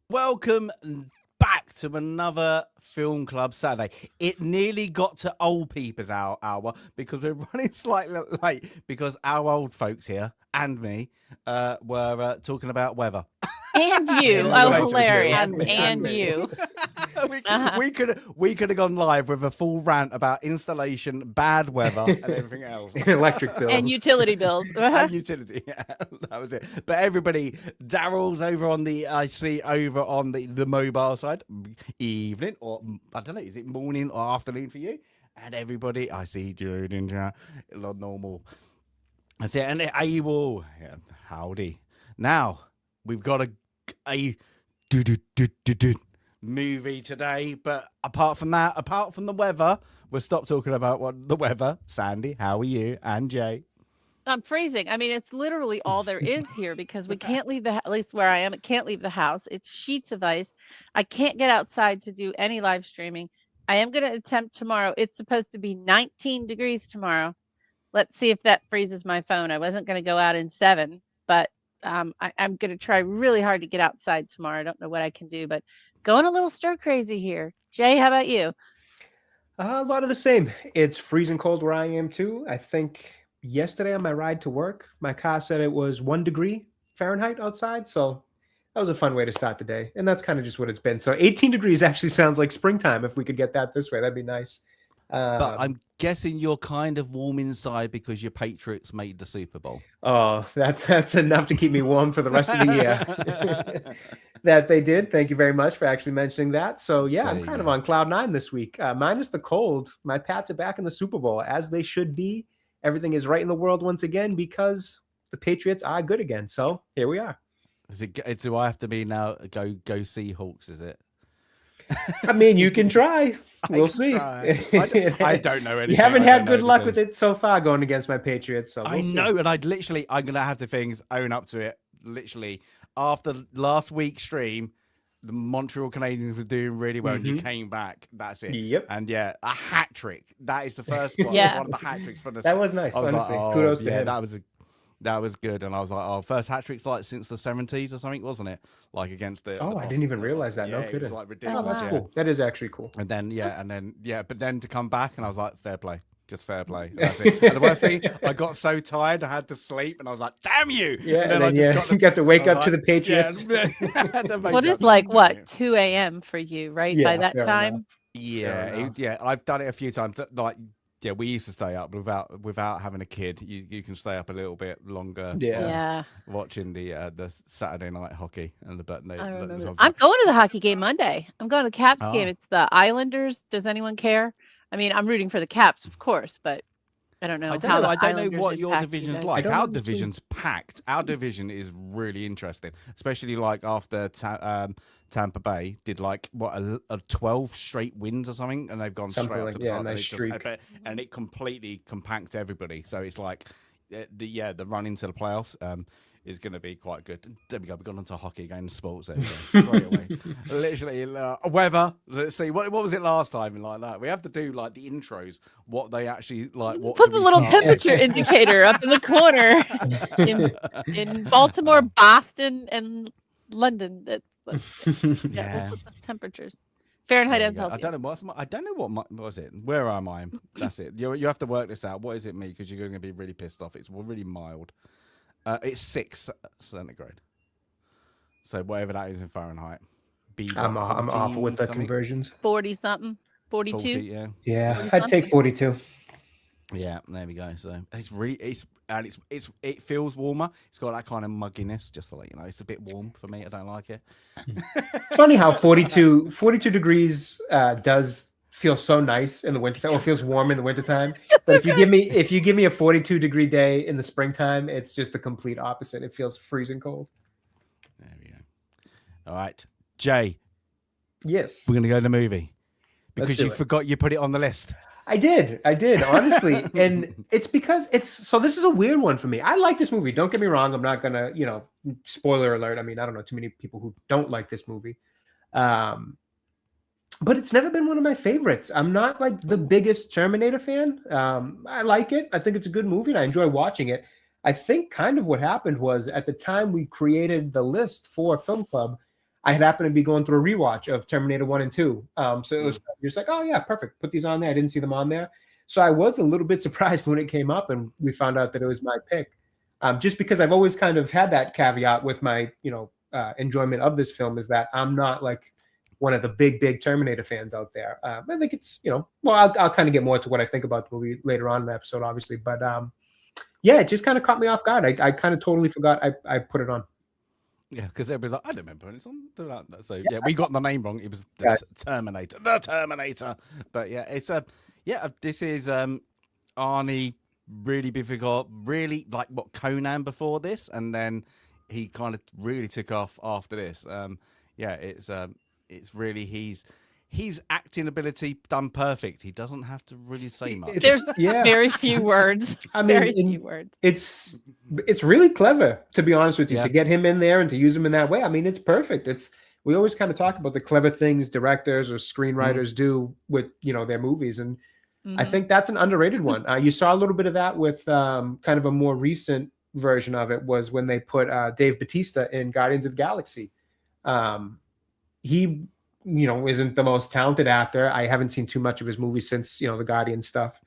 Welcome back to another Film Club Saturday. It nearly got to old people's hour because we're running slightly late because our old folks here and me were talking about weather. And you. Oh, hilarious. And you. We could have gone live with a full rant about installation, bad weather, and everything else. Electric bills. And utility bills. And utility, yeah, that was it. But everybody, Daryl's over on the mobile side, evening, or I don't know, is it morning or afternoon for you? And everybody, I see Jude in chat, normal. That's it. And Abel, yeah, howdy. Now, we've got a movie today, but apart from that, apart from the weather, we'll stop talking about what the weather. Sandy, how are you? And Jay? I'm freezing. I mean, it's literally all there is here because we can't leave at least where I am, it can't leave the house. It's sheets of ice. I can't get outside to do any live streaming. I am going to attempt tomorrow. It's supposed to be 19 degrees tomorrow. Let's see if that freezes my phone. I wasn't going to go out in 7, but I'm going to try really hard to get outside tomorrow. I don't know what I can do, but going a little stir crazy here. Jay, how about you? A lot of the same. It's freezing cold where I am too. I think yesterday on my ride to work, my car said it was 1 degree Fahrenheit outside. So that was a fun way to start the day. And that's kind of just what it's been. So 18 degrees actually sounds like springtime. If we could get that this way, that'd be nice. But I'm guessing you're kind of warm inside because your Patriots made the Super Bowl. Oh, that's enough to keep me warm for the rest of the year. That they did. Thank you very much for actually mentioning that. So yeah, I'm kind of on cloud 9 this week. Minus the cold. My Pats are back in the Super Bowl as they should be. Everything is right in the world once again because the Patriots are good again. So here we are. Do I have to be now go see Hawks? Is it? I mean, you can try. We'll see. I don't know anything. You haven't had good luck with it so far going against my Patriots. So I know, and I'm going to have to own up to it. Literally, after last week's stream, the Montreal Canadiens were doing really well, and you came back. That's it. Yep. And yeah, a hat trick. That is the first one. Yeah. One of the hat tricks for the. That was nice. Honestly, kudos to him. That was good, and I was like, "Oh, first hat trick's like since the 70s or something, wasn't it? Like against the." Oh, I didn't even realize that. Yeah, No kidding. it was like ridiculous. That's cool. That is actually cool. And then but then to come back, and I was like, "Fair play, just fair play." That's it. And the worst thing, I got so tired, I had to sleep, and I was like, "Damn you!" Yeah, and then you got to wake up to the Patriots. What is like 2 a.m. for you, right? By that time. Yeah, I've done it a few times. Like. Yeah, we used to stay up without having a kid. You can stay up a little bit longer. Yeah. Watching the Saturday night hockey and I remember I'm going to the hockey game Monday. I'm going to the Caps game. It's the Islanders. Does anyone care? I mean, I'm rooting for the Caps, of course, but I don't know. I don't know what your division's like. Our division's packed. Our division is really interesting, especially like after Tampa Bay did like a 12 straight wins or something, and they've gone straight up to the top. Nice streak. And it completely compacts everybody. So it's like the run into the playoffs is going to be quite good. There we go. We've gone on to hockey again, sports straight away. Literally, weather. Let's see. What was it last time and like that? We have to do like the intros. What they actually like. What put the little temperature indicator up in the corner in Baltimore, Boston, and London. Yeah. Temperatures. Fahrenheit and Celsius. I don't know what was it. Where am I? That's it. You have to work this out. What is it, me? Because you're going to be really pissed off. It's really mild. It's 6 centigrade. So whatever that is in Fahrenheit. I'm awful with the conversions. 40 something. 42. 40, yeah. Yeah, I'd take 42. Yeah, there we go. So it feels warmer. It's got that kind of mugginess, just to let you know. It's a bit warm for me. I don't like it. It's funny how 42 degrees does feel so nice in the wintertime, or feels warm in the wintertime. But if you give me a 42-degree day in the springtime, it's just the complete opposite. It feels freezing cold. There we go. All right, Jay. Yes, we're gonna go to the movie because you forgot you put it on the list. I did, honestly. And it's because so this is a weird one for me. I like this movie. Don't get me wrong. I'm not going to, spoiler alert. I mean, I don't know too many people who don't like this movie. But it's never been one of my favorites. I'm not like the biggest Terminator fan. I like it. I think it's a good movie and I enjoy watching it. I think kind of what happened was at the time we created the list for Film Club, I had happened to be going through a rewatch of Terminator 1 and 2. So it was just like, oh, yeah, perfect. Put these on there. I didn't see them on there. So I was a little bit surprised when it came up and we found out that it was my pick. Just because I've always kind of had that caveat with my, enjoyment of this film is that I'm not like one of the big Terminator fans out there. I think it's, I'll kind of get more to what I think about the movie later on in the episode, obviously. But yeah, it just kind of caught me off guard. I kind of totally forgot I put it on. Yeah, because everybody's like, I don't remember when it's on. So yeah, we got the name wrong. It was the Terminator, the Terminator. But yeah, it's this is Arnie really difficult, really like what Conan before this, and then he kind of really took off after this. It's really his acting ability done perfect. He doesn't have to really say much. There's very few words. I mean, very few words. It's really clever, to be honest with you, to get him in there and to use him in that way. I mean, it's perfect. We always kind of talk about the clever things directors or screenwriters do with their movies, and I think that's an underrated one. You saw a little bit of that with kind of a more recent version of it was when they put Dave Bautista in Guardians of the Galaxy. He isn't the most talented actor. I haven't seen too much of his movies since, the Guardian stuff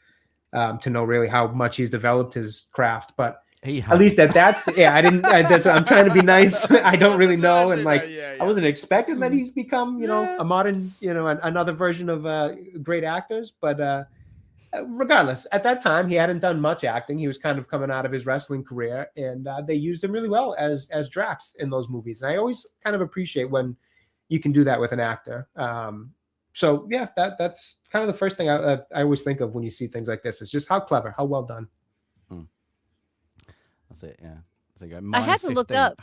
to know really how much he's developed his craft. But at least that's I'm trying to be nice. I don't really know. And I wasn't expecting that he's become, a modern, another version of great actors. But regardless, at that time, he hadn't done much acting. He was kind of coming out of his wrestling career. And they used him really well as Drax in those movies. And I always kind of appreciate when you can do that with an actor. So yeah, that's kind of the first thing I always think of when you see things like this. It's just how clever, how well done. That's it. Yeah. So I had to 15. Look up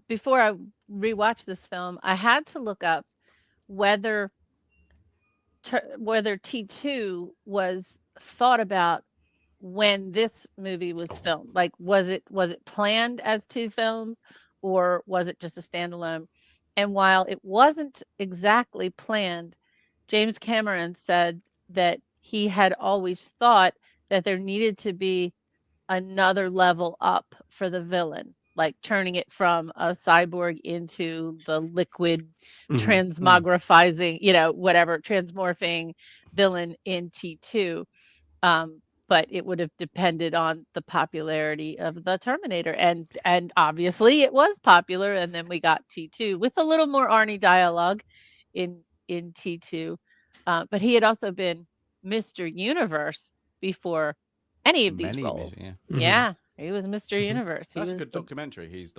before I rewatched this film. I had to look up whether T2 was thought about when this movie was filmed. Like, was it planned as two films, or was it just a standalone? And while it wasn't exactly planned, James Cameron said that he had always thought that there needed to be another level up for the villain, like turning it from a cyborg into the liquid transmogrifying, transmorphing villain in T2. But it would have depended on the popularity of the Terminator. And obviously it was popular. And then we got T2 with a little more Arnie dialogue in T2. But he had also been Mr. Universe before any of these roles. Yeah, he was Mr. Universe. That's a good documentary. He's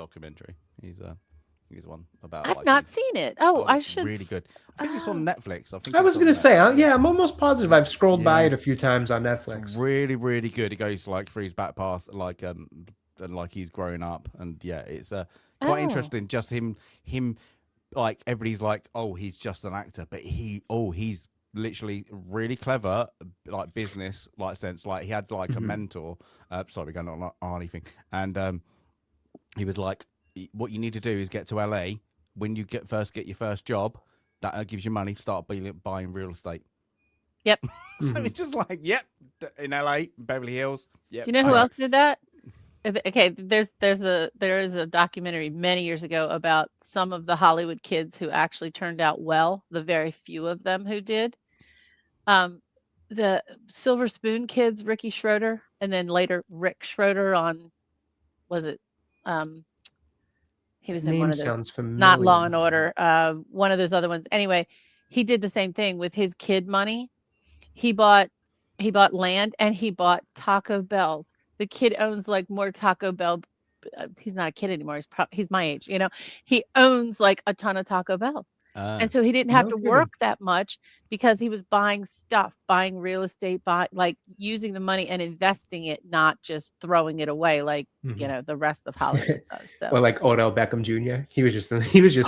one about. I've not seen it. Oh, I should. Really good. I think it's on Netflix. I was going to say, I'm almost positive I've scrolled by it a few times on Netflix. It's really, really good. It goes like through his back past, and like he's growing up, and it's quite interesting. Just him, like everybody's like, oh, he's just an actor, but he's literally really clever, like business, like sense. Like he had like a mentor. Sorry, we're going on Arnie thing, and he was like, what you need to do is get to LA. When you get your first job, that gives you money. Start buying real estate. Yep. So it's just like, in LA, Beverly Hills. Yep. Do you know who else did that? Okay, there is a documentary many years ago about some of the Hollywood kids who actually turned out well. The very few of them who did. The Silver Spoon kids, Ricky Schroeder, and then later Rick Schroeder on, was it? He was in one of those, not Law and Order, one of those other ones. Anyway, he did the same thing with his kid money. He bought He bought land and he bought Taco Bells. The kid owns like more Taco Bell. He's not a kid anymore. He's my age. He owns like a ton of Taco Bells. And so he didn't have No to kidding. work that much because he was buying stuff, buying real estate, like using the money and investing it, not just throwing it away like the rest of Hollywood does. So Or like Odell Beckham Jr. He was just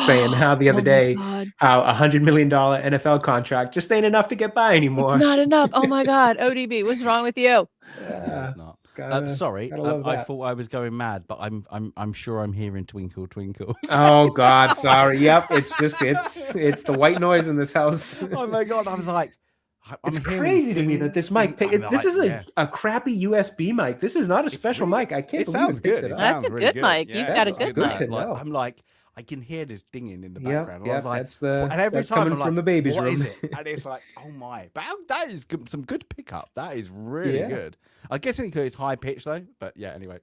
saying how the other Oh my day God. how $100 million NFL contract just ain't enough to get by anymore. It's not enough. Oh my God, ODB, what's wrong with you? Yeah, it's not. Sorry, gotta love I that. thought I was going mad, but I'm sure I'm hearing Twinkle Twinkle. Oh God, sorry. Yep, it's the white noise in this house. Oh my God, I was like, it's crazy to me that this mic. This is a crappy USB mic. This is not a special mic. I can't believe sounds it picks good. it up. That's a really good good. mic. Yeah, You've got a it's good good mic. to know. I'm like, I can hear this dinging in the Yep, background. I was like, that's the and every that's time coming I'm like, from the baby's what room. is it? And it's like, oh my, but that is some good pickup. That is really good. I guess it's high pitch though, but yeah. Anyway,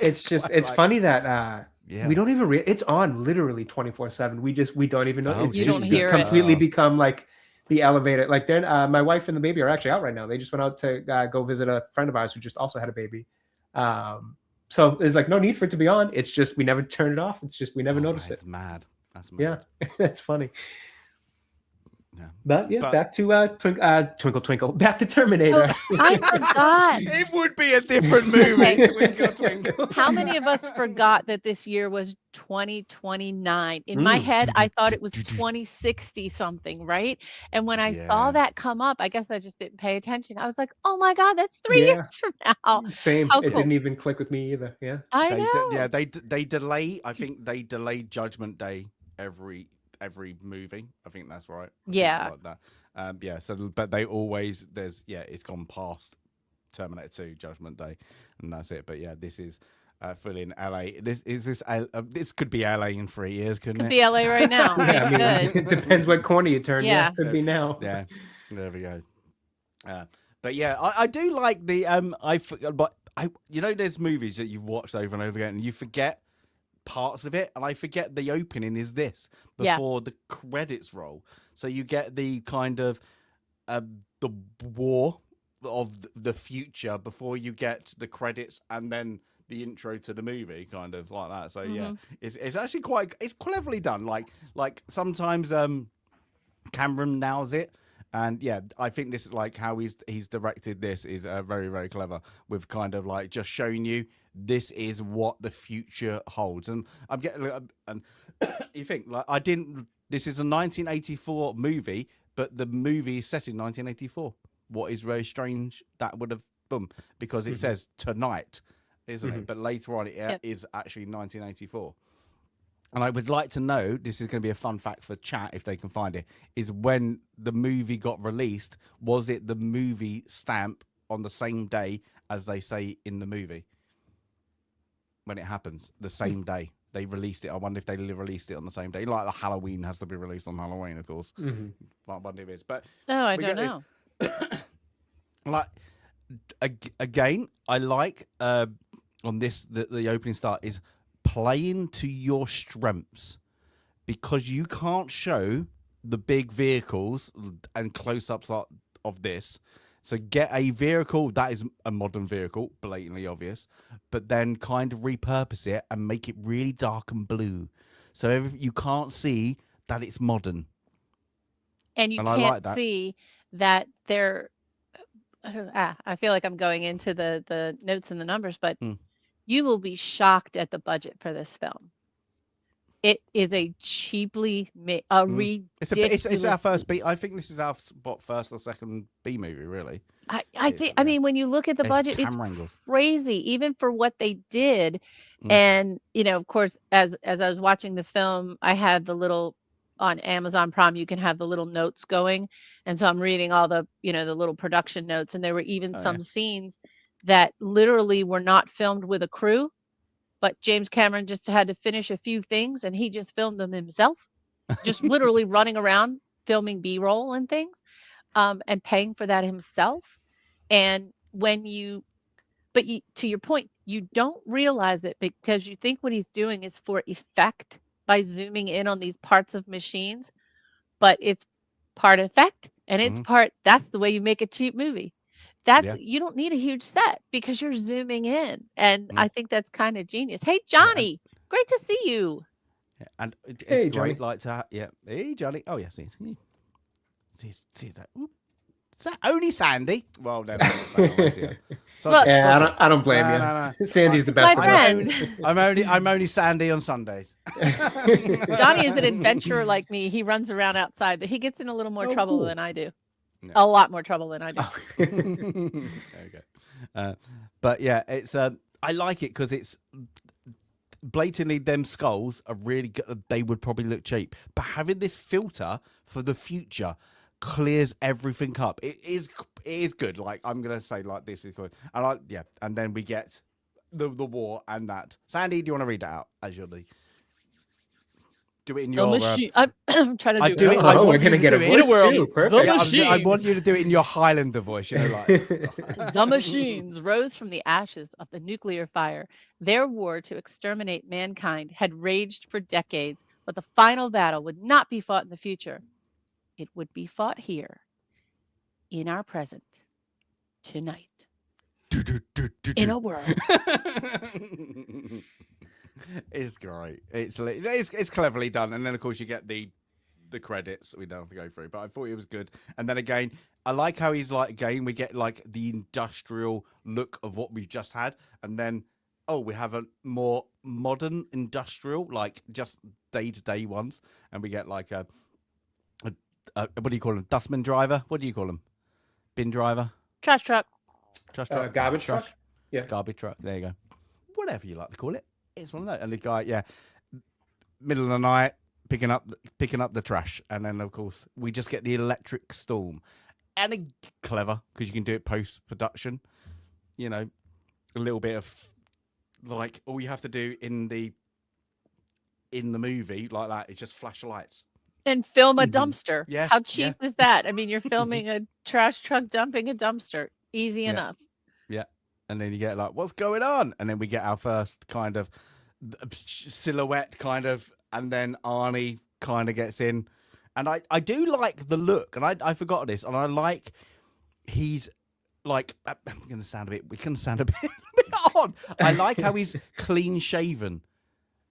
it's funny that we don't even it's on literally 24/7. We don't even know. Oh, It's you just don't hear it. completely become like the elevator. Like they're my wife and the baby are actually out right now. They just went out to go visit a friend of ours who just also had a baby. So there's like no need for it to be on. It's just we never turn it off. It's just we never notice it. It's mad. That's mad. Yeah, that's funny. Yeah. But back to Twinkle Twinkle. Back to Terminator. Oh, I forgot. It would be a different movie. Okay. Twinkle Twinkle. How many of us forgot that this year was 2029? In my head, I thought it was 2060 something, right? And when I saw that come up, I guess I just didn't pay attention. I was like, oh my God, that's 3 years from now. Same. How It cool. didn't even click with me either. Yeah. I know. They delay. I think they delay Judgment Day every movie. I think that's right. Yeah. Like that. So, but they always it's gone past Terminator 2 Judgment Day, and that's it. But yeah, this is full in LA. This could be LA in 3 years, couldn't Could it? be LA right now. I mean, Good. it depends what corner you turn. Yeah. Could be now. Yeah, there we go. But yeah, I do like the there's movies that you've watched over and over again, and you forget parts of it, and I forget the opening is this before the credits roll. So you get the kind of the war of the future before you get the credits and then the intro to the movie, kind of like that. So yeah, it's actually it's cleverly done. Like sometimes Cameron nails it. And yeah, I think this like how he's directed this is very, very clever, with kind of like just showing you this is what the future holds. And I'm getting and you think like this is a 1984 movie, but the movie is set in 1984. What is very strange, that would have because it says tonight, isn't it? But later on it is actually 1984. And I would like to know, this is going to be a fun fact for chat if they can find it, is when the movie got released, was it the movie stamp on the same day as they say in the movie? When it happens, the same day they released it. I wonder if they released it on the same day. Like the Halloween has to be released on Halloween, of course. I wonder if it is. But No, I don't know. Like, again, I like on this, the opening start is playing to your strengths, because you can't show the big vehicles and close-ups of this. So get a vehicle that is a modern vehicle, blatantly obvious, but then kind of repurpose it and make it really dark and blue, so you can't see that it's modern. And you can't see that they're I feel like I'm going into the notes and the numbers, but you will be shocked at the budget for this film. It is a cheaply made, ridiculous. It's our first B. I think this is our first or second B movie, really. I mean, when you look at the budget, it's crazy, even for what they did. And of course, as I was watching the film, I had the little on Amazon Prime. You can have the little notes going, and so I'm reading all the the little production notes, and there were even some scenes that literally were not filmed with a crew, but James Cameron just had to finish a few things and he just filmed them himself, just literally running around filming B-roll and things, and paying for that himself. And to your point, you don't realize it because you think what he's doing is for effect by zooming in on these parts of machines, but it's part effect and it's part, that's the way you make a cheap movie. That's Yeah. you don't need a huge set because you're zooming in, and Mm. I think that's kind of genius. Hey, Yeah, and, Johnny, great to see you. yeah, and it's Hey, great, Johnny. like to yeah. Hey, Johnny. Oh yes, see that. Oop. Is that only Sandy? Well, then I'm not saying hello to you. Look- Yeah, I don't blame you. No. Sandy's the He's best my of us. friend. I'm only Sandy on Sundays. Johnny is an adventurer like me. He runs around outside, but he gets in a little more Oh, trouble cool. than I do. Yeah. A lot more trouble than I do. Oh. There we go. But yeah, it's I like it because it's blatantly them skulls are really good. They would probably look cheap, but having this filter for the future clears everything up. It is good. Like I'm gonna say, like this is good, and and then we get the war and that. Sandy, do you want to read that out as you're do it in your machine. I'm trying to I do do it. it. I Oh, we're want gonna you to get a do it. voice world. too. The Perfect. I want machines. you to do it in your Highlander voice. You know, like The machines rose from the ashes of the nuclear fire. Their war to exterminate mankind had raged for decades, but the final battle would not be fought in the future. It would be fought here, in our present, tonight, in a world. It's great. It's cleverly done, and then of course you get the credits we don't have to go through. But I thought it was good, and then again, I like how he's like again we get like the industrial look of what we've just had, and then we have a more modern industrial, like just day-to-day ones, and we get like a what do you call them? Dustman driver? What do you call them? Bin driver? Trash truck. Trash truck? Garbage truck. Yeah. Garbage truck. There you go. Whatever you like to call it. It's one of those. And the guy, middle of the night, picking up the trash, and then of course we just get the electric storm, and clever because you can do it post production. You know, a little bit of like all you have to do in the movie like that is just flash lights. And film a Mhm. dumpster. Yeah, How cheap is that? I mean, you're filming a trash truck dumping a dumpster. Easy enough. Yeah. And then you get like, what's going on? And then we get our first kind of silhouette kind of, and then Arnie kind of gets in. And I do like the look, and I forgot this, and I like he's like I'm gonna sound a bit odd. I like how he's clean shaven.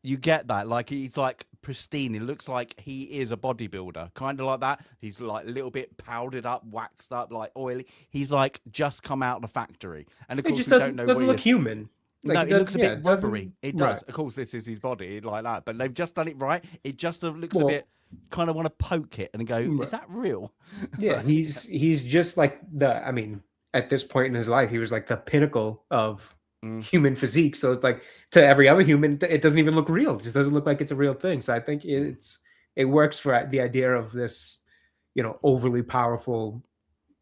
You get that, like he's like pristine. It looks like he is a bodybuilder, kind of like that. He's like a little bit powdered up, waxed up, like oily. He's like just come out of the factory, and of It course just we don't know doesn't what look human. No, it looks a bit doesn't- rubbery. It does. Right. Of course, this is his body like that, but they've just done it right. It just looks a Well- bit. Kind of want to poke it and go, is that real? Yeah, he's just like I mean, at this point in his life, he was like the pinnacle of human physique. So it's like to every other human, it doesn't even look real. It just doesn't look like it's a real thing. So I think it works for the idea of this, overly powerful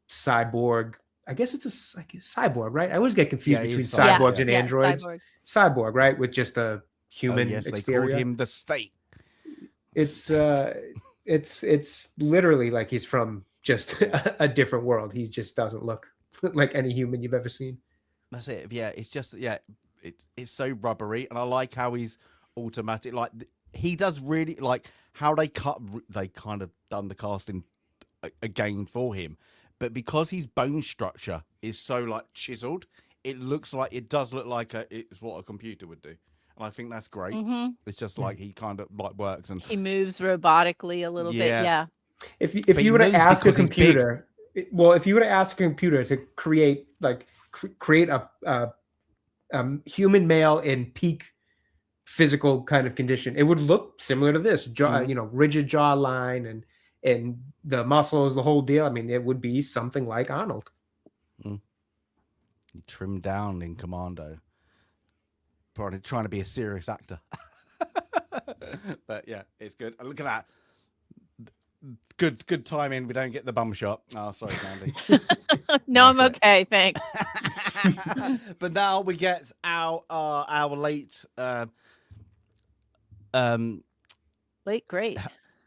cyborg. I guess it's a cyborg, right? I always get confused between he's cyborg, cyborgs and androids. Cyborg, right? With just a human yes, exterior. they called him the State. It's literally like he's from just a different world. He just doesn't look like any human you've ever seen. That's it. Yeah, it's just it's so rubbery, and I like how he's automatic. Like he does really like how they kind of done the casting again for him, but because his bone structure is so like chiseled, it does look like it's what a computer would do. And I think that's great. Mm-hmm. It's just like he kind of like works, and He moves robotically a little bit. Yeah. If But you were to moves ask a because he's big. computer, if you were to ask a computer to create a human male in peak physical kind of condition, it would look similar to this rigid jawline and the muscles, the whole deal. I mean, it would be something like Arnold. He trimmed down in Commando. Probably trying to be a serious actor. But yeah, it's good. Look at that. Good timing. We don't get the bum shot. Oh, sorry, Sandy. No, I'm okay. Thanks. But now we get our late Late great.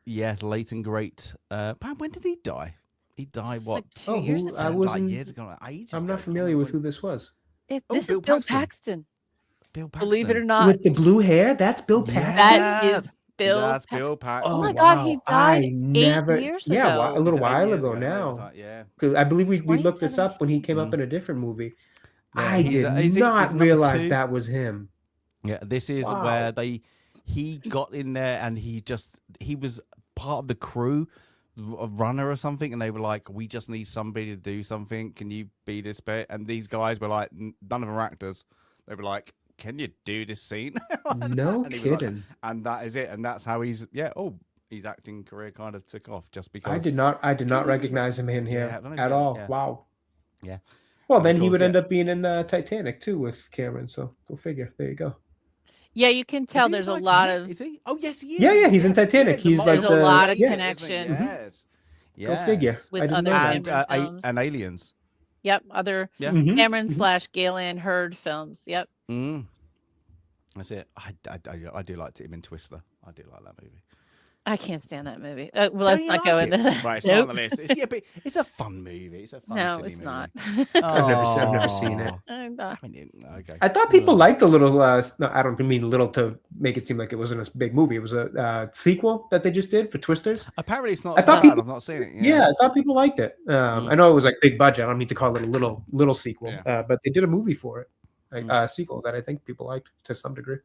yes, late and great. Man, when did he die? He died It's what? like 2 years who- ago. I Like wasn't- years ago. Like ages I'm ago. not familiar with who this was. This Bill is Bill Paxton. Paxton. Bill Paxton. Believe it or not. With the blue hair, that's Bill Paxton. That is Bill. That's Bill Paxton. Oh my God, he died 8 years ago. A little Was it 8 while years ago ago? now. Was that- yeah. 'Cause I believe we looked this up when he 2017. came up in a different movie. Yeah, I he's- did is he- not he's number realize 2. that was him. Yeah, this is Wow. where he got in there and he was part of the crew, a runner or something, and they were like, we just need somebody to do something. Can you be this bit? And these guys were like, none of them are actors. They were like, can you do this scene? No And he was like- kidding. and that is it. And that's how his acting career kind of took off, just because. I did not recognize him in here Yeah, I don't at know, all. yeah. Wow. Yeah. Well, And then of he course, would end yeah. up being in Titanic too with Cameron. So go figure. There you go. Yeah, you can Is tell he in there's a lot Titanic? of Is he? Oh yes, he is. Yeah, he's in yes, Titanic. the He's like There's a lot of yeah. connection. Yes. Go figure. Yes. with I didn't other know that. Cameron And films. and Aliens. Yep, other Yeah. Mhm. Cameron Mhm. / Galen Hurd films. Yep. That's it. I do like him in Twister. I do like that movie. I can't stand that movie. Well, let's Don't you not go like into it? that. Right, it's not on Nope. the list. But it's a fun movie. It's a fun. No, silly it's movie. not. I've never seen it. I'm not. Okay. I thought people liked the little. No, I don't mean little to make it seem like it wasn't a big movie. It was a sequel that they just did for Twisters. Apparently, it's not I so thought bad. people- I've not seen it. Yeah, I thought people liked it. I know it was like big budget. I don't mean to call it a little sequel, Yeah. but they did a movie for it, a sequel that I think people liked to some degree.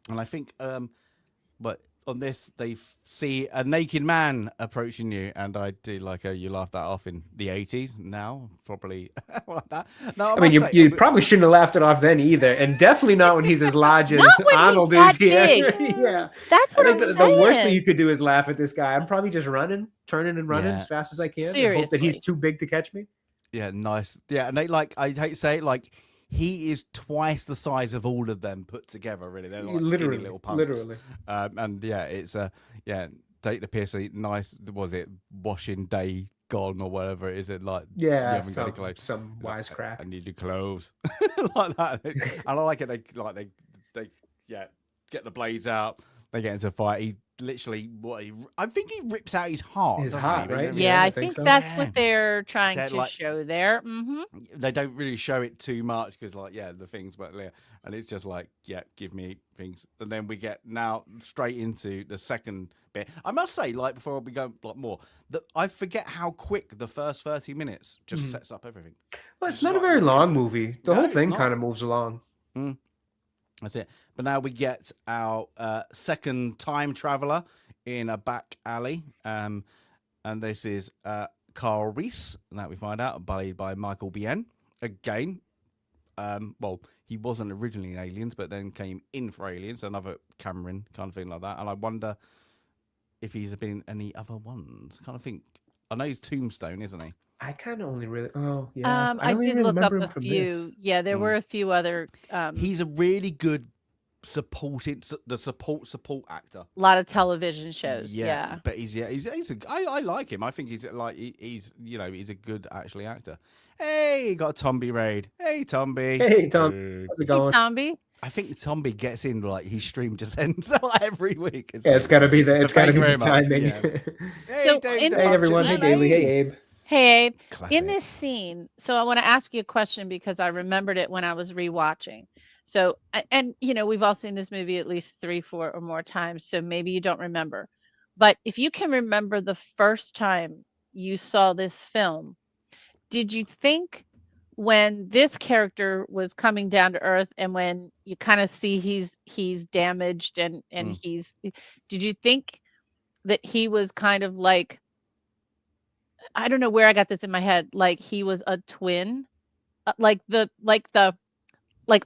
And I think, but on this, they see a naked man approaching you, and I do like you laughed that off in the 80s. Now, probably like that. No, I mean, must say, you probably shouldn't have laughed it off then either, and definitely not when he's as large as Not when he's Arnold that is here. big. Yeah, That's I what I'm think the saying. worst thing you could do is laugh at this guy. I'm probably just turning and running Yeah. as fast as I can. And hope that Seriously. he's too big to catch me. Yeah, nice. Yeah, and they I hate to say it, he is twice the size of all of them put together. Really, they're like skinny little punks. Literally. And yeah, it's take the piss. Nice. Was it washing day gone or whatever it is? It like you Yeah, haven't got any clothes. some It's like, wisecrack. I need your clothes like that. And I like it. They get the blades out. They get into a fight. He literally I think he rips out his heart. His doesn't heart, he? right? Yeah, I I think think so. that's Yeah. what they're trying They're to like- show there. They don't really show it too much because the things, but yeah, and it's just give me things, and then we get now straight into the second bit. I must say, before we go more, that I forget how quick the first 30 minutes just sets up everything. Well, it's It's not a not very really long good. movie. The No, whole it's thing not. kind of moves along. That's it. But now we get our second time traveler in a back alley, and this is Carl Reese, and that we find out, played by Michael Biehn. Again, he wasn't originally in Aliens, but then came in for Aliens, another Cameron kind of thing like that. And I wonder if he's been any other ones. Kind of think. I know he's Tombstone, isn't he? I kind of only really. Oh yeah, I only did really look up remember him a from few. this. Yeah, there were a few other. He's a really good support actor. A lot of television shows. Yeah. But I like him. I think he's he's a good actually actor. Hey, got Tomby Raid. Hey, Tomby. Hey Tom, Good. how's it Hey, going? Tomby. I think Tomby gets in his stream just ends every week. Yeah, it's got to be the thank you very much. timing. Yeah. Hey, So Dave, in Dave, Hey this everyone, hey scene- Daly, hey Abe. Hey, Abe. Classic. In this scene, so I want to ask you a question because I remembered it when I was rewatching. So, and we've all seen this movie at least 3, 4 or more times. So maybe you don't remember, but if you can remember the first time you saw this film, did you think when this character was coming down to earth and when you kind of see he's damaged and did you think that he was kind of like, I don't know where I got this in my head, like he was a twin, like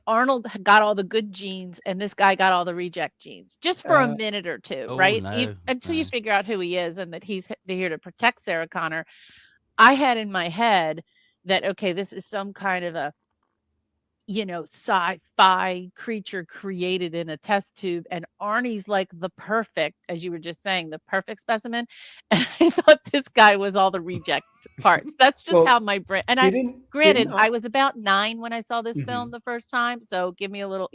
Arnold got all the good genes and this guy got all the reject genes just for a minute or two, oh, right? no, Until you no. figure out who he is and that he's here to protect Sarah Connor. I had in my head that, okay, this is some kind of a, sci-fi creature created in a test tube. And Arnie's like the perfect, as you were just saying, the perfect specimen. And I thought this guy was all the reject parts. That's just Well, how my brain, and didn't I was about 9 when I saw this film the first time. So give me a little,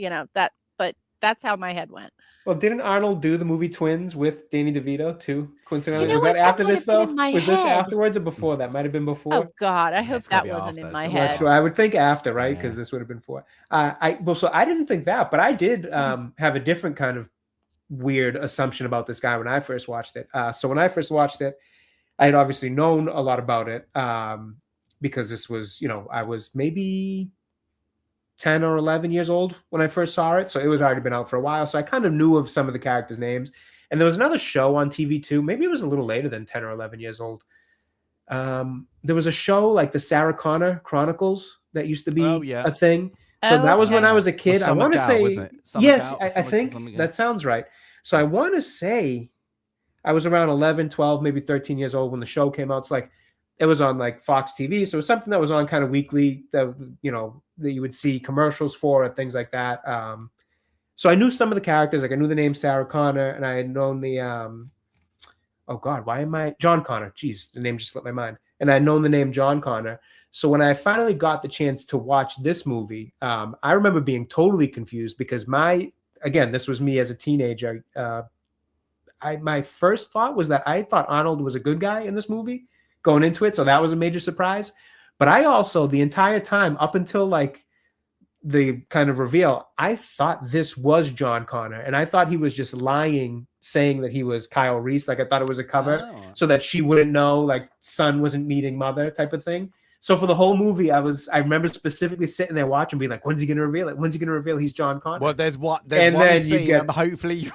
but that's how my head went. Well, didn't Arnold do the movie Twins with Danny DeVito too? Coincidentally, You know was that what? That after might this have been though? in my Was this head. afterwards or before? That might have been before. Oh God, I hope it's gotta that be wasn't after. in my I'm I'm not head. sure. I would think after, right? Because Yeah. this would have been before. So I didn't think that, but I did have a different kind of weird assumption about this guy when I first watched it. So when I first watched it, I had obviously known a lot about it because this was, I was maybe 10 or 11 years old when I first saw it. So it was already been out for a while. So I kind of knew of some of the characters' names. And there was another show on TV too. Maybe it was a little later than 10 or 11 years old. There was a show like the Sarah Connor Chronicles that used to be a thing. So that was when I was a kid. I want to say, yes, I think that sounds right. So I want to say I was around 11, 12, maybe 13 years old when the show came out. It's like, it was on like Fox TV. So it was something that was on kind of weekly that, that you would see commercials for and things like that. So I knew some of the characters, like I knew the name Sarah Connor, and I had known the, John Connor. Jeez, the name just slipped my mind. And I had known the name John Connor. So when I finally got the chance to watch this movie, I remember being totally confused because this was me as a teenager. My first thought was that I thought Arnold was a good guy in this movie going into it. So that was a major surprise. But I also, the entire time up until like the kind of reveal, I thought this was John Connor. And I thought he was just lying, saying that he was Kyle Reese. Like I thought it was a cover so that she wouldn't know, like son wasn't meeting mother type of thing. So for the whole movie, I remember specifically sitting there watching, being like, when's he going to reveal it? When's he going to reveal he's John Connor? Well, there's one scene, hopefully.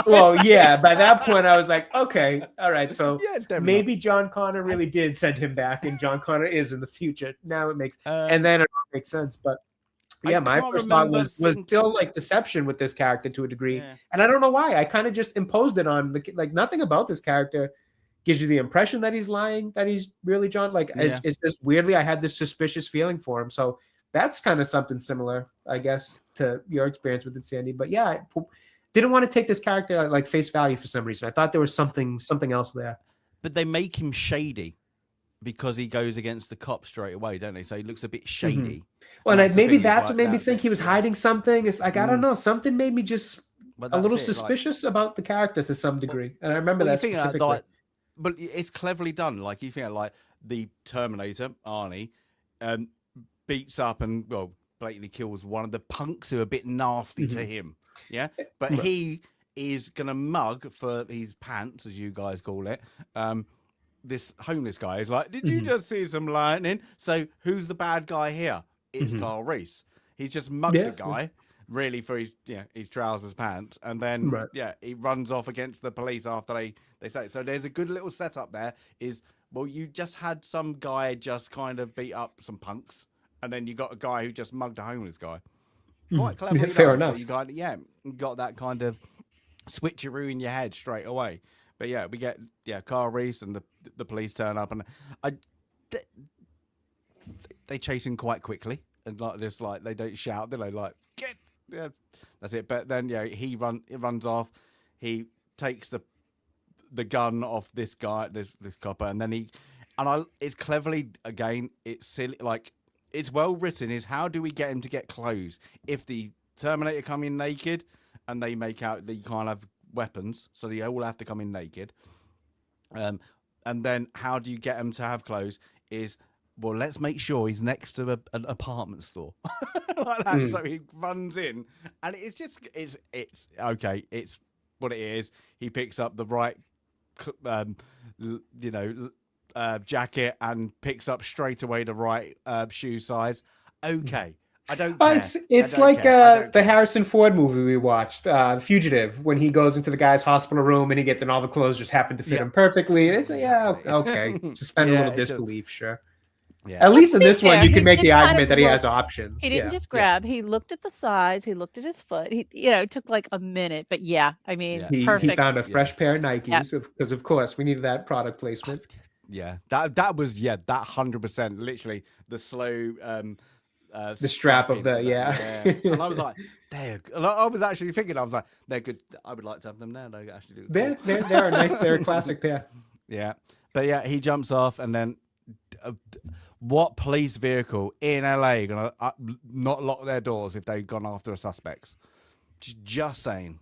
Well, yeah, by that point, I was like, okay, all right. So maybe John Connor really did send him back, and John Connor is in the future. Now it makes, and then it makes sense. But yeah, my first thought was still like deception with this character to a degree. Yeah. And I don't know why. I kind of just imposed it on, like nothing about this character gives you the impression that he's lying, that he's really John. Like it's just weirdly, I had this suspicious feeling for him. So that's kind of something similar, I guess, to your experience with it, Sandy. But yeah, I didn't want to take this character at like face value for some reason. I thought there was something else there. But they make him shady because he goes against the cops straight away, don't they? So he looks a bit shady. Mm-hmm. Well, and maybe that's what made me think he was hiding something. It's like, I don't know, something made me just a little suspicious about the character to some degree. And I remember that specifically. But it's cleverly done. Like you think, like the Terminator, Arnie, beats up and blatantly kills one of the punks who are a bit nasty to him. Yeah, but he is gonna mug for his pants, as you guys call it. This homeless guy is like, did you just see some lightning? So who's the bad guy here? It's Carl Reese. He's just mugged the guy. Really for his trousers, pants, and then he runs off against the police after they say it. So there's a good little setup there. You just had some guy just kind of beat up some punks, and then you got a guy who just mugged a homeless guy. Quite clever. Fair enough. So you got that kind of switcheroo in your head straight away. But yeah, we get Carl Reese and the police turn up, and they chase him quite quickly, and like they don't shout, they like get. Yeah, that's it. But then he runs off. He takes the gun off this guy, this copper, and then it's cleverly, again, it's silly, like it's well written. Is how do we get him to get clothes if the Terminator come in naked and they make out that you can't have weapons, so they all have to come in naked. And then how do you get him to have clothes? Well, let's make sure he's next to an apartment store like that. So he runs in, and it's okay. It's what it is. He picks up the right, jacket and picks up straight away the right shoe size. Okay. I don't care. It's like the Harrison Ford movie we watched, The Fugitive, when he goes into the guy's hospital room and he gets in all the clothes just happen to fit him perfectly. And it's okay. Suspend a little disbelief, sure. Yeah. At least in this one, you can make the argument that he has options. He didn't just grab. He looked at the size. He looked at his foot. It took like a minute. But he perfect. He found a fresh pair of Nikes because, of course, we needed that product placement. Yeah, that was that 100%. Literally the slow. The strap of the and I was like, I was actually thinking, I was like, they're good. I would like to have them now. They actually do. They're a nice. They're a classic pair. Yeah, but he jumps off, and then. What police vehicle in LA gonna not lock their doors if they've gone after a suspect? Just saying.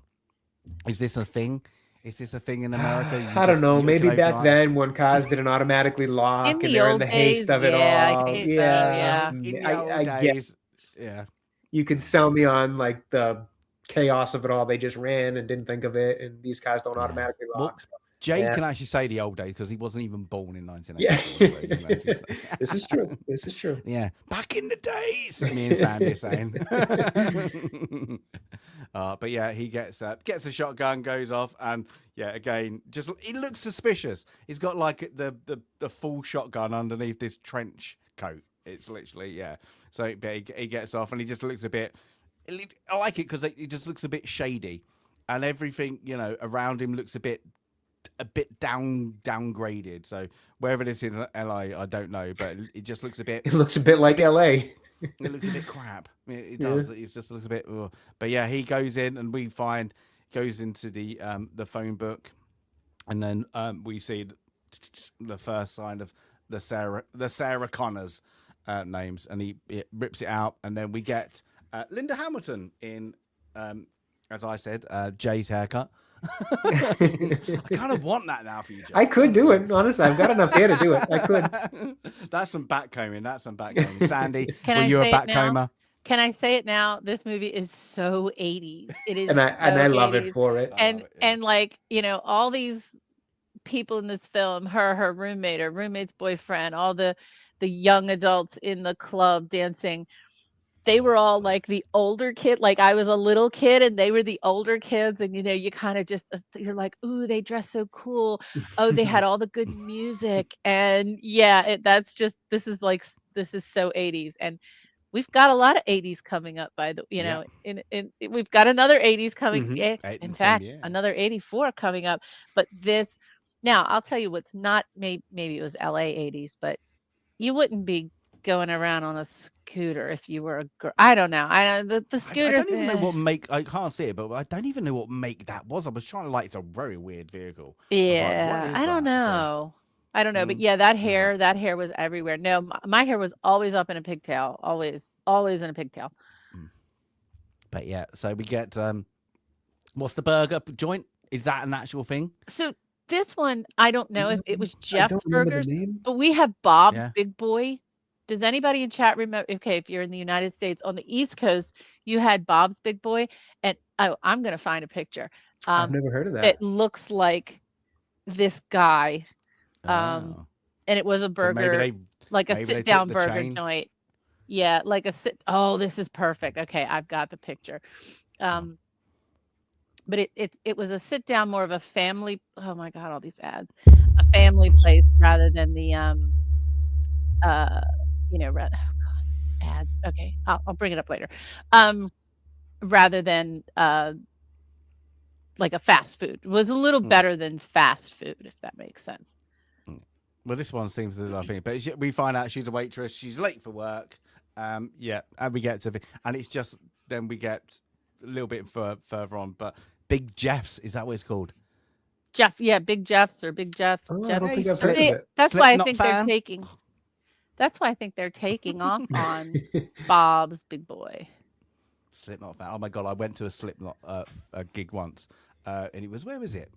Is this a thing? Is this a thing in America? I don't know. Maybe back then when cars didn't automatically lock and they're in the haste of it all. Yeah. I guess. Yeah. You could sell me on like the chaos of it all, they just ran and didn't think of it, and these guys don't Yeah. automatically Well, lock. So, Jay yeah. can actually say the old days because he wasn't even born in Yeah. 1984. So, This is true. This is true. Yeah, back in the days. Me and Sandy are saying. But yeah, he gets a shotgun, goes off, and yeah, again, just he looks suspicious. He's got like the full shotgun underneath this trench coat. It's literally So he gets off, and he just looks a bit. I like it because he just looks a bit shady, and everything around him looks a bit downgraded. So wherever it is in LA, I don't know, but it just looks a bit. It looks a bit like LA. It looks a bit crap. It does. It just looks a bit. Ugh. But yeah, he goes in, and goes into the phone book, and then we see the first sign of the Sarah Connors names, and he rips it out, and then we get Linda Hamilton in, as I said, Jay's haircut. I kind of want that now for you, Jay. I could do it. Honestly, I've got enough hair to do it. I could. That's some backcombing. Sandy, Can were I you a say it now? backcomber? Can I say it now? This movie is so 80s. It is, And I love 80s. it for it. And like, all these people in this film, her roommate, her roommate's boyfriend, all the young adults in the club dancing, they were all like the older kid. Like I was a little kid and they were the older kids. And, you kind of just, you're like, ooh, they dress so cool. Oh, they had all the good music. And yeah, this is so 80s. And we've got a lot of 80s coming up we've got another 80s coming. In fact, another 84 coming up. But now I'll tell you what's not, maybe it was LA 80s, but you wouldn't be going around on a scooter if you were a girl. I don't know. The scooter. I don't even know what make. I can't see it, but I don't even know what make that was. I was trying to it's a very weird vehicle. Yeah, I don't know. I don't know, but yeah, that hair was everywhere. No, my hair was always up in a pigtail, always in a pigtail. But yeah, so we get what's the burger joint? Is that an actual thing? So this one, I don't know if it was Jeff's Burgers, but we have Bob's Big Boy. Does anybody in chat remember? Okay, if you're in the United States, on the East Coast, you had Bob's Big Boy, and I'm gonna find a picture. I've never heard of that. It looks like this guy, and it was a burger, like a sit-down burger joint. Yeah, like a sit. Oh, this is perfect. Okay, I've got the picture. But it was a sit-down, more of a family. Oh my God, all these ads. A family place rather than the ads. Okay, I'll bring it up later. Rather than like a fast food. It was a little better than fast food, if that makes sense. Well, this one seems to do nothing, but we find out she's a waitress. She's late for work. And we get to, and it's just then we get a little bit further on, but Big Jeff's, is that what it's called? Jeff, yeah, Big Jeff's or Big Jeff. Oh, Jeff. I don't think I've heard of it. That's why I think they're taking. That's why I think they're taking off on Bob's Big Boy. Slipknot fan. Oh my God, I went to a Slipknot a gig once, and it was, where was it?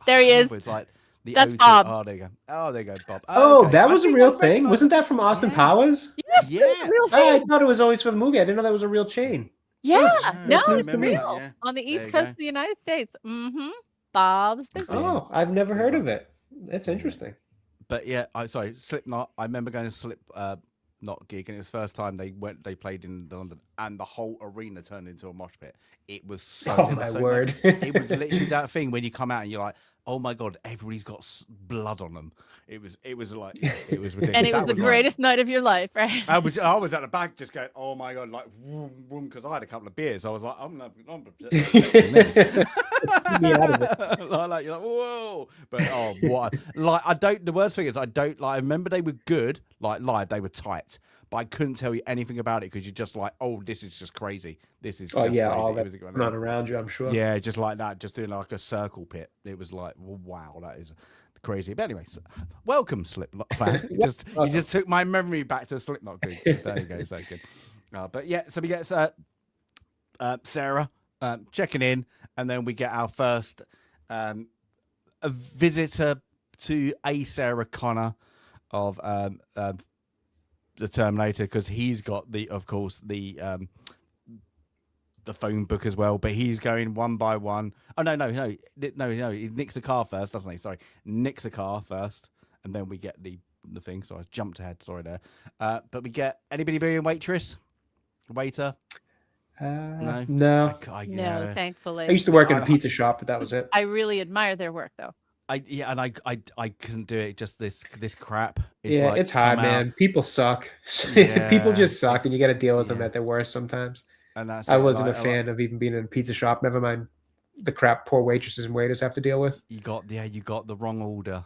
There he is. It's like the That's O2. Bob. Oh, there you go. Oh, there you go, Bob. Oh, okay. that was a real thing. Wasn't that from Austin Powers? Yes, Yeah. it's a real Oh, I thing. thought it was always for the movie. I didn't know that was a real chain. Yeah, no, news it's to me. real. Yeah. On the There East you Coast go. of the United States. Bob's Big Boy. Oh, I've never heard of it. That's interesting. But yeah, sorry, Slipknot. I remember going to Slipknot gig, and it was the first time they played in London, and the whole arena turned into a mosh pit. It was so. Oh my word! It was literally that thing when you come out and you're like, oh my God, everybody's got blood on them. It was like it was ridiculous. And it was the greatest night of your life, right? I was at the back just going, oh my God, like because I had a couple of beers. I was like, I'm this. Me out of it. Like you're like, whoa. But what the worst thing is I remember they were good, like live, they were tight, but I couldn't tell you anything about it because you're just like, oh, this is just crazy. This is just crazy. All that not around you, I'm sure. Yeah, just like that, just doing like a circle pit. It was like, wow, that is crazy. But anyway, welcome, Slipknot fan. You just took my memory back to a Slipknot gig. There you go, so good. But yeah, so we get Sarah checking in, and then we get our first a visitor to a Sarah Connor of the Terminator, because he's got the the phone book as well, but he's going one by one. Oh no! He nicks a car first, doesn't he? Sorry, nicks a car first, and then we get the thing. So I jumped ahead. Sorry there. But we get anybody being waitress, waiter. No, no, No, thankfully. I used to work in a pizza shop, but that was it. I really admire their work, though. I couldn't do it. Just this crap. It's hard, man. People suck. People just suck, and you got to deal with them at their worst sometimes. And I wasn't a fan of even being in a pizza shop. Never mind the crap poor waitresses and waiters have to deal with. You got the wrong order.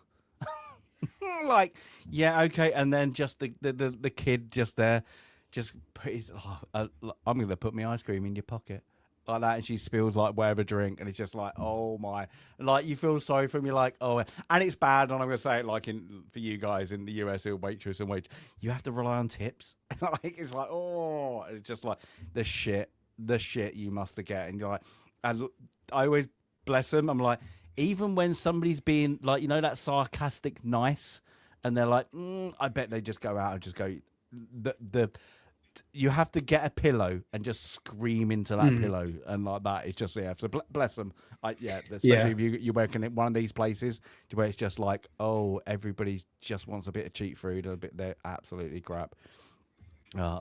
Like, yeah, okay, and then just the kid just there, just put his. I'm gonna put my ice cream in your pocket. Like that, and she spills like whatever drink, and it's just like, oh my, like you feel sorry for him. You're like, oh, and it's bad. And I'm gonna say it like for you guys in the US, who are waitress and wait, you have to rely on tips. Like it's like, oh, it's just like the shit you must have get, and you're like, and I always bless them. I'm like, even when somebody's being like, you know, that sarcastic nice, and they're like, I bet they just go out and just go you have to get a pillow and just scream into that pillow, and like that. It's just so bless them. Especially if you're working at one of these places where it's just like, oh, everybody just wants a bit of cheap food and they're absolutely crap.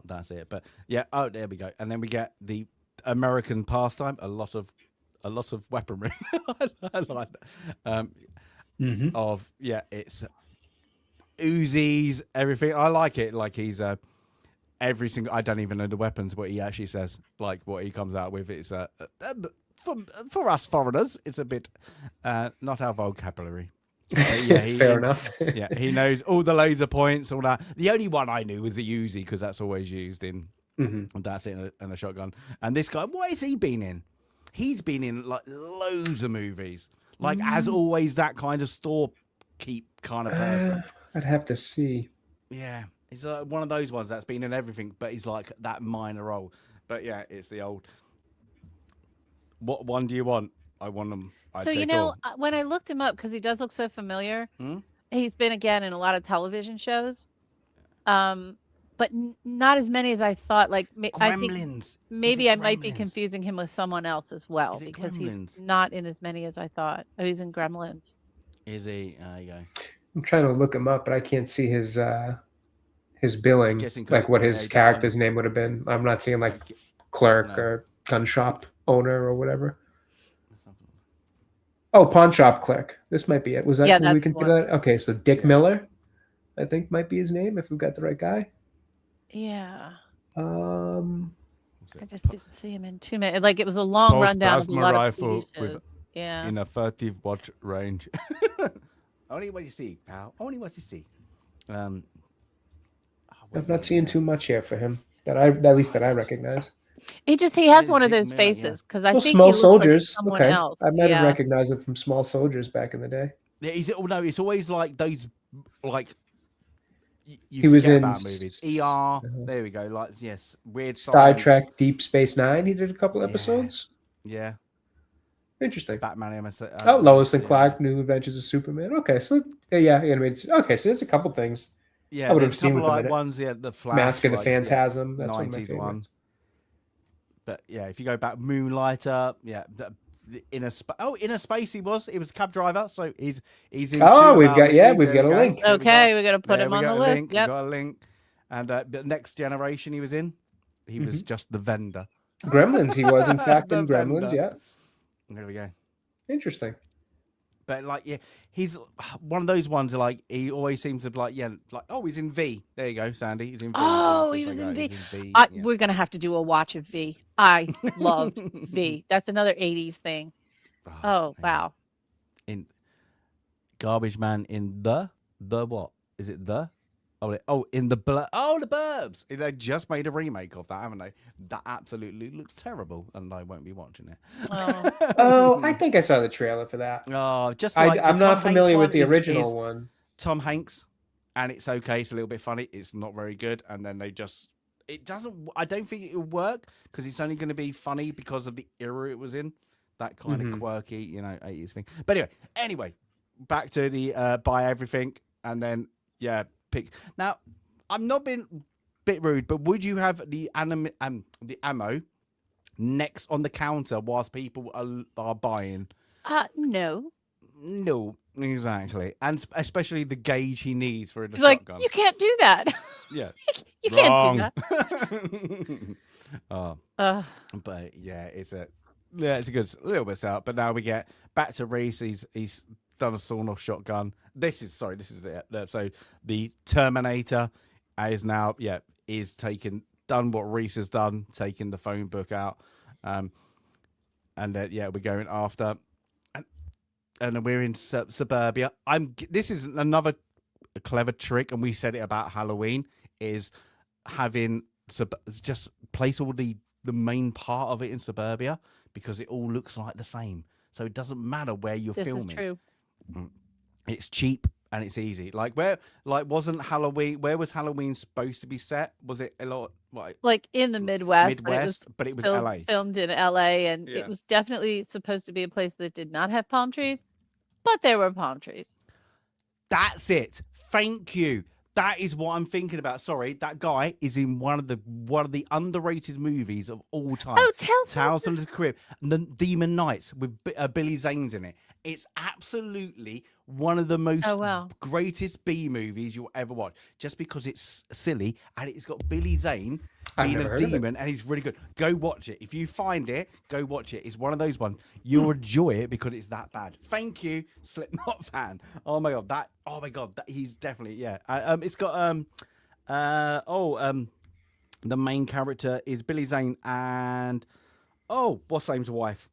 That's it. But yeah, there we go. And then we get the American pastime, a lot of weaponry. I like that. It's Uzis, everything. I like it. Like he's every single. I don't even know the weapons. What he actually says, like what he comes out with. It's for us foreigners, it's a bit not our vocabulary. Fair enough. He knows all the laser points, all that. The only one I knew was the Uzi because that's always used in. That's it, and a shotgun. And this guy, what has he been in? He's been in like loads of movies. Like as always, that kind of store keep kind of person. I'd have to see. Yeah, he's one of those ones that's been in everything, but he's like that minor role. But yeah, it's the old. What one do you want? I want them. So you know, when I looked him up, because he does look so familiar, he's been again in a lot of television shows, but not as many as I thought. Like I think maybe I might be confusing him with someone else as well, because he's not in as many as I thought. Oh, he's in Gremlins. Is he? There you go. I'm trying to look him up, but I can't see his billing, like what his character's name would have been. I'm not seeing like clerk or gun shop owner or whatever. Oh, pawn shop clerk. This might be it. Was that what we consider that? Okay, so Dick Miller, I think might be his name if we've got the right guy. Yeah. I just didn't see him in too many. Like it was a long rundown of a lot of TV shows. In a 30 watch range. Only what you see, pal. Only what you see. I'm not seeing too much here for him that at least I recognize. He has one of those faces because I think Small Soldiers. Like someone else. I might have recognized him from Small Soldiers back in the day. Yeah, it's always like those like. He was in movies. ER. There we go. Like yes, weird. Star Trek, Deep Space Nine. He did a couple episodes. Yeah. Interesting. Batman. Lois and Clark, New Adventures of Superman. Okay, so okay, so there's a couple things. Yeah, I would have seen with like ones. Yeah, the Flash, Mask and the Phantasm. That's 90s one. But yeah, if you go back, Moonlighter. Yeah, in a space. He was cab driver, so he's in. Oh, we've got a link. Okay, we're gonna put him on the list. Yep, we got a link. And the Next Generation, he was in. He was just the vendor. Gremlins, he was in fact in Gremlins. Vendor. Yeah. There we go. Interesting. But like, yeah, he's one of those ones. Like he always seems to be like, oh, he's in V. There you go, Sandy. He's in V. Oh, he was in V. We're gonna have to do a watch of V. I loved V. That's another '80s thing. Oh wow. In Garbage Man in the what? Is it the? In the the Burbs. They just made a remake of that, haven't they? That absolutely looks terrible, and I won't be watching it. I think I saw the trailer for that. Oh, just like I'm not familiar with the original one. Tom Hanks, and it's okay. It's a little bit funny. It's not very good, and then it doesn't. I don't think it'll work because it's only going to be funny because of the era it was in. That kind of quirky, 80s thing. But anyway, back to the buy everything, and then pick. Now, I'm not being a bit rude, but would you have the ammo next on the counter whilst people are buying. No. No, exactly. And especially the gauge he needs for the He's like, shotgun. you can't do that. Yeah. You can't do that. But yeah, it's a good little bit out. But now we get back to Reese. He's done a sawn-off shotgun. This is it. So the Terminator is now done what Reese has done, taking the phone book out, and we're going after, and we're in suburbia. This is another clever trick, and we said it about Halloween, is having just place all the main part of it in suburbia, because it all looks like the same, so it doesn't matter where you're filming. This is true. It's cheap and it's easy. Where was Halloween supposed to be set? Was it a lot like in the Midwest, but it was LA. Filmed in LA, and it was definitely supposed to be a place that did not have palm trees, but there were palm trees. That's it. Thank you. That is what I'm thinking about. Sorry, that guy is in one of the underrated movies of all time. Oh, Tales from the Crib, the Demon Knights with Billy Zane's in it. It's absolutely one of the most greatest B movies you'll ever watch. Just because it's silly and it's got Billy Zane being a demon, and he's really good. Go watch it. If you find it, go watch it. It's one of those ones you'll enjoy it because it's that bad. Thank you, Slipknot fan. Oh my god, he's definitely it's got the main character is Billy Zane and what's Same's wife?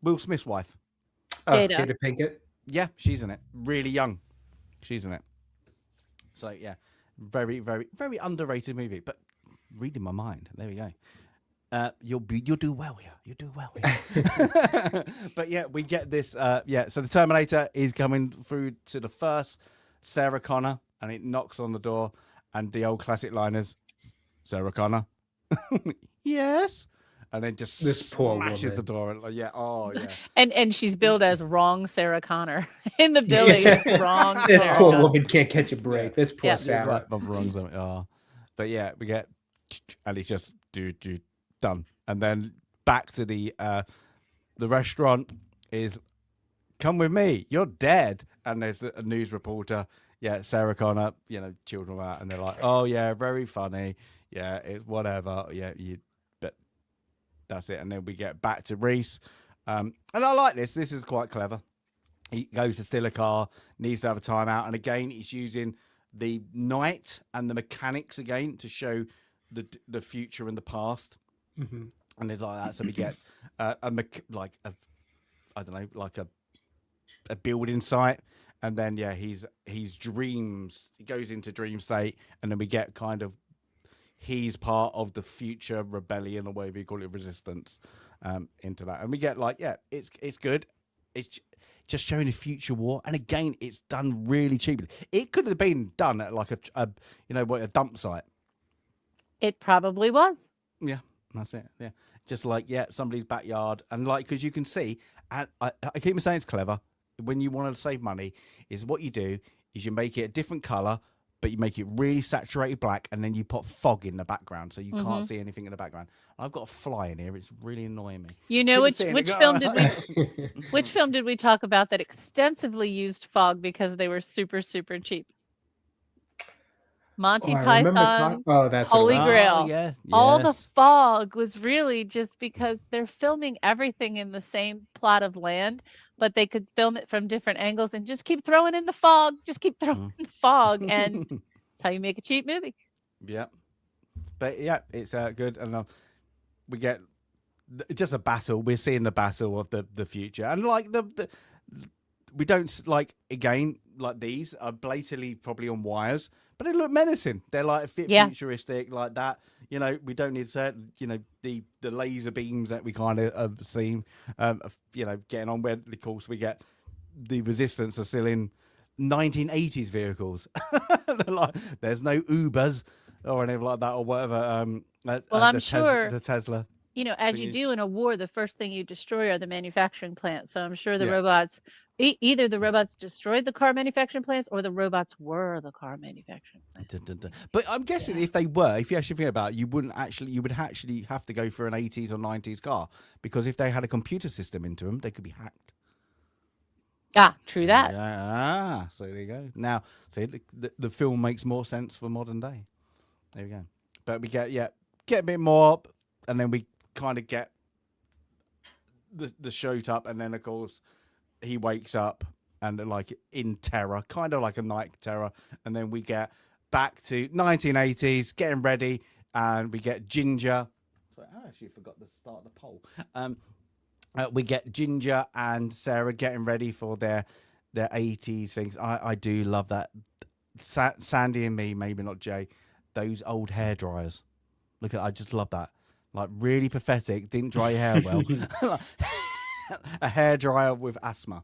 Will Smith's wife. Jada Pinkett. Yeah, she's in it. Really young. She's in it. So yeah, very, very, very underrated movie. But reading my mind, there we go. You'll do well here. You do well here. But yeah, we get this. So the Terminator is coming through to the first Sarah Connor, and it knocks on the door, and the old classic liners, Sarah Connor, yes. And then just smashes the door. And she's billed as wrong Sarah Connor in the billing. Wrong. This Sarah poor Connor. woman can't catch a break. This poor Sarah. But yeah, we get, and it's just done. And then back to the restaurant is, come with me, you're dead. And there's a news reporter. Yeah, Sarah Connor. Children out, and they're like, oh yeah, very funny. Yeah, it's whatever. Yeah, that's it. And then we get back to Reese. And I like this. This is quite clever. He goes to steal a car, needs to have a timeout. And again, he's using the night and the mechanics again to show the future and the past. Mm-hmm. And it's like that. So we get a building site. And then, he's dreams. He goes into dream state. And then we get kind of, he's part of the future rebellion, or whatever you call it, resistance, into that. And we get it's good. It's just showing a future war. And again, it's done really cheaply. It could have been done at a dump site. It probably was. Yeah, that's it. Yeah. Just somebody's backyard. And because you can see, and I keep saying it's clever. When you want to save money, is what you do is you make it a different color, but you make it really saturated black, and then you put fog in the background so you can't see anything in the background. I've got a fly in here. It's really annoying me. You know, which film did we talk about that extensively used fog because they were super, super cheap? Monty Python, that's Holy Grail. Yes. All the fog was really just because they're filming everything in the same plot of land, but they could film it from different angles and just keep throwing in the fog. Just keep throwing in the fog, and that's how you make a cheap movie. Yeah, but it's good, and we get just a battle. We're seeing the battle of the future, and we don't again these are blatantly probably on wires, but they look menacing. They're futuristic like that. We don't need certain the laser beams that we kind of have seen. Getting on where of course we get the resistance are still in 1980s vehicles. There's no Ubers or anything like that or whatever. I'm sure the Tesla. You know, as So you you- do in a war, the first thing you destroy are the manufacturing plants. So I'm sure the Yeah. robots, either the robots destroyed the car manufacturing plants or the robots were the car manufacturing plants. Dun, dun, dun. But I'm guessing Yeah. if you actually think about it, you would actually have to go for an 80s or 90s car, because if they had a computer system into them, they could be hacked. Ah, true that. Yeah. So there you go. Now, see, the film makes more sense for modern day. There we go. But we get a bit more up, and then we kind of get the shoot up, and then of course he wakes up and like in terror, kind of like a night terror, and then we get back to 1980s, getting ready, and we get Ginger. Sorry, I actually forgot to start the poll. We get Ginger and Sarah getting ready for their 80s things. I do love that. Sandy and me, maybe not Jay, those old hair dryers. Look at, I just love that. Like really pathetic, didn't dry your hair well. A hair dryer with asthma.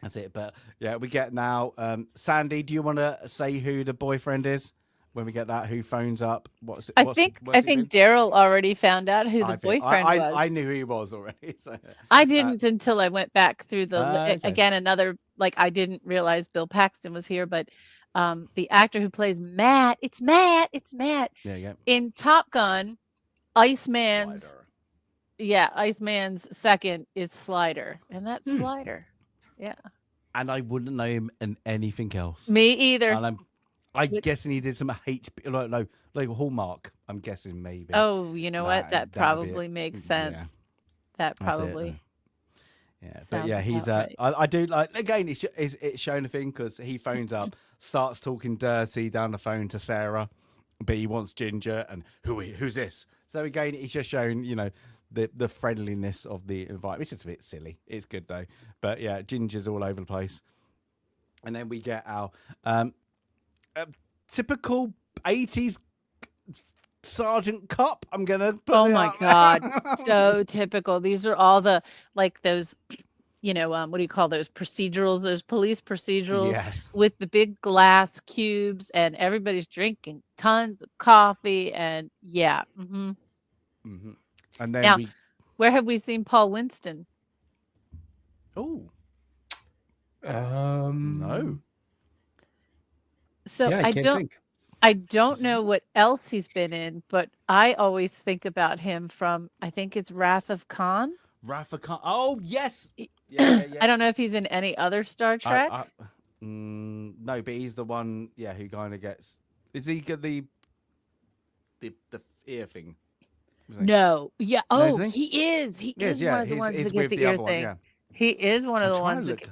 That's it. But yeah, we get now. Sandy, do you want to say who the boyfriend is when we get that? Who phones up? What's it? I think Daryl already found out who the boyfriend was. I knew who he was already. So, I didn't until I went back through okay. again another, like, I didn't realize Bill Paxton was here, but the actor who plays Matt, it's Matt. There you go. In Top Gun, Iceman's Slider. Iceman's second is Slider, and that's Slider. Yeah. And I wouldn't know him in anything else. Me either. And I'm guessing he did some HP, like Hallmark. I'm guessing maybe. Oh, you know what? That probably makes sense. Yeah. That probably. Yeah, but yeah, he's right. I do like, again. It's showing a thing because he phones up, starts talking dirty down the phone to Sarah, but he wants Ginger, and who's this? So again, he's just showing the friendliness of the environment. It's just a bit silly. It's good though. But yeah, Ginger's all over the place, and then we get our typical 80s Sergeant Cop. I'm gonna put oh my god, so typical. These are all the, like, those, what do you call those procedurals, those police procedurals? Yes. With the big glass cubes, and everybody's drinking tons of coffee, and yeah. Mm-hmm. Mm-hmm. And then now, where have we seen Paul Winston? Oh, no. So yeah, I don't know what else he's been in, but I always think about him from, I think it's Wrath of Khan. Wrath of Khan. Oh yes. Yeah. I don't know if he's in any other Star Trek. No, but he's the one. Yeah, who kind of gets. Is he get the ear thing? No. Yeah. Oh, no, he is. He is yeah, one of the ones that get the ear thing. Yeah. He is one of the ones that.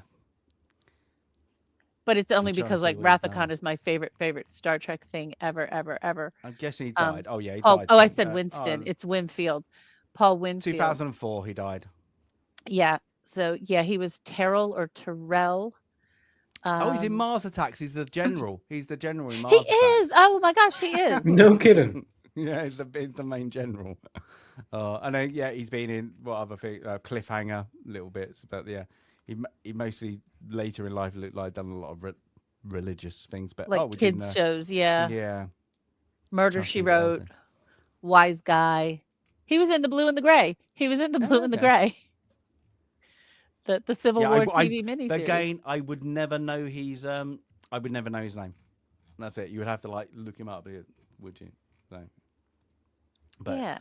But it's only because, like, Wrath of Khan is my favorite Star Trek thing ever. I'm guessing he died. Oh yeah, he died. Oh, I said Winston. It's Winfield. Paul Winfield. 2004, he died. Yeah. So yeah, he was Terrell or Terrell. He's in Mars Attacks. He's the general. He's the general in Mars He Attacks. is. Oh my gosh, he is. No kidding. Yeah, he's the main general. And then he's been in what other thing? Cliffhanger, little bits, but yeah, he mostly later in life looked like done a lot of religious things, but like kids shows, yeah. Yeah. Murder She Wrote, Wise Guy. He was in The Blue and the Gray. The Gray. The Civil War TV miniseries. Again, I would never know his name. That's it. You would have to like look him up, would you? So, but yeah.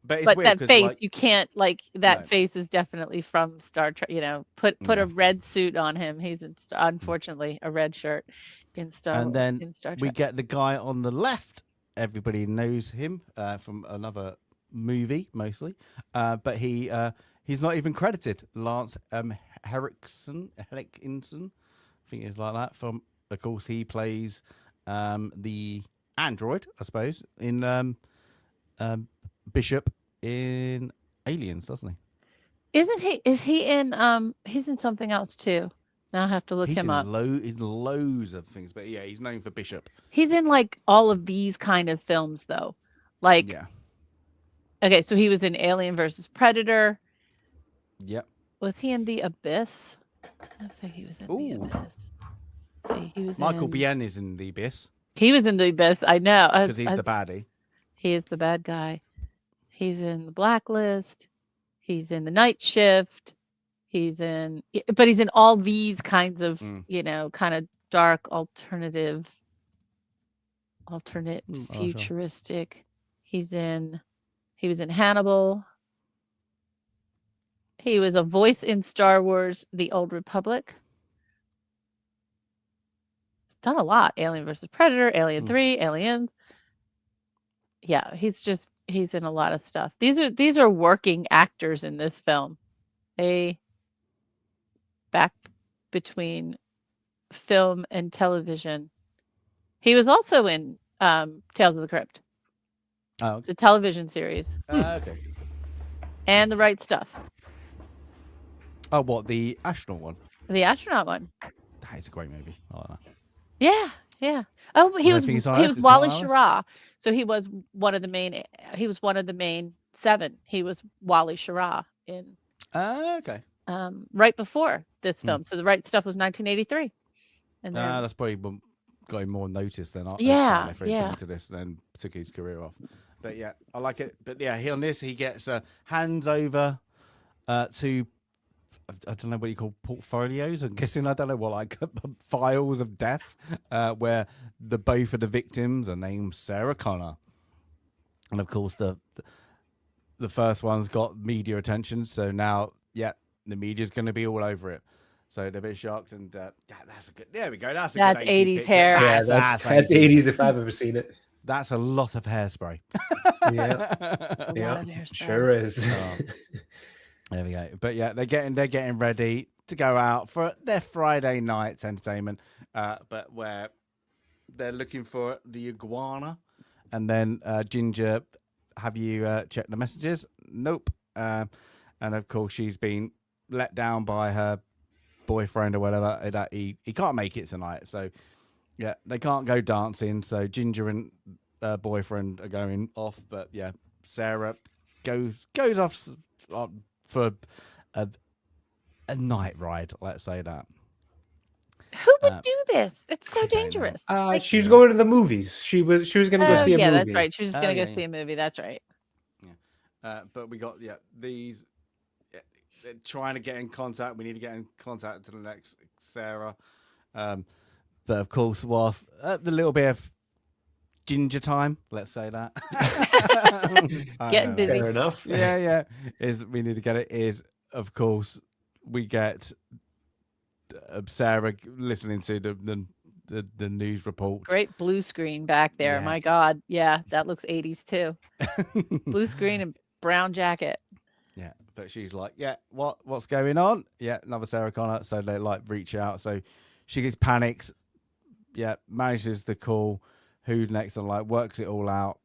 But it's weird, that face, you can't, like, that face is definitely from Star Trek. Put a red suit on him. He's unfortunately a red shirt in Star Trek. And then we get the guy on the left. Everybody knows him from another movie mostly, but he's not even credited. Lance Henriksen, I think it's like that. From, of course, he plays the android, I suppose, in Bishop in Aliens, doesn't he? Isn't he? Is he in? He's in something else too. Now I have to look him up. In loads of things, but yeah, he's known for Bishop. He's in like all of these kind of films, though. Like, okay, so he was in Alien versus Predator. Yep. Was he in The Abyss? Let's say he was in The Abyss. Let's see, he was Michael Biehn is in The Abyss. He was in The Abyss. I know, because he's the baddie. He is the bad guy. He's in the Blacklist. He's in the Night Shift. But he's in all these kinds of, kind of dark, alternate, futuristic. He was in Hannibal. He was a voice in Star Wars: The Old Republic. He's done a lot. Alien vs. Predator, Alien 3, Aliens. Yeah, he's in a lot of stuff. These are working actors in this film. They back between film and television. He was also in Tales of the Crypt. Oh, okay. The television series. Okay. And The Right Stuff. Oh, what, the astronaut one? The astronaut one. That is a great movie. I like that. Yeah, yeah. Oh, he was Wally Schirra. So he was one of the main 7. He was Wally Schirra in Okay. right before this film. So The Right Stuff was 1983. And then that's probably got him more notice than to this, and then took his career off. But yeah, I like it. But yeah, he gets hands over to, I don't know what you call portfolios. I'm guessing, I don't know what, like files of death, where both of the victims are named Sarah Connor, and of course the first one's got media attention. So now, the media's going to be all over it. So they're a bit shocked, and that's a good. There we go. That's a good 80s hair. Yeah, that's 80s if I've ever seen it. That's a lot of hairspray. Yeah, It's a lot of hairspray. Sure is. There we go. But yeah, they're getting ready to go out for their Friday night's entertainment. But where they're looking for the iguana, and then Ginger, have you checked the messages? Nope. And of course, she's been let down by her boyfriend or whatever, that he can't make it tonight. So yeah, they can't go dancing. So Ginger and boyfriend are going off. But yeah, Sarah goes off for a night ride. Let's say that. Who would do this? It's so dangerous. She was going to the movies. She was going to go see a movie. Yeah, that's right. She was just going to go see a movie. That's right. Yeah. But we got these. They're trying to get in contact. We need to get in contact to the next Sarah. But of course, whilst the little bit of Ginger time, let's say that. Getting busy. Fair enough. Yeah. We need to get it. Of course, we get Sarah listening to the news report. Great blue screen back there. Yeah. My God. Yeah, that looks 80s too. Blue screen and brown jacket. Yeah, but she's like, what's going on? Yeah, another Sarah Connor. So they reach out. So she gets panics. Yeah, manages the call. Who's next? And works it all out.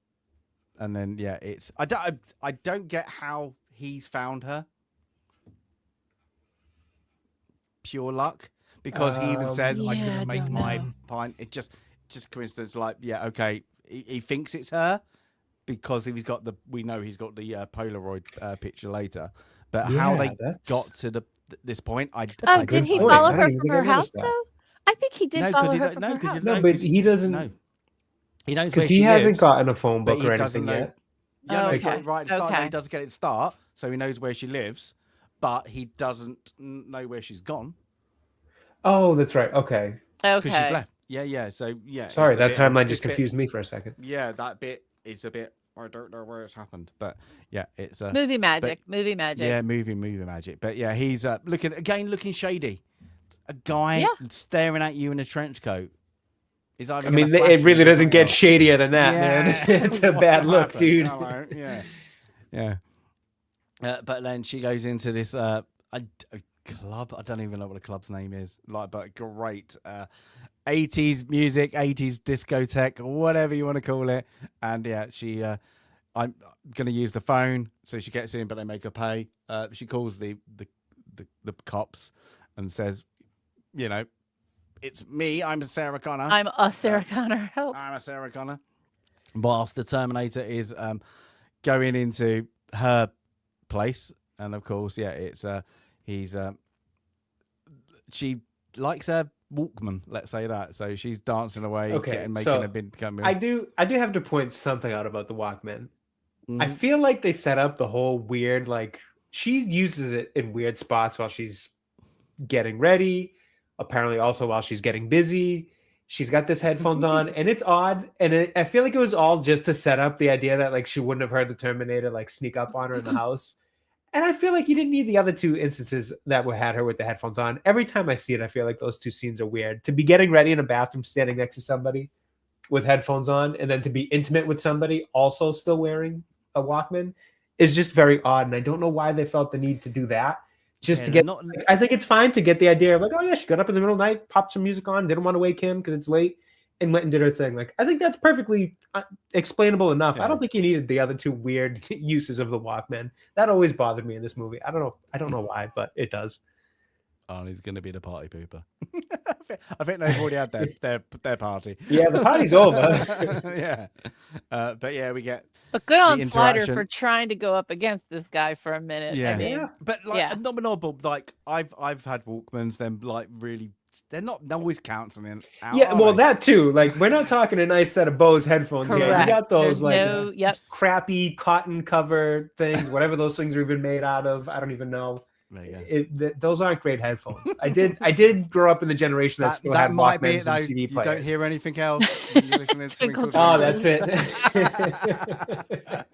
And then it's I don't get how he's found her. Pure luck, because he even says I couldn't make my pint. It just coincidence. Okay, he thinks it's her. Because we know he's got the Polaroid picture later, but how they got to this point, did he follow her from her house though? I think he did follow her from her house. No, but he doesn't. No. He knows because he hasn't gotten a phone book or anything yet. Yeah, right. He does get it start, so he knows where she lives, but he doesn't know where she's gone. Oh, that's right. Okay. Because she's left. Yeah. So Sorry, that timeline just confused me for a second. Yeah, that bit. It's a bit. I don't know where it's happened, but yeah, it's movie magic. Movie magic. Yeah, movie magic. But yeah, he's looking shady. A guy staring at you in a trench coat. I mean, it really doesn't get shadier than that, man. It's a bad look, dude. Yeah. But then she goes into this a club. I don't even know what the club's name is. But great. 80s music, 80s discotheque, whatever you want to call it. And she I'm gonna use the phone, so she gets in, but they make her pay. She calls the cops and says, it's me, I'm Sarah Connor. I'm a Sarah Connor. Help. I'm a Sarah Connor. Whilst the Terminator is going into her place, and of course, it's she likes her Walkman. Let's say that. So she's dancing away, Okay, making so a bid come in. I do have to point something out about the Walkman. I Mhm. feel like they set up the whole weird, like she uses it in weird spots while she's getting ready. Apparently, also while she's getting busy. She's got this headphones on, and it's odd. And I feel like it was all just to set up the idea that like she wouldn't have heard the Terminator like sneak up on her in the house. And I feel like you didn't need the other two instances that had her with the headphones on. Every time I see it, I feel like those two scenes are weird. To be getting ready in a bathroom, standing next to somebody with headphones on, and then to be intimate with somebody also still wearing a Walkman is just very odd. And I don't know why they felt the need to do that. Just to get, like, I think it's fine to get the idea of like, oh yeah, she got up in the middle of the night, popped some music on, didn't want to wake him because it's late, and went and did her thing. Like, I think that's perfectly explainable enough. I don't think you needed the other two weird uses of the Walkman. That always bothered me in this movie. I don't know why, but it does. Arnie's going to be the party pooper. I think they've already had their party. Yeah, the party's over. Yeah, but yeah, we get. But good on Slider for trying to go up against this guy for a minute. Yeah, I mean, but like nominal, like I've had Walkmans. Them like really, they're not always canceling out. Yeah, well, that too. Like, we're not talking a nice set of Bose headphones. Correct. Yeah, you got those There's crappy cotton cover things, whatever those things have been made out of. I don't even know. Those aren't great headphones. I did grow up in the generation that still had Walkmans and CD players. You don't hear anything else. You're listening to oh, that's it.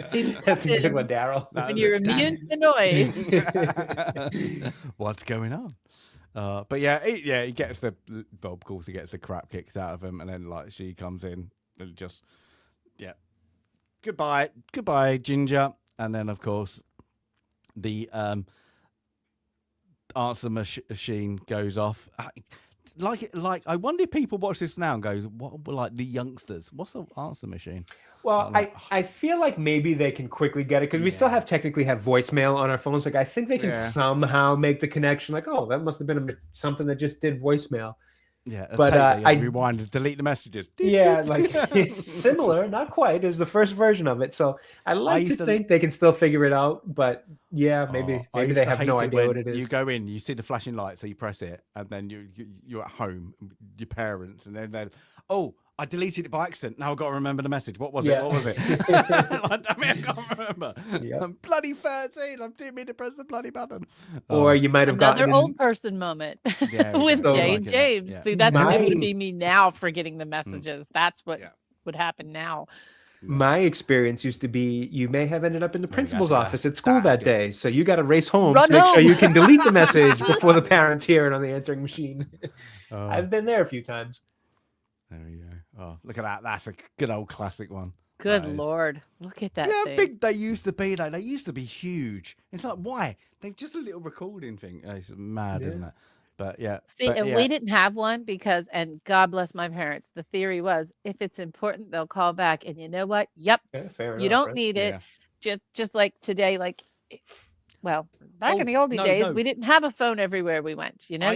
See, that's a good one, Daryl. When you're immune to the noise. What's going on? But he gets of course, he gets the crap kicked out of him, and then like she comes in and just goodbye, Ginger, and then of course the answer machine goes off. Like I wonder if people watch this now and goes, what, like the youngsters, what's the answer machine? Well, I feel like maybe they can quickly get it because we still technically have voicemail on our phones. Like, I think they can somehow make the connection. Like, oh, that must have been something that just did voicemail. Yeah, but I rewind and delete the messages. Yeah, like it's similar, not quite. It was the first version of it, so I like to think they can still figure it out. But yeah, maybe they have no idea what it is. You go in, you see the flashing light, so you press it, and then you're at home with your parents, and then they're I deleted it by accident. Now I've got to remember the message. What was it? What was it? Like, damn it, I can't remember. Yep. I'm bloody 13. I didn't mean to press the bloody button. Or you might have gotten another old person moment with Jay and James. See, that would be me now forgetting the messages. That's what would happen now. My experience used to be you may have ended up in the principal's office at school that day. So you got to race home to make sure you can delete the message before the parents hear it on the answering machine. I've been there a few times. There we go. Oh, look at that. That's a good old classic one. Good Lord. Look at that thing. Big they used to be. Like, they used to be huge. It's like, why? They're just a little recording thing. It's mad, isn't it? But yeah. See, we didn't have one because, and God bless my parents, the theory was if it's important, they'll call back. And you know what? Yep. You don't need it. Just like today, like, well, back in the old days, we didn't have a phone everywhere we went. You know,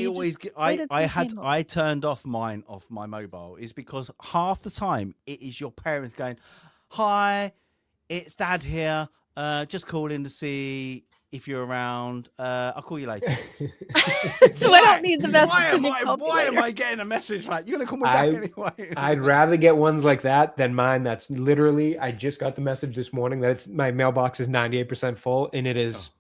I turned off my mobile is because half the time it is your parents going, "Hi, it's Dad here. Just calling to see if you're around. I'll call you later." So I don't need the message. Why am I getting a message like you're gonna call me back anyway? I'd rather get ones like that than mine. That's literally, I just got the message this morning that my mailbox is 98% full, and it is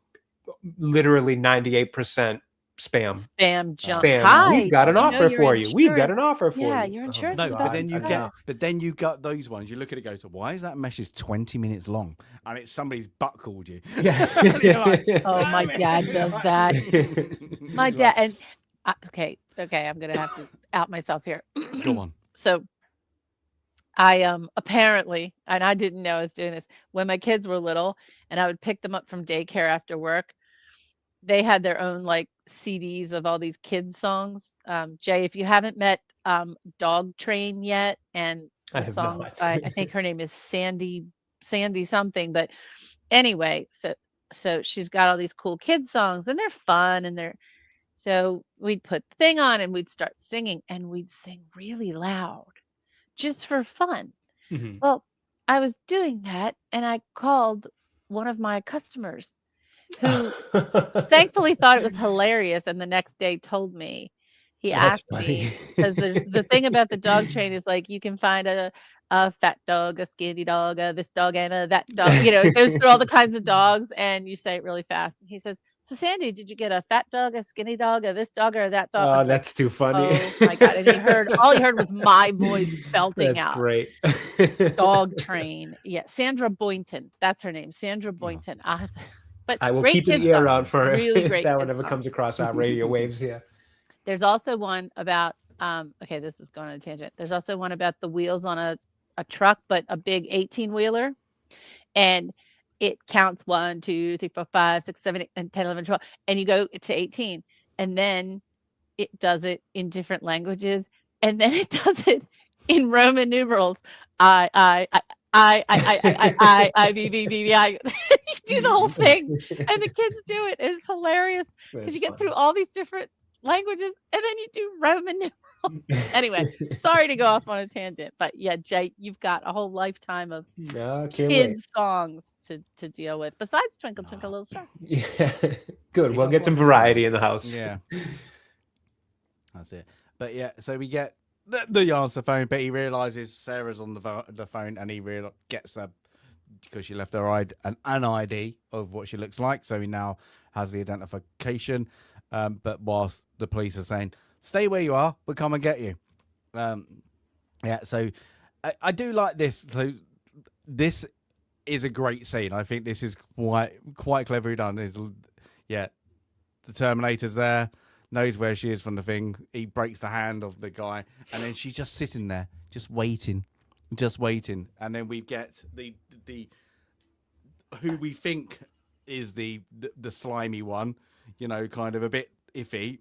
literally 98% spam. Spam junk. Spam. We've got an offer for you. We've got an offer for you. Yeah, your insurance is but then you got those ones. You look at it, go to why is that message 20 minutes long? And it's somebody's butt called you. Yeah. Like, my dad does that. My dad and okay, I'm gonna have to out myself here. Go on. So I apparently, and I didn't know I was doing this, when my kids were little and I would pick them up from daycare after work, they had their own like CDs of all these kids songs. Jay, if you haven't met Dog Train yet, and the songs by, I think her name is Sandy something, but anyway, so she's got all these cool kids songs and they're fun and so we'd put the thing on and we'd start singing and we'd sing really loud just for fun. Mm-hmm. Well, I was doing that and I called one of my customers who thankfully thought it was hilarious and the next day told me. He That's asked me funny. because there's the thing about the dog train is like you can find a fat dog, a skinny dog, this dog, and that dog. You know, it goes through all the kinds of dogs, and you say it really fast. And he says, "So Sandy, did you get a fat dog, a skinny dog, this dog, or that dog?" I Oh, was like, that's too funny. "Oh my god!" And all he heard was my voice belting That's out. great. Dog train. Yeah, Sandra Boynton. That's her name, Sandra Boynton. I have to. But I will great keep an kids ear song. out for Really if great that one kids ever song. comes across our radio waves here. There's also one about okay, this is going on a tangent. There's also one about the wheels on a truck, but a big 18-wheeler. And it counts 1, 2, 3, 4, 5, 6, 7, 8, and 10, 11, 12. And you go to 18. And then it does it in different languages. And then it does it in Roman numerals. B, B, B, B, I. You do the whole thing. And the kids do it. It's hilarious because you get through all these different languages and then you do Roman numerals. Anyway, sorry to go off on a tangent, but yeah, Jay, you've got a whole lifetime of kids songs to deal with besides Twinkle Twinkle Little Star. Yeah, good. We'll get some variety in the house. Yeah, that's it. But yeah, so we get the answer phone, but he realizes Sarah's on the phone, and he gets her because she left her an ID of what she looks like. So he now has the identification. But whilst the police are saying, "Stay where you are, we'll come and get you." Yeah, so I do like this. So this is a great scene. I think this is quite cleverly done. The Terminator's there, knows where she is from the thing. He breaks the hand of the guy, and then she's just sitting there, just waiting. And then we get the who we think is the slimy one. You know, kind of a bit iffy,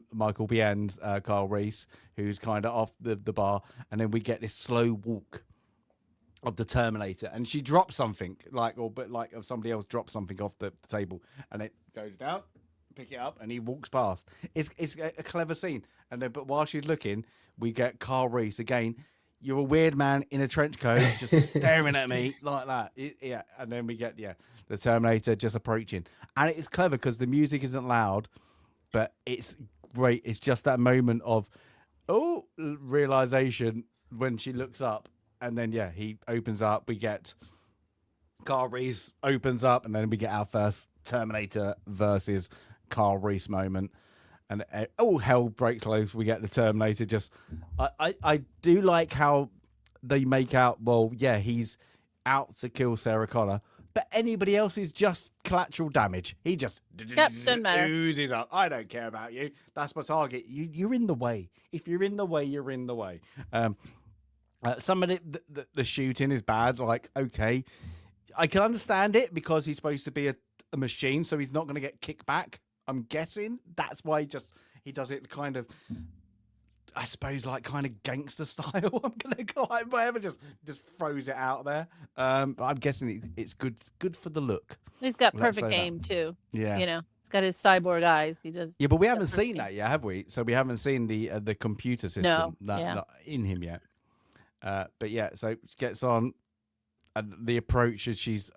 Michael Biehn, Carl Reese, who's kind of off the bar, and then we get this slow walk of the Terminator, and she drops something, like somebody else drops something off the table, and it goes down, pick it up, and he walks past. It's a clever scene, and then but while she's looking, we get Carl Reese again. You're a weird man in a trench coat, just staring at me like that. And then we get the Terminator just approaching, and it's clever because the music isn't loud, but it's great. It's just that moment of realization when she looks up, and then he opens up. We get Carl Reese opens up, and then we get our first Terminator versus Carl Reese moment. And hell breaks loose. We get the Terminator. I do like how they make out. Well, he's out to kill Sarah Connor, but anybody else is just collateral damage. He just doesn't matter. Oozes up. I don't care about you. That's my target. You're in the way. If you're in the way, you're in the way. Some of the shooting is bad. Like, okay, I can understand it because he's supposed to be a machine, so he's not going to get kicked back. I'm guessing that's why he does it kind of, I suppose, like kind of gangster style. I'm gonna go like whatever, just throws it out there. But I'm guessing it's good for the look. He's got perfect aim too. Yeah, you know, he's got his cyborg eyes. He does. Yeah, but we haven't seen that yet, have we? So we haven't seen the computer system that in him yet. But so it gets on, and the approach is she's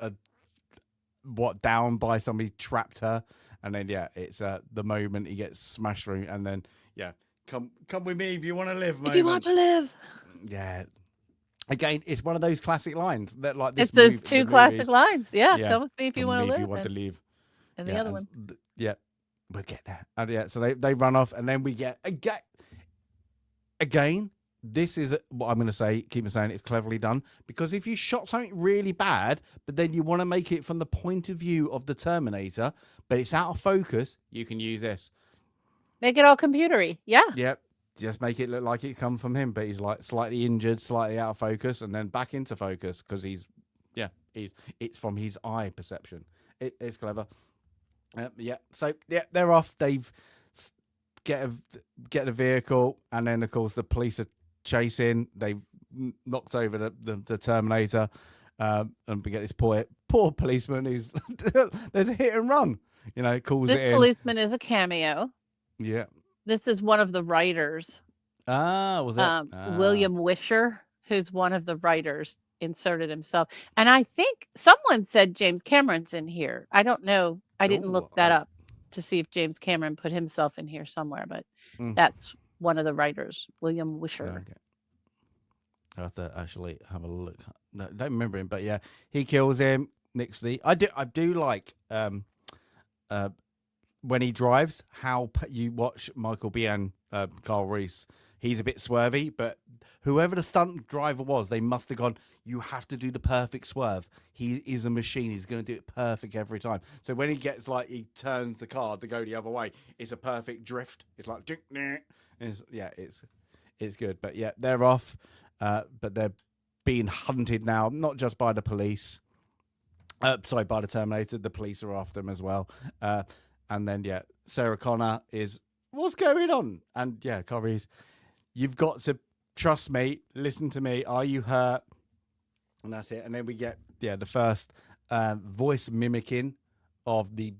down by somebody, trapped her. And then it's the moment he gets smashed through, and then come with me if you want to live. If you want to live. Yeah. Again, it's one of those classic lines that like this. It's those two classic lines. Yeah, come with me if you want to live. If you want to leave. And the other one. We'll get there. And so they run off, and then we get again. This is what I'm going to say. Keep saying it's cleverly done, because if you shot something really bad, but then you want to make it from the point of view of the Terminator, but it's out of focus, you can use this. Make it all computery. Yeah. Yep. Just make it look like it come from him, but he's like slightly injured, slightly out of focus, and then back into focus because it's from his eye perception. It's clever. So they're off. They've get a vehicle, and then of course the police are chasing. They knocked over the Terminator, and we get this poor policeman who's there's a hit and run. You know, calls this it policeman is a cameo. Yeah, this is one of the writers. Was it William Wisher, who's one of the writers, inserted himself, and I think someone said James Cameron's in here. I don't know. I didn't look that up to see if James Cameron put himself in here somewhere, but that's one of the writers, William Wisher. Okay. I have to actually have a look. No, don't remember him, but yeah, he kills him. Nixley. I do like when he drives. How you watch Michael Biehn, Carl Reese. He's a bit swervy, but whoever the stunt driver was, they must have gone, you have to do the perfect swerve. He is a machine. He's going to do it perfect every time. So when he gets he turns the car to go the other way, it's a perfect drift. It's like, it's good. But yeah, they're off. But they're being hunted now, not just by the police. By the Terminator. The police are after them as well. And then, Sarah Connor is, what's going on? And yeah, Corey's, you've got to trust me, listen to me. Are you hurt? And that's it. And then we get, the first voice mimicking of the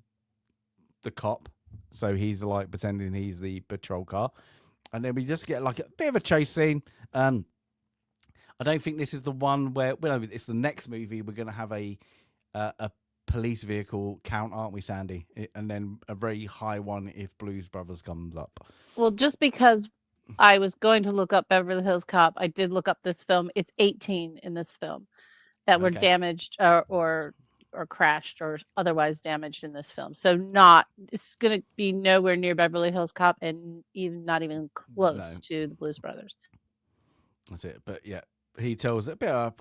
cop. So he's like pretending he's the patrol car. And then we just get like a bit of a chase scene. I don't think this is the one where, well, no, it's the next movie. We're going to have a police vehicle count, aren't we, Sandy? And then a very high one if Blues Brothers comes up. Well, just because I was going to look up Beverly Hills Cop, I did look up this film. It's 18 in this film that were damaged or crashed or otherwise damaged in this film. So it's going to be nowhere near Beverly Hills Cop and not even close to the Blues Brothers. That's it. But yeah, he tells a bit of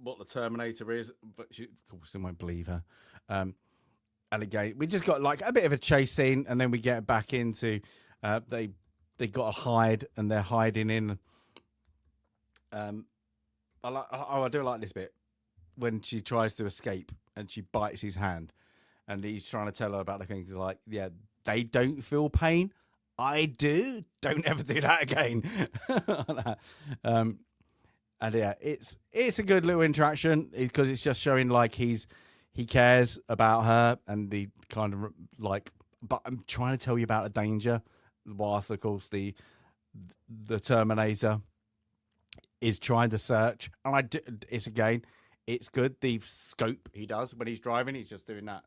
what the Terminator is, but she, of course, they won't believe her. And again, we just got like a bit of a chase scene, and then we get back into they got to hide, and they're hiding in. I do like this bit when she tries to escape and she bites his hand, and he's trying to tell her about the things. He's like, yeah, they don't feel pain. I do. Don't ever do that again. And yeah, it's a good little interaction because it's just showing like he cares about her, and the kind of like, but I'm trying to tell you about a danger, whilst of course the Terminator is trying to search, and it's good. The scope he does when he's driving, he's just doing that,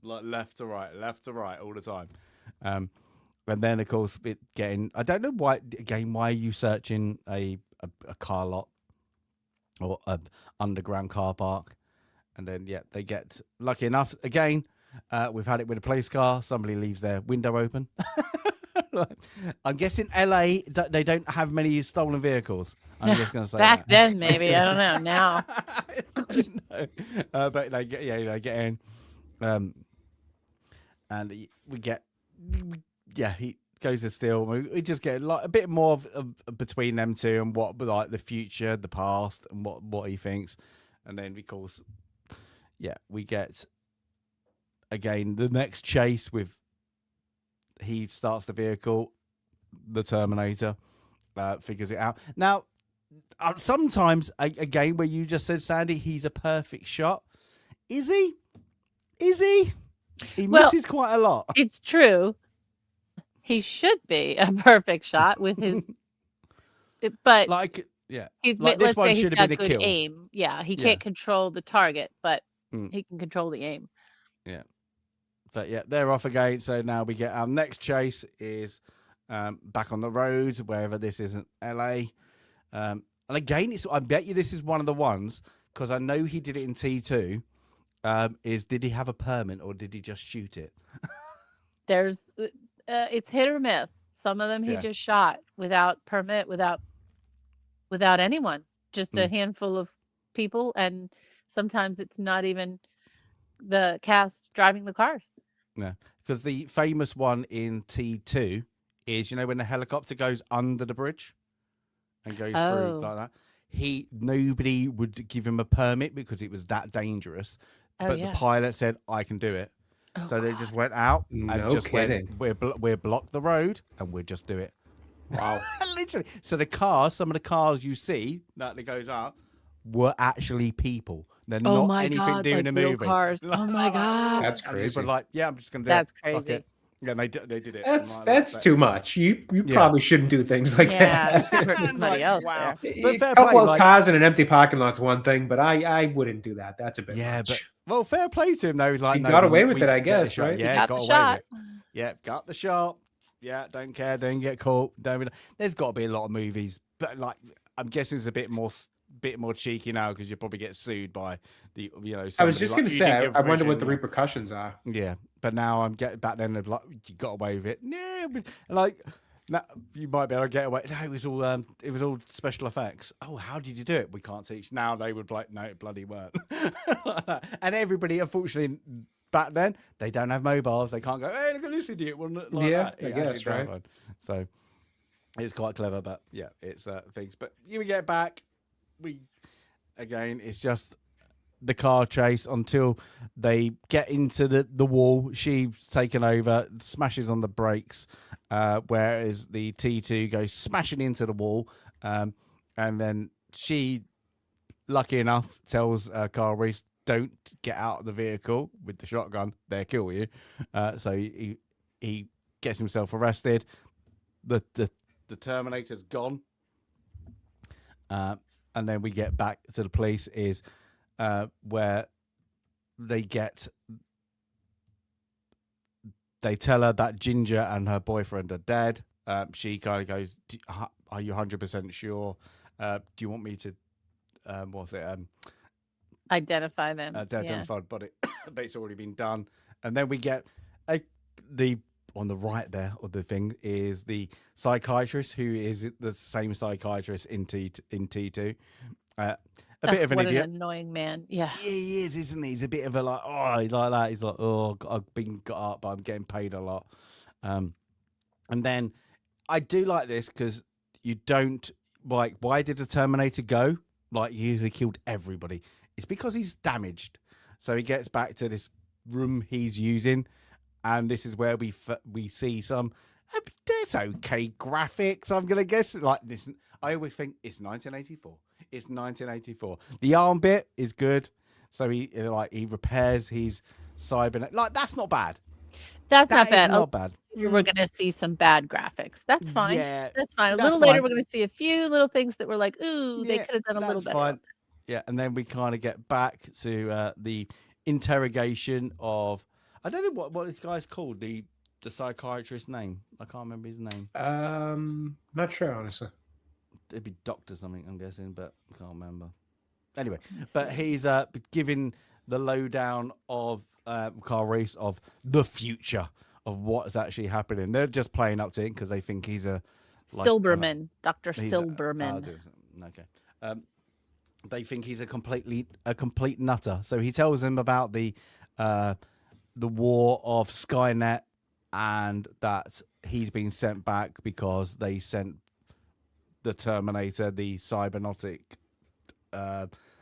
like left to right all the time. And then of course I don't know why are you searching a car lot or an underground car park? And then they get lucky enough again. We've had it with a police car. Somebody leaves their window open. I'm guessing LA, they don't have many stolen vehicles. I'm just going to say back that. then maybe, I don't know now. I don't know. But they get in, and we get he goes to steal. We just get like a bit more of between them two, and what like the future, the past, and what he thinks. And then of course, we get again the next chase with he starts the vehicle, the Terminator figures it out. Now, sometimes again, where you just said, Sandy, he's a perfect shot. Is he? He misses quite a lot. It's true. He should be a perfect shot with his, but he's like let's say he's got good kill. aim. Yeah, he can't control the target, but he can control the aim. Yeah, but they're off again. So now we get our next chase is back on the road, wherever this isn't LA. And again, I bet you this is one of the ones because I know he did it in T2. Did he have a permit or did he just shoot it? There's. It's hit or miss. Some of them he just shot without permit, without anyone, just a handful of people, and sometimes it's not even the cast driving the cars. Yeah, because the famous one in T2 is when the helicopter goes under the bridge and goes through like that. Nobody would give him a permit because it was that dangerous. But the pilot said, "I can do it." So they just went out and just went, we'll block the road and we'll just do it. Wow. Literally. So some of the cars you see that goes up were actually people. They're not anything doing a movie. Cars. Oh my God. That's crazy. Like, I'm just going to do That's it. crazy. It. Yeah, they did it. That's too much. You probably shouldn't do things like that. Somebody else. Wow. But a couple of cars in an empty parking lot's one thing, but I wouldn't do that. That's a bit much. Well, fair play to him though. He's like, he got away with it, I guess, right? Yeah, got away with it. Yeah, got the shot. Yeah, don't care. Don't get caught. Don't. There's got to be a lot of movies, but like I'm guessing it's a bit more cheeky now because you probably get sued by the I was just like, going to "You say, didn't give I wonder what permission," the yeah. repercussions are. Yeah, but now I'm getting back then. Like you got away with it. Yeah, but, like now, you might be able to get away. No, it was all special effects. Oh, how did you do it? We can't teach. Now they would be like, no, it bloody weren't. And everybody, unfortunately, back then they don't have mobiles. They can't go. Hey, look at this idiot. Well, like Yeah, that. I guess, right. So it's quite clever, but yeah, it's things. But you get back. It's just the car chase until they get into the wall. She's taken over, smashes on the brakes, whereas the T2 goes smashing into the wall, and then she, lucky enough, tells Carl Reese, "Don't get out of the vehicle with the shotgun; they'll kill you." So he gets himself arrested. The Terminator's gone, and then we get back to the police. Is where they tell her that Ginger and her boyfriend are dead. She kind of goes, "Are you 100% sure? Do you want me to Identify them. identified body?" But it's already been done. And then we get on the right there of the thing is the psychiatrist, who is the same psychiatrist in T2. A bit of an idiot. An annoying man. Yeah. He is, isn't he? He's a bit of a like, oh, he's like that. He's like, oh, I've been got up, but I'm getting paid a lot. And then I do like this because you don't like, why did the Terminator go? Like, he killed everybody. It's because he's damaged. So he gets back to this room he's using, and this is where we see some. There's okay graphics, I'm gonna guess. Like, listen, I always think it's 1984. It's 1984. The arm bit is good, so he repairs his cybernet. Like, that's not bad. That's not bad. Not bad. We're going to see some bad graphics. That's fine. Yeah, that's fine. A that's little later, fine. we're going to see a few little things that were like, ooh, they could have done a little better. Fine. Yeah, and then we kind of get back to the interrogation of, I don't know what this guy's called, the psychiatrist's name. I can't remember his name. Not sure, honestly. It'd be Doctor something, I'm guessing, but I can't remember. Anyway, but he's giving the lowdown of Carl Reese of the future of what is actually happening. They're just playing up to it because they think he's a Silberman, Dr. Silberman. Okay. They think he's a complete nutter. So he tells them about the war of Skynet, and that he's been sent back because they sent the Terminator, the cybernetic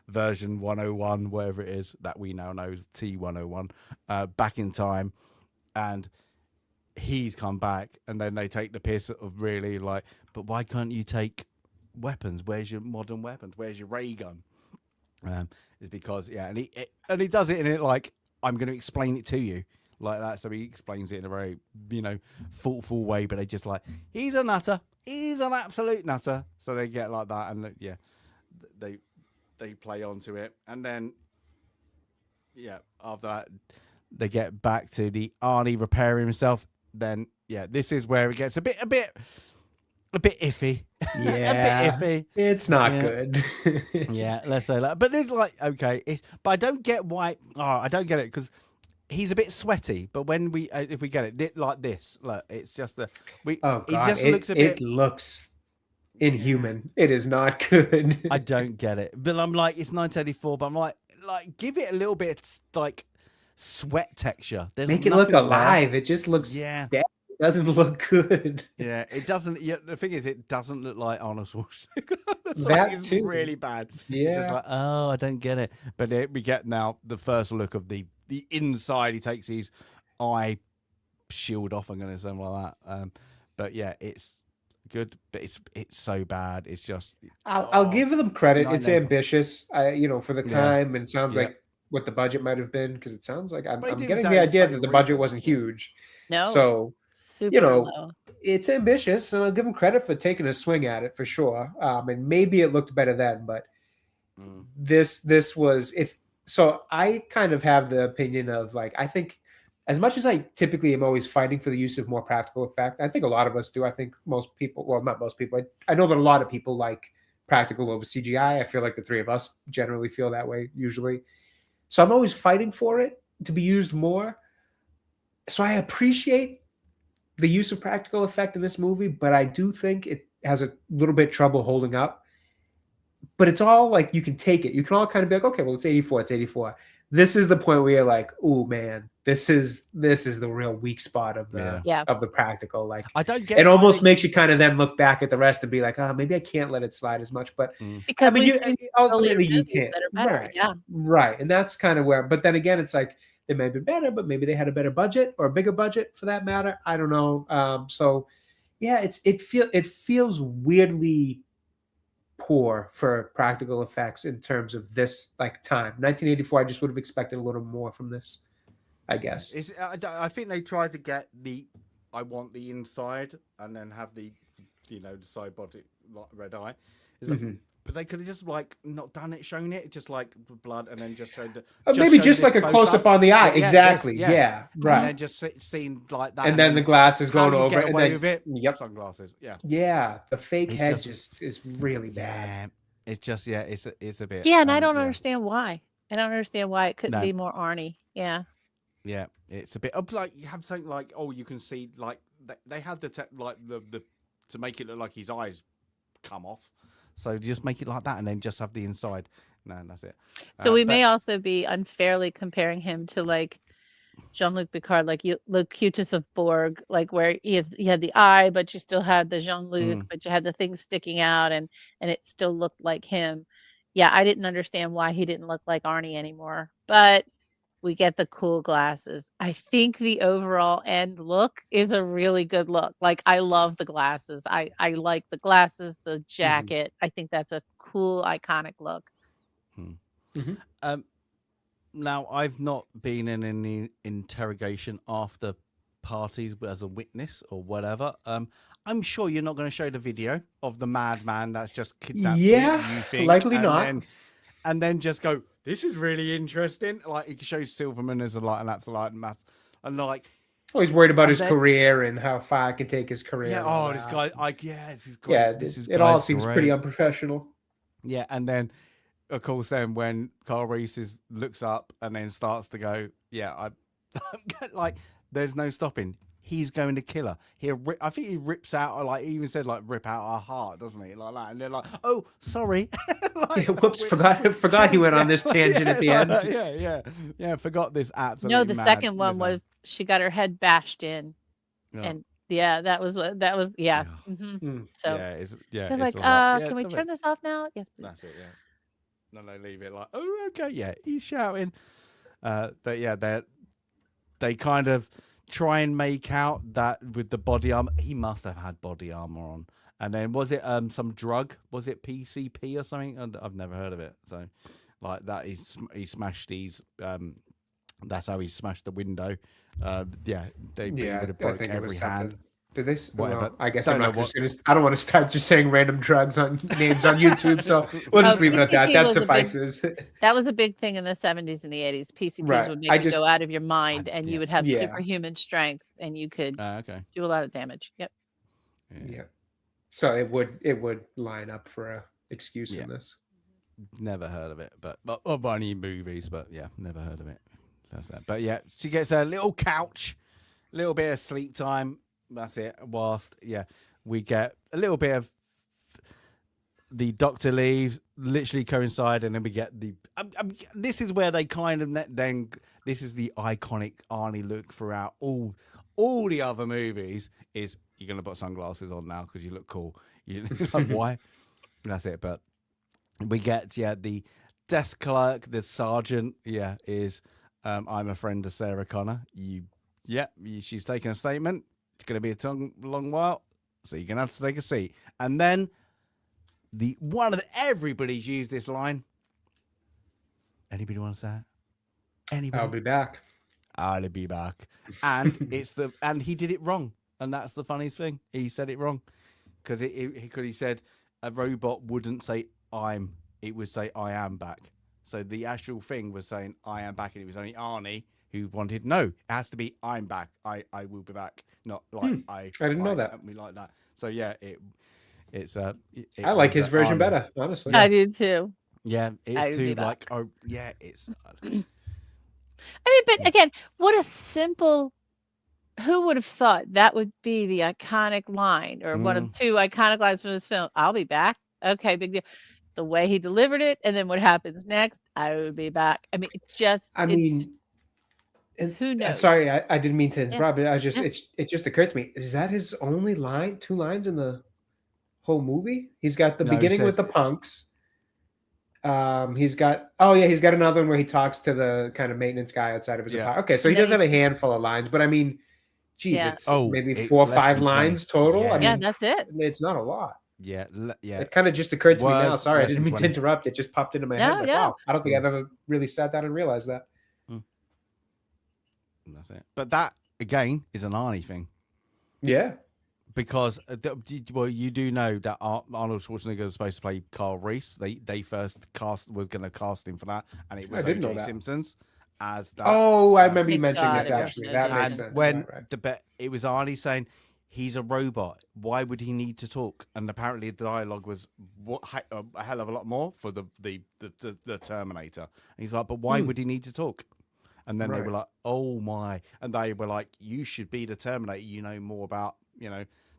version 101, whatever it is that we now know as T101, back in time, and he's come back. And then they take the piss of really like, but why can't you take weapons? Where's your modern weapons? Where's your ray gun? Is because and he does it in it like, I'm going to explain it to you like that. So he explains it in a very thoughtful way, but they just like, he's a nutter. He's an absolute nutter. So they get like that, and they play onto it, and then after that they get back to the Arnie repairing himself. Then this is where it gets a bit iffy. Yeah, a bit iffy. It's not good. Yeah, let's say that. But it's like, okay, but I don't get why. Oh, I don't get it because he's a bit sweaty. But when if we get it like this, look, it's just he just looks a bit. It looks inhuman. It is not good. I don't get it. But I'm like, it's 1984. But I'm like, give it a little bit like sweat texture. Make it look alive. It just looks dead. It doesn't look good. Yeah, it doesn't. Yeah, the thing is, it doesn't look like Arnold Schwarzenegger. It's too. really bad. Yeah, it's just like, oh, I don't get it. But we get now the first look of the inside. He takes his eye shield off. I'm going to say something like that. But yeah, it's good, but it's so bad. It's just. I'll give them credit. It's ambitious. For the time, and it sounds like what the budget might have been, because it sounds like I'm getting the idea that the budget wasn't huge. No. So. Super low. It's ambitious, and I'll give him credit for taking a swing at it for sure. And maybe it looked better then, but this was so I kind of have the opinion of like, I think as much as I typically am always fighting for the use of more practical effect, I think a lot of us do. I think most people, well, not most people, I know that a lot of people like practical over CGI. I feel like the three of us generally feel that way usually. So I'm always fighting for it to be used more. So I appreciate the use of practical effect in this movie, but I do think it has a little bit trouble holding up. But it's all like you can take it. You can all kind of be like, okay, well, it's 84, it's 84. This is the point where you're like, oh man, this is the real weak spot of the of the practical. Like, I don't get it almost makes you kind of then look back at the rest and be like, oh, maybe I can't let it slide as much. But because I mean, we've seen ultimately you movies can't. that are better. Right. Yeah. Right. And that's kind of where, but then again, it's like they may be better, but maybe they had a better budget or a bigger budget for that matter. I don't know. So yeah, it feels weirdly poor for practical effects in terms of this like time. 1984, I just would have expected a little more from this, I guess. I think they tried to get I want the inside and then have the cyborg red eye. But they could have just like not done it, shown it, just like blood, and then just showed the. Maybe just like a close up on the eye. Exactly. Yeah. Right. And then just seen like that. And then the glasses going over. Get away and then, with it. Yep. Sunglasses. Yeah. Yeah. The fake head just is really bad. Yeah. It's just it's a bit. Yeah, and I don't understand why. I don't understand why it couldn't be more Arnie. Yeah. Yeah, it's a bit like you have something like you can see like they had the to make it look like his eyes come off. So just make it like that, and then just have the inside. No, that's it. So we may also be unfairly comparing him to like Jean-Luc Picard, like Locutus of Borg, like where he had the eye, but you still had the Jean-Luc, but you had the thing sticking out, and it still looked like him. Yeah, I didn't understand why he didn't look like Arnie anymore, but we get the cool glasses. I think the overall end look is a really good look. Like, I love the glasses. I like the glasses, the jacket. I think that's a cool, iconic look. Now, I've not been in any interrogation after parties as a witness or whatever. I'm sure you're not going to show the video of the madman that's just kidnapped you think, likely not. And then just go, this is really interesting. Like, it shows Silverman as an absolute math. And like, he's worried about his career and how far I can take his career. Yeah. This guy, this is great. Yeah, this is it all seems pretty unprofessional. Yeah. And then, of course, then when Carl Reese looks up and then starts to go, I'm like, there's no stopping. He's going to kill her. I think he rips out, like, he even said, like, rip out her heart, doesn't he? Like that. And they're like, oh, sorry. Like, whoops, forgot he went on this tangent at the end. Yeah, forgot this absolutely. No, the second one was she got her head bashed in. And that was yes. So they're like, can we turn this off now? Yes, please. That's it, No, leave it like, oh, okay, yeah, he's shouting. But yeah, they kind of try and make out that with the body armor, he must have had body armor on. And then was it some drug? Was it PCP or something? I've never heard of it. So like that, he smashed these. That's how he smashed the window. They would have broke every hand. Did they? Whatever. Well, I guess I'm not just gonna. I don't want to start just saying random drugs on names on YouTube, so we'll just leave it at that. That suffices. That was a big thing in the 70s and the 80s. PCPs would make you go out of your mind, and you would have superhuman strength, and you could do a lot of damage. Yep. Yeah. So it would line up for a excuse in this. Never heard of it, but of any movies, but never heard of it. That's that. But yeah, she gets a little couch, little bit of sleep time. That's it. Whilst we get a little bit of the doctor leaves, literally coincide, and then we get the. This is where they kind of then. This is the iconic Arnie look throughout all the other movies. Is you're gonna put sunglasses on now because you look cool. You like why? That's it. But we get the desk clerk, the sergeant. Is I'm a friend of Sarah Connor. She's taking a statement. It's going to be a long while, so you're going to have to take a seat. And then everybody's used this line. Anybody want to say it? Anybody? I'll be back. I'll be back. And and he did it wrong. And that's the funniest thing. He said it wrong. Because he said a robot wouldn't say I'm, it would say I am back. So the actual thing was saying, I am back. And it was only Arnie who wanted, no, it has to be, I'm back. I will be back. Not like I didn't know that. Me like that. So yeah, it's I like his version Arnie. better, honestly. I do too. Yeah, I it's would be too like, back. oh yeah, it's. I mean, but again, what a simple. Who would have thought that would be the iconic line or one of two iconic lines from this film? I'll be back. Okay, big deal. The way he delivered it, and then what happens next? I would be back. I mean, who knows? Sorry, I didn't mean to interrupt. I just it just occurred to me. Is that his only line? 2 lines in the whole movie? He's got the beginning with the punks. He's got another one where he talks to the kind of maintenance guy outside of his apartment. Okay, so he does have a handful of lines, but I mean, geez, it's maybe 4 or 5 lines total. Yeah. I mean, that's it. It's not a lot. Yeah. It kind of just occurred to me now. Sorry, I didn't mean to interrupt. It just popped into my head. Like, wow, I don't think I've ever really sat down and realized that. That's it. But that again is an Arnie thing. Yeah. Because you do know that Arnold Schwarzenegger was supposed to play Carl Reese. They first was going to cast him for that, and it was O.J. Simpson's as that. Oh, I remember you mentioning this actually. That makes sense. When it was Arnie saying he's a robot, why would he need to talk? And apparently the dialogue was a hell of a lot more for the Terminator. And he's like, but why would he need to talk? And then they were like, oh my, and they were like, you should be the Terminator. You know more about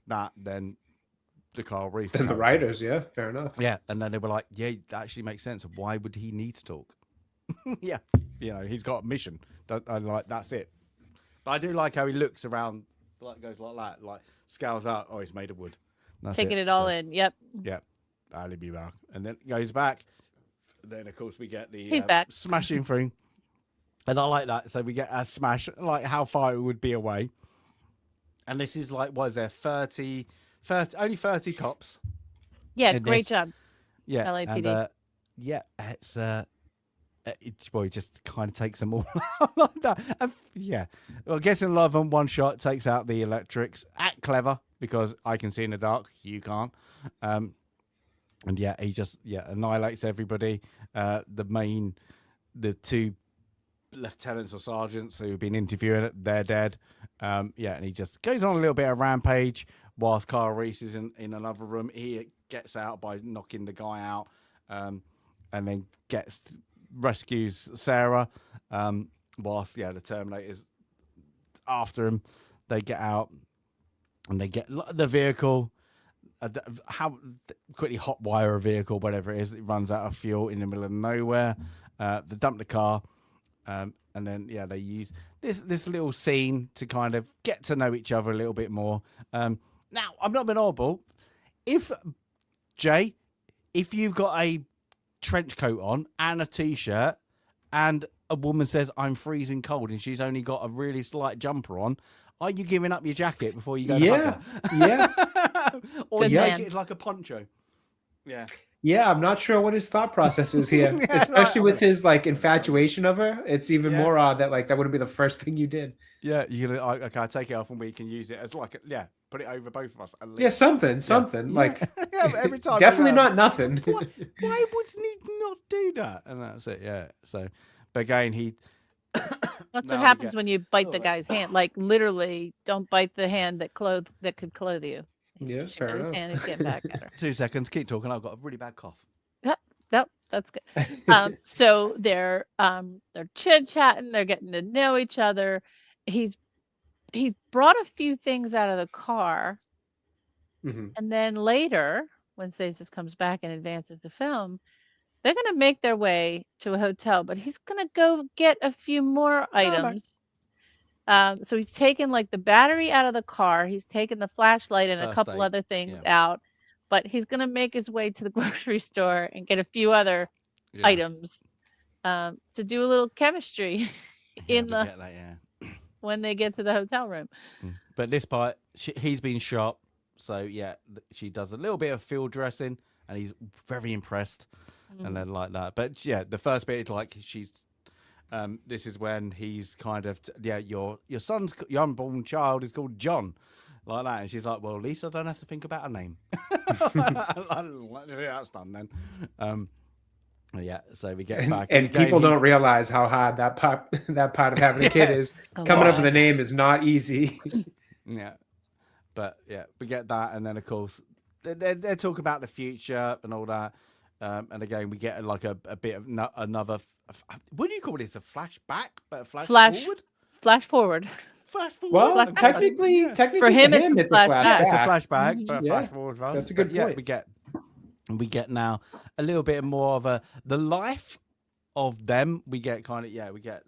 that than the Carl Reese. Than the writers, yeah, fair enough. Yeah, and then they were like, yeah, that actually makes sense. Why would he need to talk? Yeah, he's got a mission. That's it. But I do like how he looks around, like goes like that, like scales out. Oh, he's made of wood. Taking it all in. Yep. Yeah, I'll be back, and then goes back. Then of course we get the he's back smashing thing, and I like that. So we get a smash, like how far it would be away. And this is like, what is there, 30 only 30 cops. Yeah, great job. Yeah. LAPD. And, it just kind of takes them all like that. And, well, getting love in one shot takes out the electrics. Act clever, because I can see in the dark, you can't. And he just annihilates everybody. The 2 lieutenants or sergeants who've been interviewing it, they're dead. And he just goes on a little bit of rampage whilst Carl Reese is in another room. He gets out by knocking the guy out, and then rescues Sarah, whilst the Terminator's after him. They get out and they get the vehicle. How quickly hotwire a vehicle, whatever it is, it runs out of fuel in the middle of nowhere. They dump the car. And then, they use this little scene to kind of get to know each other a little bit more. Now, I'm not being horrible. If you've got a trench coat on and a T-shirt and a woman says, I'm freezing cold, and she's only got a really slight jumper on, are you giving up your jacket before you go to hug her? Yeah. Or you make it like a poncho? Yeah. Yeah, I'm not sure what his thought process is here, especially with his infatuation of her. It's even more odd that that wouldn't be the first thing you did. Yeah, you're gonna okay, take it off and we can use it as put it over both of us. At least. Yeah, something but every time. Definitely not nothing. Why wouldn't he not do that? And that's it. Yeah. So, but again, that's what happens when you bite the guy's hand. Like literally, don't bite the hand that could clothe you. Yeah, fair enough. His hand, he's getting back at her. 2 seconds. Keep talking. I've got a really bad cough. Yep, that's good. So they're chit chatting. They're getting to know each other. He's brought a few things out of the car, and then later, when Stasis comes back and advances the film, they're going to make their way to a hotel. But he's going to go get a few more items. So he's taken the battery out of the car. He's taken the flashlight and a couple other things out, but he's going to make his way to the grocery store and get a few other items to do a little chemistry when they get to the hotel room. But this part, he's been shot. So she does a little bit of field dressing and he's very impressed. And then like that. But the first bit is she's, this is when he's kind of your son's your unborn child is called John, like that, and she's like, well, at least I don't have to think about a name. That's done then. Yeah, so we get back, And again, people he's- don't realize how hard that part of having a kid is. A Coming up lot. with a name is not easy. Yeah, but yeah, we get that, and then of course they're talking about the future and all that, and again we get like a bit of another. What do you call this? A flashback, but a flash forward. Flash forward. Flash forward. Well, Flash- technically, yeah. technically For him, it's a it's a flashback. Yeah, it's a flashback. flashback, Mhm. but a Yeah, flash forward for us. that's a good But yeah, point. we get now a little bit more of the life of them. We get we get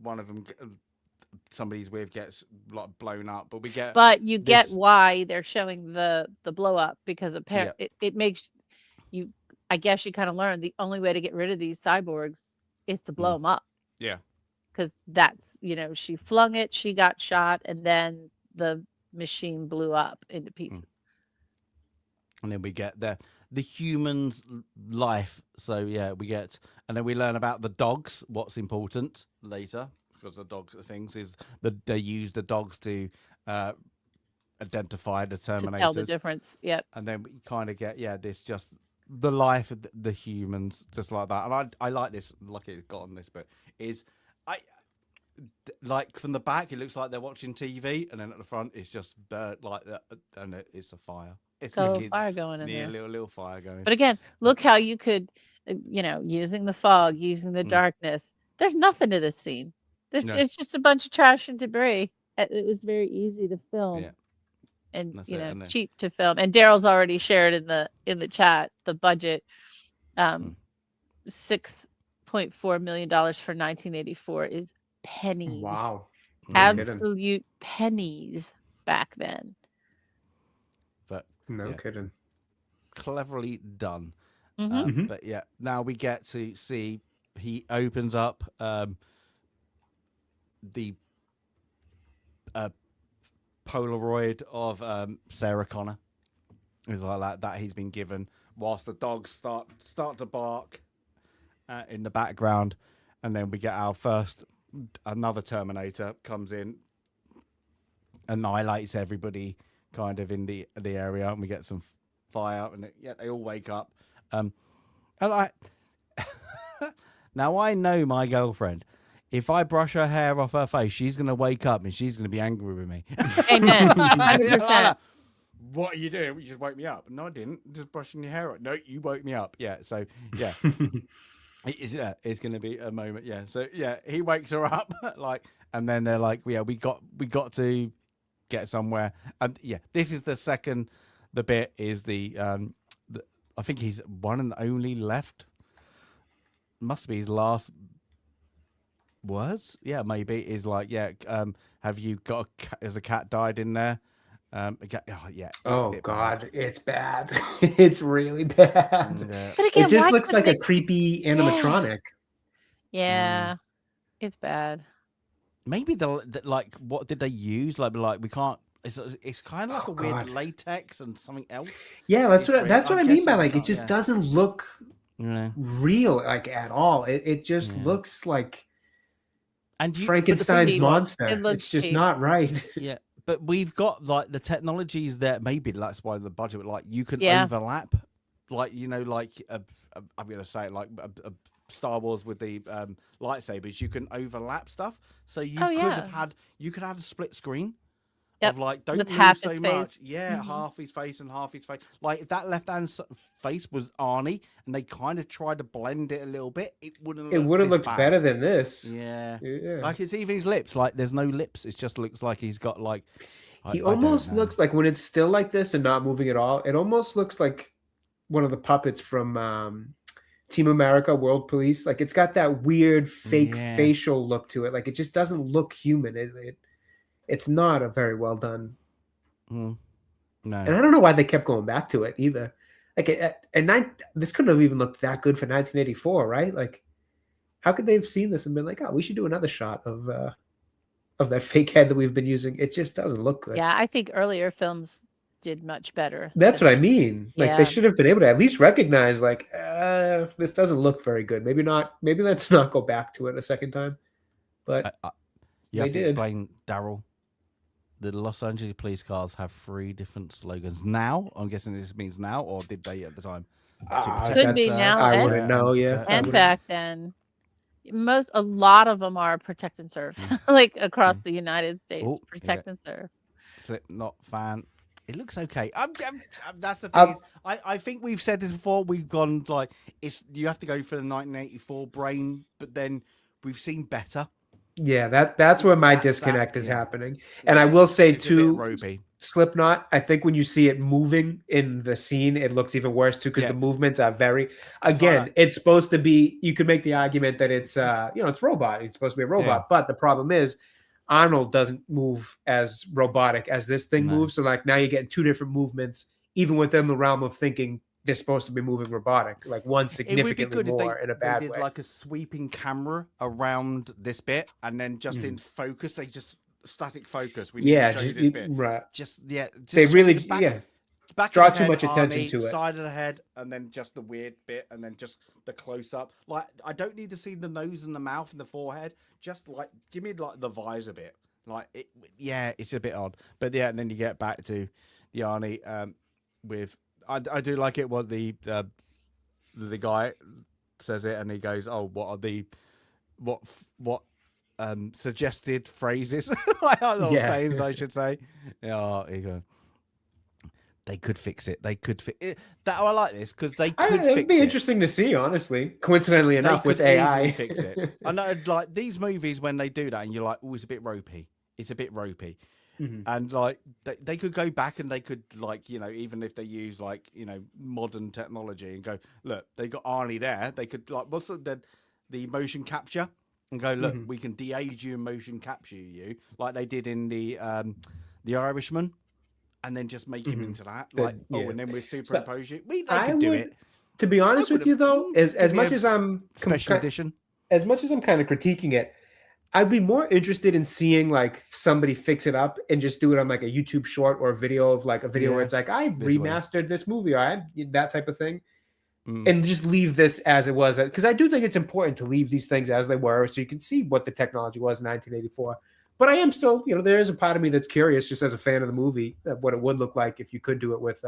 one of them, somebody's with gets like blown up, but we get But you get this- why they're showing the blow up, because apparently it makes you. I guess you kind of learn the only way to get rid of these cyborgs is to blow them up. Yeah. Because that's she flung it, she got shot, and then the machine blew up into pieces. and then we get the human's life. So yeah, we get, and then we learn about the dogs. What's important later, because the dog things is that they use the dogs to identify the To tell the Terminators, difference. Yep. and then we kind of get this just the life of the humans, just like that. And I like this. Lucky it's got on this, but is like from the back it looks like they're watching TV, and then at the front it's just like that, and it's a fire. It's So the kids, fire going in yeah, there. little fire going. But again, look how you could, using the fog, using the darkness. There's nothing to this scene. No. It's just a bunch of trash and debris. It was very easy to film. Yeah. And That's it, and then- cheap to film. And Daryl's already shared in the chat the budget, $6.4 million for 1984 is pennies. Wow. No kidding. Absolute pennies back then. But No Yeah. kidding. cleverly done. Mhm. But yeah, now we get to see he opens up the Polaroid of Sarah Connor. It's like that he's been given, whilst the dogs start to bark in the background, and then we get our another Terminator comes in, annihilates everybody kind of in the area, and we get some fire, and they all wake up. And now I know my girlfriend. If I brush her hair off her face, she's gonna wake up and she's gonna be angry with me. Amen. 100%. What are you doing? You just woke me up. No, I didn't. Just brushing your hair. No, you woke me up. Yeah. So yeah, it's gonna be a moment. Yeah. So yeah, he wakes her up and then they're like, yeah, we got to get somewhere. And yeah, this is the second. The bit is the I think he's one and only left. Must be his last words. Yeah, maybe is like, yeah. Have you got has a cat died in there? Yeah. Oh God, it's bad. It's really bad. Yeah. But again, It just why looks couldn't like they- a creepy animatronic. Yeah, it's bad. Maybe like what did they use? Like we can't. It's kind of like Oh, a weird God. latex and something else. Yeah, that's It's what weird. that's what I'm I mean by guessing like it not, just yeah. doesn't look Yeah. real like at all. It just Yeah. looks like And but the thing Frankenstein's is, like, monster. It looks It's just cheap. not right. yeah, but we've got like the technologies there. Maybe that's why the budget. Like you can Yeah. overlap, like I'm gonna say it, like a Star Wars with the lightsabers. You can overlap stuff, so you Oh, could yeah. have had a split screen. Yep, Of like, don't with move half so his face. much. Yeah, Mhm. half his face and half his face. Like if that left hand face was Arnie, and they kind of tried to blend it a little bit, it wouldn't. It would have this looked bad. better than this. Yeah. Yeah. Like it's even his lips. Like there's no lips. It just looks like he's got like. He I don't almost know. looks like when it's still like this and not moving at all, it almost looks like one of the puppets from Team America, World Police. Like it's got that weird fake Yeah. facial look to it. Like it just doesn't look human. It's not a very well done. Mm. No. And I don't know why they kept going back to it either. Like this couldn't have even looked that good for 1984, right? Like how could they have seen this and been like, oh, we should do another shot of that fake head that we've been using? It just doesn't look good. Yeah, I think earlier films did much better. That's than what I this. mean. Like Yeah. they should have been able to at least recognize, like, this doesn't look very good. Maybe not. Maybe let's not go back to it a second time. But You have They to did. explain, Daryl. The Los Angeles police cars have 3 different slogans now. I'm guessing this means now, or did they at the time? Could be now I and- wouldn't know. Yeah, protect- I And wouldn't- back then, a lot of them are protect and serve, like across the United States. Oh, Protect and serve. Slipknot fan. It looks okay. That's the thing. I think we've said this before. We've gone like you have to go for the 1984 brain, but then we've seen better. Yeah, that's where my disconnect is happening. And I will say It's a bit too, ropey. Slipknot, I think when you see it moving in the scene, it looks even worse too, because the movements are very, again, it's supposed to be, you could make the argument that it's it's robot. It's supposed to be a robot. But the problem is Arnold doesn't move as robotic as this thing moves. So like now you're getting two different movements, even within the realm of thinking they're supposed to be moving robotic. Like one significantly more in a bad way. They did like a sweeping camera around this bit and then just in focus, they just static focus. We need to show you this bit. Right. Just they really back draw of the too head, much attention Arnie, to it. side of the head, and then just the weird bit, and then just the close up. Like I don't need to see the nose and the mouth and the forehead. Just like give me like the visor bit. Like it, it's a bit odd. But yeah, and then you get back to the Arnie with. I do like it. What the guy says it, and he goes, "Oh, what are the what suggested phrases?" sayings, I should say. Yeah, he goes. They could fix it. They could fix it. That I like this because they could fix it. It'd be interesting to see, honestly. Coincidentally enough, with AI, fix it. I know, like these movies when they do that, and you're like, "Oh, it's a bit ropey." It's a bit ropey, and like they could go back and they could like even if they use like modern technology and go, look, they got Arnie there. They could like what's the motion capture and go, look, we can de-age you and motion capture you like they did in the Irishman. And then just make him into that, and then we superimpose you. They could do it. To be honest with you, though, as much as I'm special edition, as much as I'm kind of critiquing it, I'd be more interested in seeing like somebody fix it up and just do it on like a YouTube short or a video of like a video where it's like I remastered this movie or I that type of thing, and just leave this as it was, because I do think it's important to leave these things as they were so you can see what the technology was in 1984. But I am still, there is a part of me that's curious, just as a fan of the movie, what it would look like if you could do it with,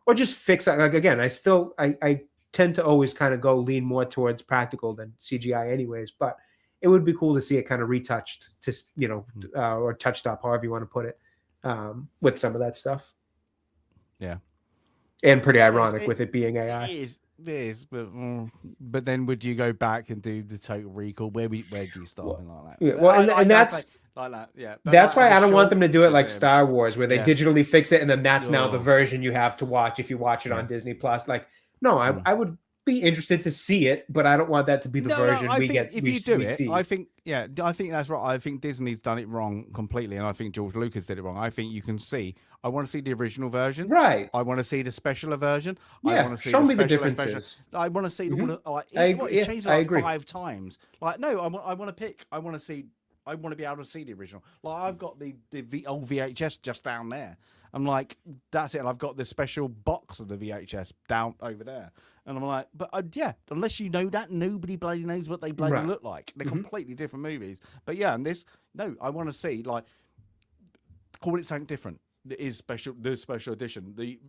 or just fix it. Like again, I tend to always kind of lean more towards practical than CGI, anyways. But it would be cool to see it kind of retouched, or touched up, however you want to put it, with some of that stuff. Yeah, and pretty ironic with it being AI. It is, but then would you go back and do the Total Recall? Where do you start like that? Yeah, well, and that's like that. Yeah, but that's why I don't want them to do it like Star Wars, where they Yeah. digitally fix it, and then that's now the version you have to watch if you watch it on Disney Plus. Like, no, I would be interested to see it, but I don't want that to be the version we get. If you do it, I think that's right. I think Disney's done it wrong completely, and I think George Lucas did it wrong. I think you can see. I want to see the original version. Right. I want to see the special version. Yeah. I want to see Show the me the special differences. I want to see it changed I like agree. 5 times. Like no, I want to pick. I want to see. I want to be able to see the original. Like I've got the old VHS just down there. I'm like, that's it. And I've got the special box of the VHS down over there. And I'm like, but unless you know that, nobody bloody knows what they bloody look like. They're completely different movies. But yeah, and this, no, I want to see, like, call it something different. It is special, the special edition, the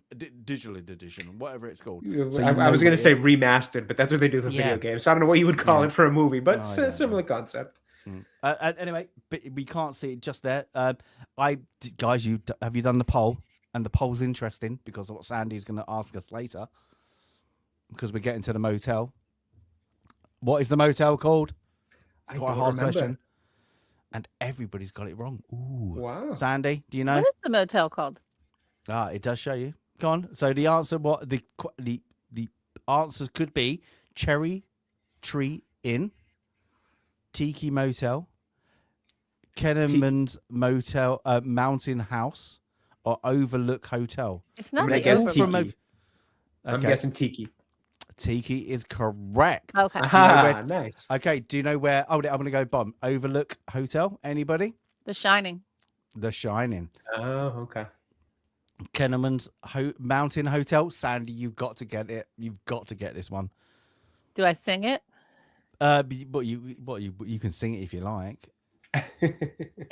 digital edition, whatever it's called. So I was going to say remastered, but that's what they do for video games. So I don't know what you would call it for a movie, but it's a similar concept. Anyway, but we can't see it just there. Guys, have you done the poll? And the poll's interesting because of what Sandy's going to ask us later. Because we're getting to the motel. What is the motel called? It's quite a hard question. And everybody's got it wrong. Ooh. Wow. Sandy, do you know? What is the motel called? It does show you. Go on. So the answer, the answers could be Cherry Tree Inn, Tiki Motel, Kenneman's Motel, Mountain House, or Overlook Hotel. It's not I the guess Overlook. Tiki. I'm guessing Tiki. Tiki is correct. Okay. Nice. Okay, do you know where? Oh, I'm going to go bomb. Overlook Hotel. Anybody? The Shining. The Shining. Oh, okay. Kenneman's Mountain Hotel. Sandy, you've got to get it. You've got to get this one. Do I sing it? You can sing it if you like.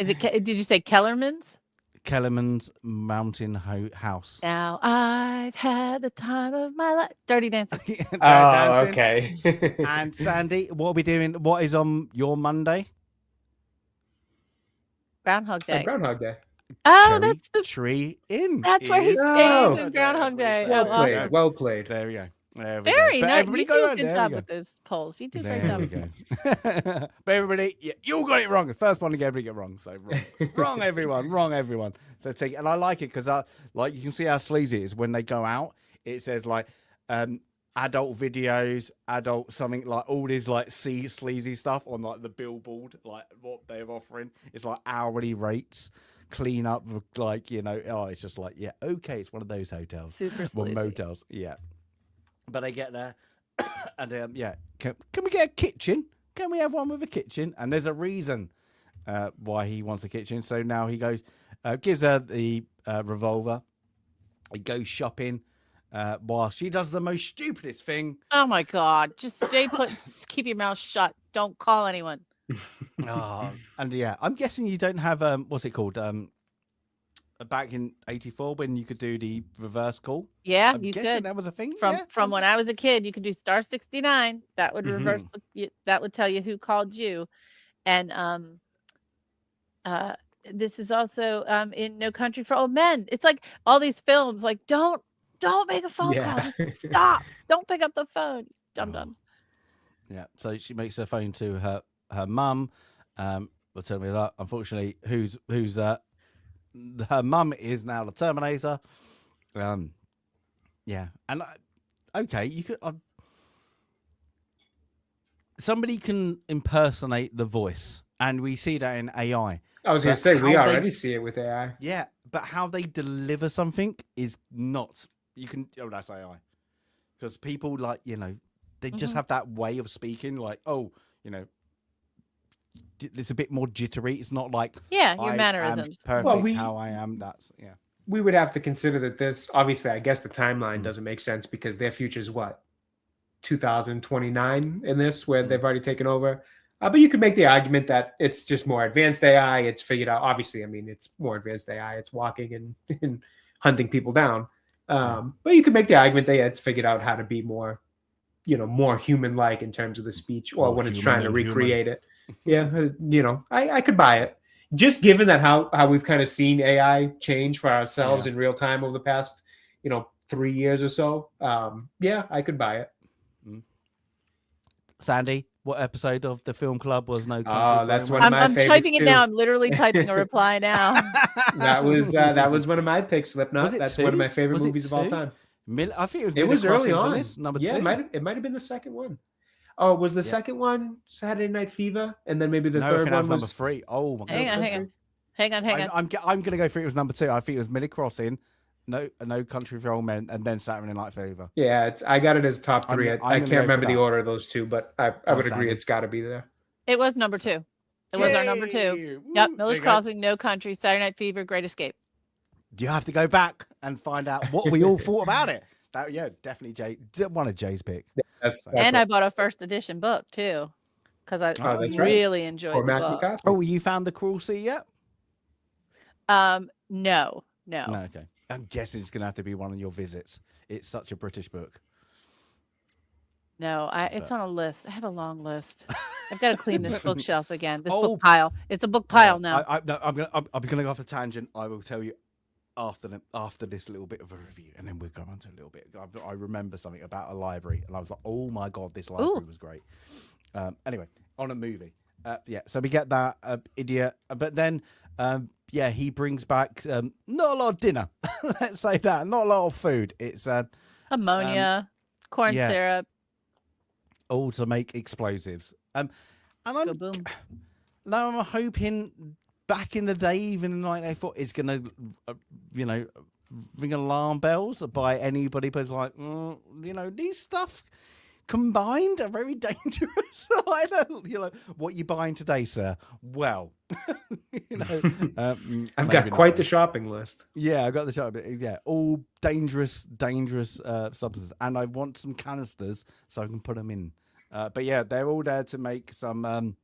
Is it? Did you say Kellerman's? Kellerman's Mountain House. Now I've had the time of my life. Dirty Dancing. Dirty Oh, Dancing. okay. And Sandy, what are we doing? What is on your Monday? Groundhog Day. Groundhog Day. Oh, Cherry that's the. Tree Inn. That's where he is stays Oh. in Groundhog Day. Well Oh, played. awesome. Well played. There we go. There we Very go. But nice. everybody You got do it a right. good There job we go. with those polls. You do a great There job. we go. But everybody, you all got it wrong. The first one to get everybody get wrong. So wrong, everyone. Wrong, everyone. So take, and I like it because like you can see how sleazy it is when they go out. It says like adult videos, adult something like all this like sleazy stuff on like the billboard, like what they're offering. It's like hourly rates, clean up, like it's just like okay, it's one of those hotels, Super sleazy. motels, But they get there, and can we get a kitchen? Can we have one with a kitchen? And there's a reason why he wants a kitchen. So now he goes, gives her the revolver. He goes shopping while she does the most stupidest thing. Oh my God! Just stay put. Keep your mouth shut. Don't call anyone. And I'm guessing you don't have what's it called? Back in '84 when you could do the reverse call. Yeah, I'm you guessing could. that was a thing. From when I was a kid, you could do *69. That would reverse. That would tell you who called you, and this is also in No Country for Old Men. It's like all these films. Like don't make a phone call. Just stop. Don't pick up the phone. Dum dums. Yeah. So she makes her phone to her mum. Will tell me that unfortunately, who's her mum is now the Terminator. And okay, you could. Somebody can impersonate the voice, and we see that in AI. I was going to say, we already see it with AI. Yeah, but how they deliver something is not. You can. Oh, that's AI. Because people they just have that way of speaking. Like, it's a bit more jittery. It's not like your mannerisms. Perfect how I am. That's We would have to consider that this, obviously, I guess the timeline doesn't make sense because their future is what, 2029 in this, where they've already taken over. But you could make the argument that it's just more advanced AI. It's figured out. Obviously, I mean, it's more advanced AI. It's walking and hunting people down. But you could make the argument that it's figured out how to be more, more human-like in terms of the speech, or when it's trying to recreate it. Yeah, I could buy it. Just given that how we've kind of seen AI change for ourselves in real time over the past, 3 years or so. I could buy it. Sandy, what episode of the film club was No Country? That's one of my favorites. I'm typing it too. now. I'm literally typing a reply now. That was one of my picks, Slipknot. That's one of my favorite movies of all time. I think it was early on. Number 2. Yeah, it might have been the second one. Oh, was the second one Saturday Night Fever, and then maybe the third one was number 3. Oh my god! Hang on. I'm gonna go for it was number 2. I think it was Millie Crossing, No Country for Old Men, and then Saturday Night Fever. Yeah, I got it as top 3. I can't remember the order of those two, but I would agree it's got to be there. It was number 2. It was our number 2. Yep, Miller's Crossing, No Country, Saturday Night Fever, Great Escape. You have to go back and find out what we all thought about it. Definitely one of Jay's pick. I bought a first edition book too, because I really enjoyed the book. Oh, you found The Cruel Sea yet? No. Okay. I'm guessing it's gonna have to be one of your visits. It's such a British book. No, it's on a list. I have a long list. I've got to clean this bookshelf again. This book pile. It's a book pile now. I'm gonna go off a tangent. I will tell you after this little bit of a review, and then we'll go on to a little bit. I remember something about a library, and I was like, "Oh my god, this library was great." Anyway, on a movie, so we get that idiot, but then he brings back not a lot of dinner. Let's say that, not a lot of food. It's ammonia, corn syrup, all to make explosives. And go boom. Now I'm hoping. Back in the day, even in 1984, it's going to, ring alarm bells by anybody. But it's like, these stuff combined are very dangerous. I don't, what you buying today, sir? Well, I've got quite the shopping list. Yeah, I've got the shopping. Yeah, all dangerous substances, and I want some canisters so I can put them in. But they're all there to make some,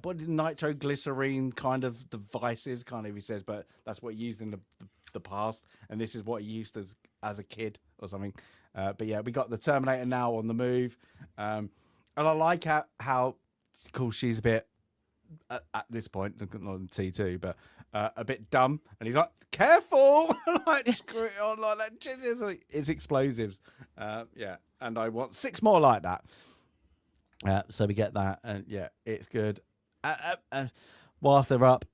what did nitroglycerine kind of devices, kind of, he says, but that's what he used in the past, and this is what he used as a kid or something. But yeah, we got the Terminator now on the move, and I like how cool she's a bit at this point, not in T2, but a bit dumb, and he's like, "Careful!" like screw it on like that. It's explosives. Yeah, and I want 6 more like that. So we get that, and yeah, it's good. Whilst they're up,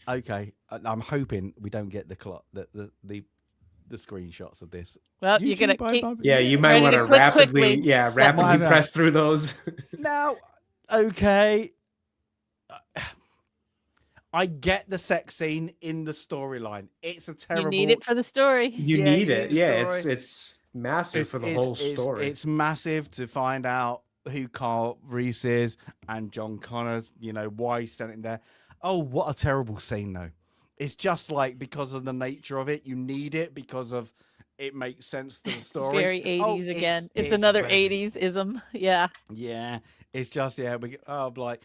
okay, I'm hoping we don't get the screenshots of this. Well, you're gonna keep. Yeah, you might Ready want to to click rapidly, quickly. rapidly Yeah. press through those. Now, okay, I get the sex scene in the storyline. It's a terrible. You need it for the story. You Yeah, need you it. need a Yeah, story. it's massive for the whole story. It's massive to find out who Carl Reese is and John Connor, why he's sent him there. Oh, what a terrible scene, though. It's just like, because of the nature of it, you need it because of it makes sense to the story. Very 80s Oh, again. It's another very- 80s ism. Yeah. Yeah, it's just, like,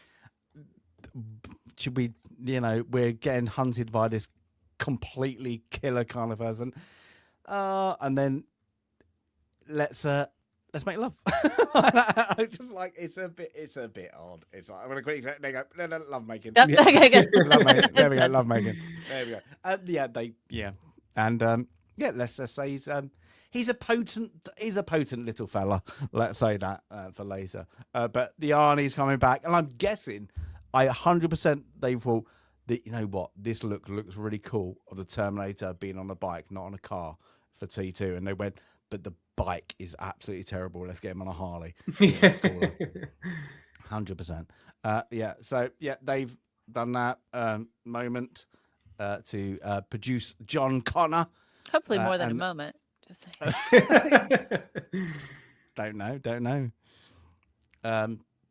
should we, we're getting hunted by this completely killer kind of person. And then let's make love. It's just like, it's a bit odd. It's like, I'm gonna quickly, there you go, no, love making. Yep. Okay, good. Love making. There we go, love making. There we go. And let's just say he's a potent little fella. Let's say that for later. But the Arnie's coming back, and I'm guessing, I 100% they thought that, you know what, this looks really cool of the Terminator being on a bike, not on a car for T2, and they went, but the bike is absolutely terrible. Let's get him on a Harley. Let's call it. 100%. So they've done that moment to produce John Connor. Hopefully more than a and- moment. Just saying. Don't know.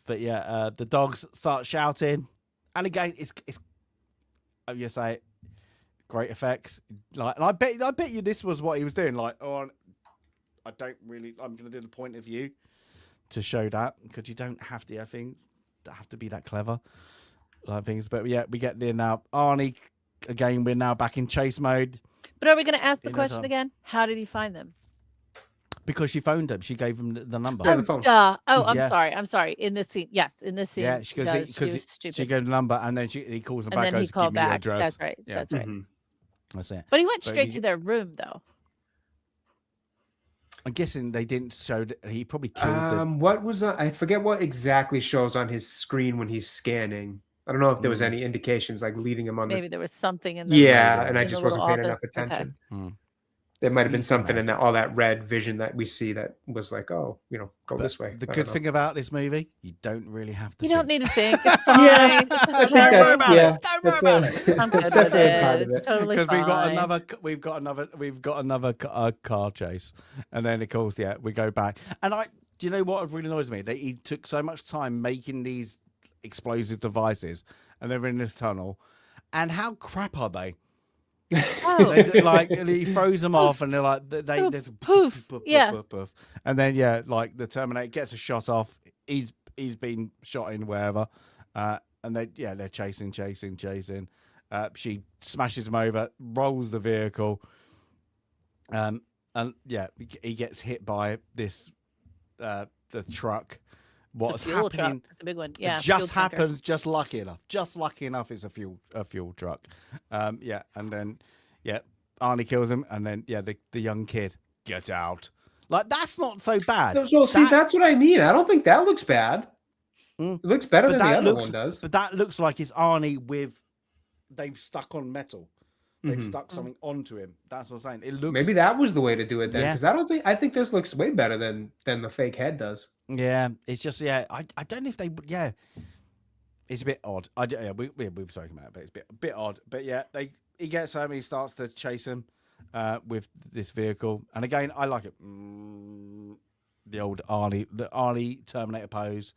But yeah, the dogs start shouting, and again, it's you say, great effects. Like, and I bet you this was what he was doing. Like, I'm going to do the point of view to show that, because you don't have to have to be that clever, like things. But yeah, we get there now. Arnie, again, we're now back in chase mode. But are we going to ask the You know, question Tom. again? How did he find them? Because she phoned him. She gave him the number. Yeah, Oh, the phone. duh. Oh, I'm Yeah. sorry. I'm sorry. In this scene. Yes, in this scene. Yeah, she was stupid. she gave the number, and then he calls him and back. then he Goes, called give me your back. address. That's right. Yeah. That's right. Mhm. That's it. But he went But straight you to get- their room, though. I'm guessing they didn't show that he probably killed them. What was I forget what exactly shows on his screen when he's scanning. I don't know if there was any indications like leading him on Maybe the. there was something in the Yeah, Maybe. and I in the just little wasn't paying office. enough Okay. attention. Hmm. There might have been You something can in that all that red vision that we see that was like, oh, go But this way. The I good don't know. thing about this movie, you don't really have to. You don't think. need to think. It's fine. Yeah, It's I think okay. Don't worry that's about yeah. it. Don't worry that's about a- it. I'm that's good with definitely it. part of it. Totally Because fine. we've got another car chase, and then of course, we go back. And do you know what really annoys me? That he took so much time making these explosive devices, and they're in this tunnel. And how crap are they? Oh, And he throws them off, and they're like they just Poof. Yeah. poof. And then like the Terminator gets a shot off. He's been shot in wherever, and they're chasing. She smashes him over, rolls the vehicle, and he gets hit by this the truck. What's it's a fuel happening? truck. It's a big one. It Yeah. just fuel tanker. happens. Just lucky enough. It's a fuel truck. And then Arnie kills him, and then the young kid, get out. Like, that's not so bad. Well, see, that's what I mean. I don't think that looks bad. Mm. It looks better But than the that other looks- one does. But that looks like it's Arnie they've stuck on metal. They've Mhm. stuck something onto him. That's what I'm saying. It looks Maybe that was the way to do it then, Yeah. because I think this looks way better than the fake head does. Yeah, it's just I don't know if they it's a bit odd. We've spoken about it, but it's a bit odd. But he gets home, he starts to chase him with this vehicle, and again I like it. The old Arnie Terminator pose,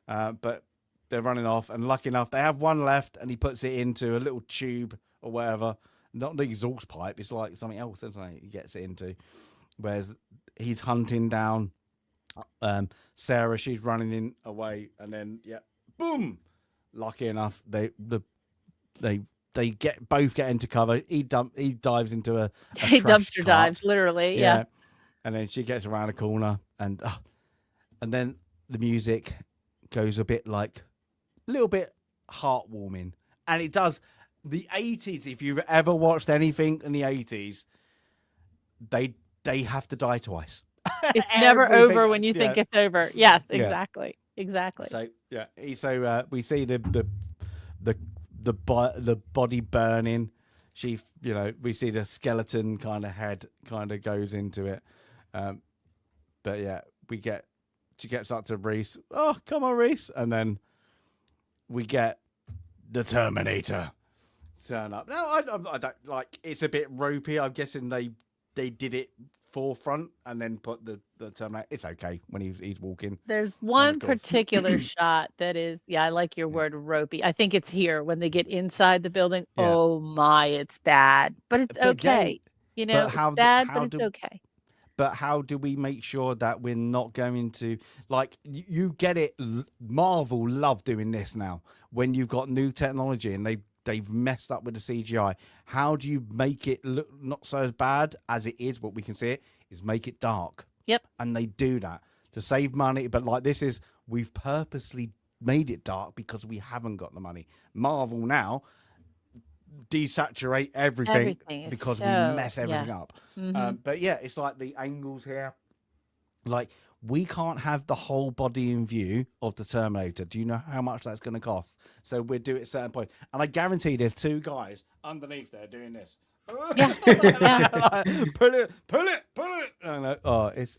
but they're running off, and lucky enough they have one left, and he puts it into a little tube or whatever. Not the exhaust pipe, it's like something else, isn't it? He gets it into. Whereas he's hunting down. Sarah, she's running away, and then boom, lucky enough, they both get into cover. He dives into a He trash dumpster cart. dives, literally. Yeah. And then she gets around a corner, and then the music goes a little bit heartwarming, and it does. The 80s, if you've ever watched anything in the 80s, they have to die twice. It's never over when you think it's over. Yes, exactly. Exactly. So we see the body burning. We see the skeleton kind of head kind of goes into it. But yeah, she gets up to Reese. Oh, come on, Reese. And then we get the Terminator turn up. Now, I don't like, it's a bit ropey. I'm guessing they did it forefront and then put the Terminator. It's okay when he's walking. There's one particular shot that is, I like your word, ropey. I think it's here when they get inside the building. Yeah. Oh my, it's bad, but it's okay. Again, it's bad, but it's okay. But how do we make sure that we're not going to, like, you get it? Marvel love doing this now when you've got new technology and they've messed up with the CGI. How do you make it look not so as bad as it is, what we can see it, is make it dark. Yep. And they do that to save money. But like we've purposely made it dark because we haven't got the money. Marvel now desaturate everything because we mess everything up. Mm-hmm. But yeah, it's like the angles here. Like, we can't have the whole body in view of the Terminator. Do you know how much that's going to cost? So we'll do it at a certain point. And I guarantee there's two guys underneath there doing this. Yeah. Like, pull it. And it works.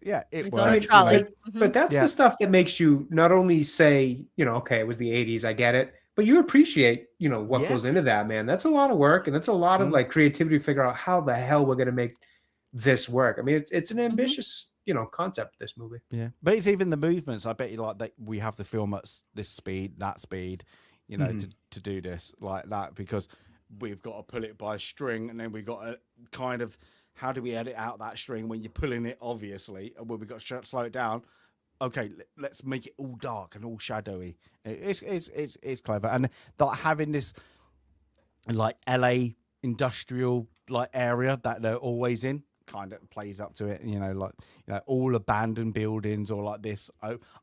On a trolley. But that's the stuff that makes you not only say, okay, it was the 80s, I get it, but you appreciate, what goes into that, man. That's a lot of work, and that's a lot of like creativity to figure out how the hell we're going to make this work. I mean, it's an ambitious, concept, this movie. Yeah, but it's even the movements. I bet you we have to film at this speed, that speed, to do this like that, because we've got to pull it by a string, and then we've got to kind of, how do we edit out that string when you're pulling it, obviously, and we've got to slow it down. Okay, let's make it all dark and all shadowy. It's clever, and having this like LA industrial like area that they're always in kind of plays up to it. All abandoned buildings or like this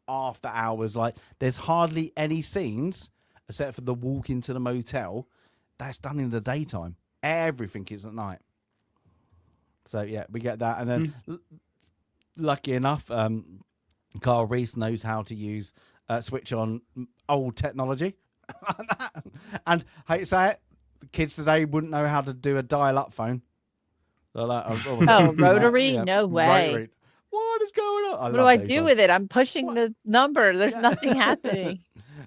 after hours. Like, there's hardly any scenes except for the walk into the motel that's done in the daytime. Everything is at night. So yeah, we get that, and then lucky enough, Carl Reese knows how to use switch on old technology. And hate to say it, the kids today wouldn't know how to do a dial-up phone. Rotary? No way. Rotary. What is going on? What do I do with it? I'm pushing the number. There's nothing happening.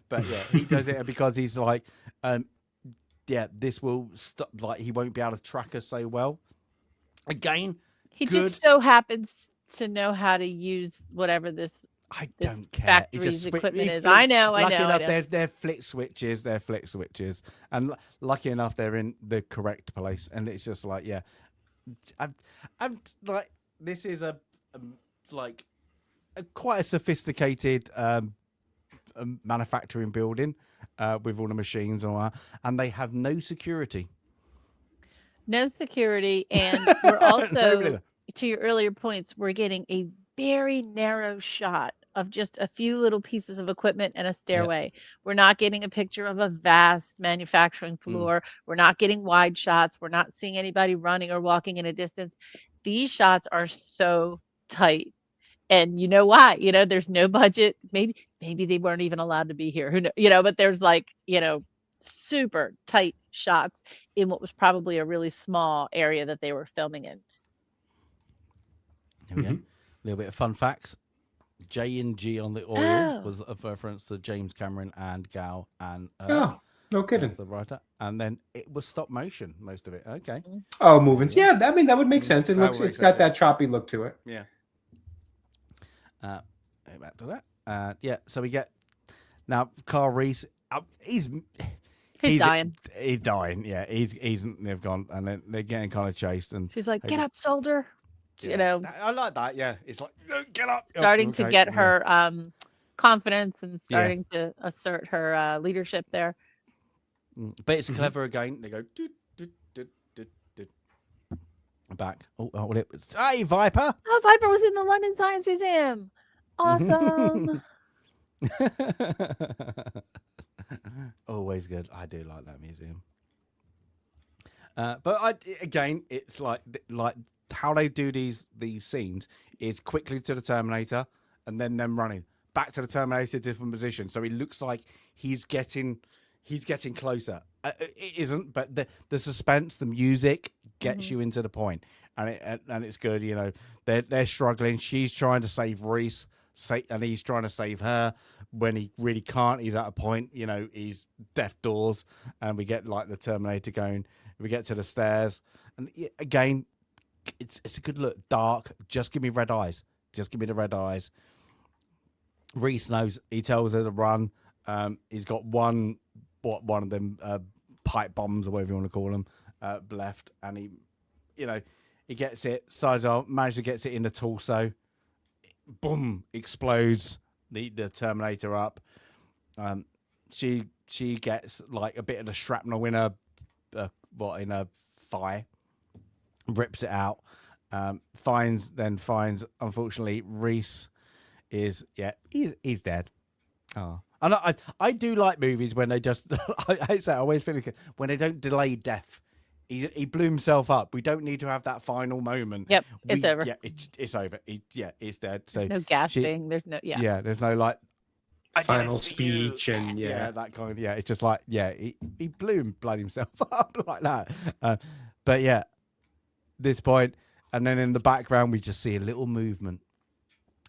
But yeah, he does it because he's like, this will stop. Like, he won't be able to track us so well. Again, he just so happens to know how to use whatever this. I don't care. Factory's equipment is. I know. They're flick switches. They're flick switches, and lucky enough, they're in the correct place. And it's just like, I'm like, this is quite a sophisticated manufacturing building with all the machines and all that, and they have no security. No security, and we're also, to your earlier points, we're getting a very narrow shot of just a few little pieces of equipment and a stairway. Yep. We're not getting a picture of a vast manufacturing floor. We're not getting wide shots. We're not seeing anybody running or walking in a distance. These shots are so tight. And you know why? There's no budget. Maybe they weren't even allowed to be here. Who knows? But there's super tight shots in what was probably a really small area that they were filming in. There we go. A little bit of fun facts. J&G on the oil was a reference to James Cameron and Gal and no kidding, the writer. And then it was stop motion, most of it. Okay. Oh, movements. Yeah, I mean, that would make sense. It's got that choppy look to it. Yeah. Back to that. So we get now Carl Reese. He's dying. He's dying. Yeah, they've gone, and then they're getting kind of chased. And she's like, "Get up, soldier." I like that. Yeah, it's like, get up. Starting to get her confidence and starting to assert her leadership there. But it's clever again. They go back. Oh, well, it was. Hey, Viper! Oh, Viper was in the London Science Museum. Awesome. Always good. I do like that museum. But again, it's like how they do these scenes is quickly to the Terminator and then them running back to the Terminator, different position. So it looks like he's getting closer. It isn't, but the suspense, the music gets you into the point, and it's good. You know, they're struggling. She's trying to save Reese, and he's trying to save her. When he really can't, he's at a point. You know, he's deaf doors, and we get like the Terminator going. We get to the stairs, and again, it's a good look. Dark. Just give me red eyes. Just give me the red eyes. Reese knows. He tells her to run. He's got one of them pipe bombs or whatever you want to call them left, and he gets it. Manages to get it in the torso. Boom! Explodes the Terminator up. She gets like a bit of the shrapnel in her thigh. Rips it out. Finds unfortunately Reese is he's dead. Oh. And I do like movies when they just I always feel like when they don't delay death. He blew himself up. We don't need to have that final moment. Yep, it's over. Yeah, it's over. He's dead. So there's no gasping. There's no there's no like final speech and that kind of it's just like he blowed himself up like that. But yeah, this point, and then in the background we just see a little movement.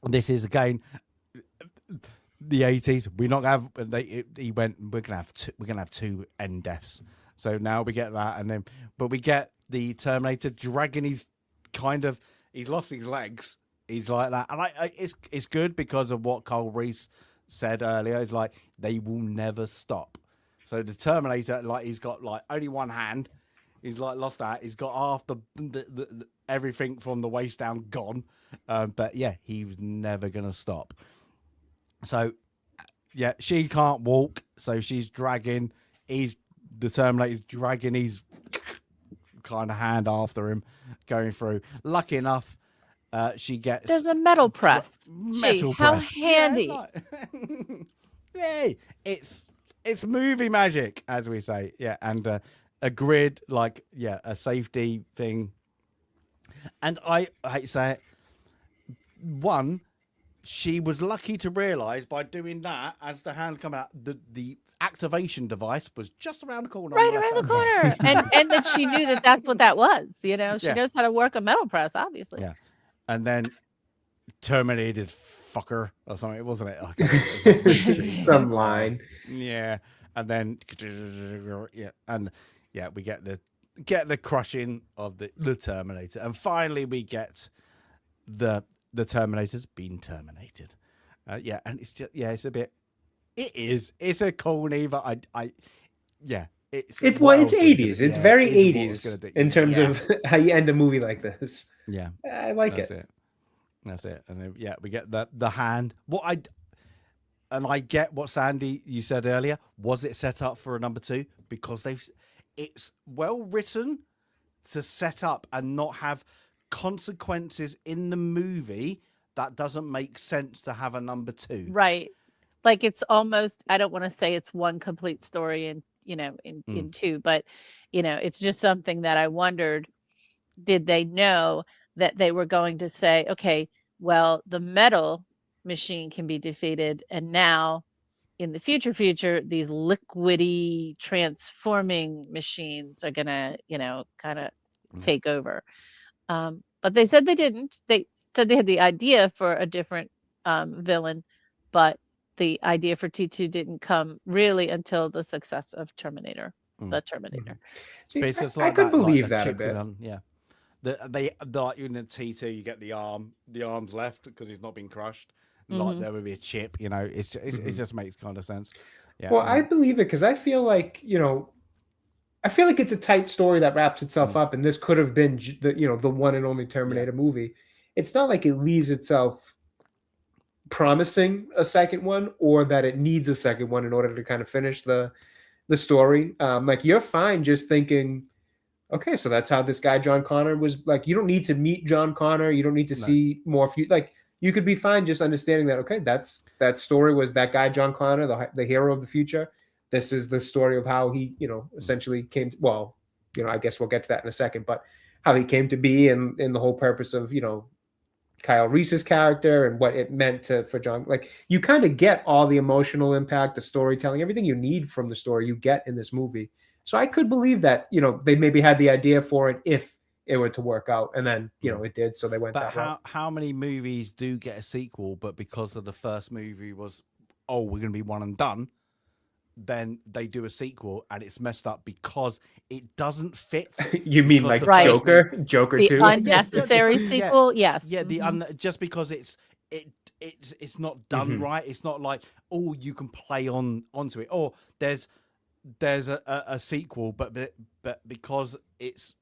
And this is again the 80s. We're not gonna have. He went. We're gonna have two end deaths. So now we get that, but we get the Terminator dragging he's lost his legs. He's like that, and it's good because of what Carl Reese said earlier. It's like they will never stop. So the Terminator, like he's got like only one hand. He's like lost that. He's got half the everything from the waist down gone. But yeah, he was never gonna stop. So yeah, she can't walk, so she's dragging. The Terminator's dragging his kind of hand after him, going through. Lucky enough, she gets. There's a metal press. How handy! Yeah, it's movie magic, as we say. Yeah, and a grid, like a safety thing. And I hate to say it. One, she was lucky to realise by doing that, as the hand come out, the activation device was just around the corner. Right around the corner. and that she knew that's what that was. You know, she knows how to work a metal press, obviously. Yeah. And then terminated fucker or something, wasn't it? Some line. Yeah. And then we get the crushing of the Terminator. And finally we get the Terminator's been terminated. And it's just it's a bit. It's a corny, but it's 80s. It's very 80s in terms of how you end a movie like this. Yeah, I like That's it. And then we get the hand. I get what Sandy you said earlier. Was it set up for a number 2? Because it's well written to set up and not have consequences in the movie that doesn't make sense to have a number 2. Right. Like it's almost, I don't want to say it's one complete story in 2, but it's just something that I wondered, did they know that they were going to say, okay, well, the metal machine can be defeated, and now in the future, these liquidy transforming machines are gonna, kind of take over. But they said they didn't. They said they had the idea for a different villain, but the idea for T2 didn't come really until the success of Terminator, the Terminator. See, I could believe that a bit. Yeah. Like in the T2, you get the arms left because he's not been crushed. Like there would be a chip, it just makes kind of sense. Yeah. Well, I believe it because I feel like, it's a tight story that wraps itself up, and this could have been the one and only Terminator movie. It's not like it leaves itself promising a second one or that it needs a second one in order to kind of finish the story. Like you're fine just thinking, okay, so that's how this guy John Connor was. Like, you don't need to meet John Connor. You don't need to see more. Like, you could be fine just understanding that. Okay, that story was that guy John Connor, the hero of the future. This is the story of how he, essentially came. Well, I guess we'll get to that in a second, but how he came to be and the whole purpose of Kyle Reese's character and what it meant for John. Like, you kind of get all the emotional impact, the storytelling, everything you need from the story you get in this movie. So I could believe that, they maybe had the idea for it if it were to work out, and then, it did. So they went But that route. how many movies do get a sequel, but because of the first movie was, we're going to be one and done, then they do a sequel and it's messed up because it doesn't fit. You mean like Right. Joker The 2? unnecessary sequel? Yes. Yeah, just because it's not done right. It's not like, you can play onto it. Or there's a sequel, but because it's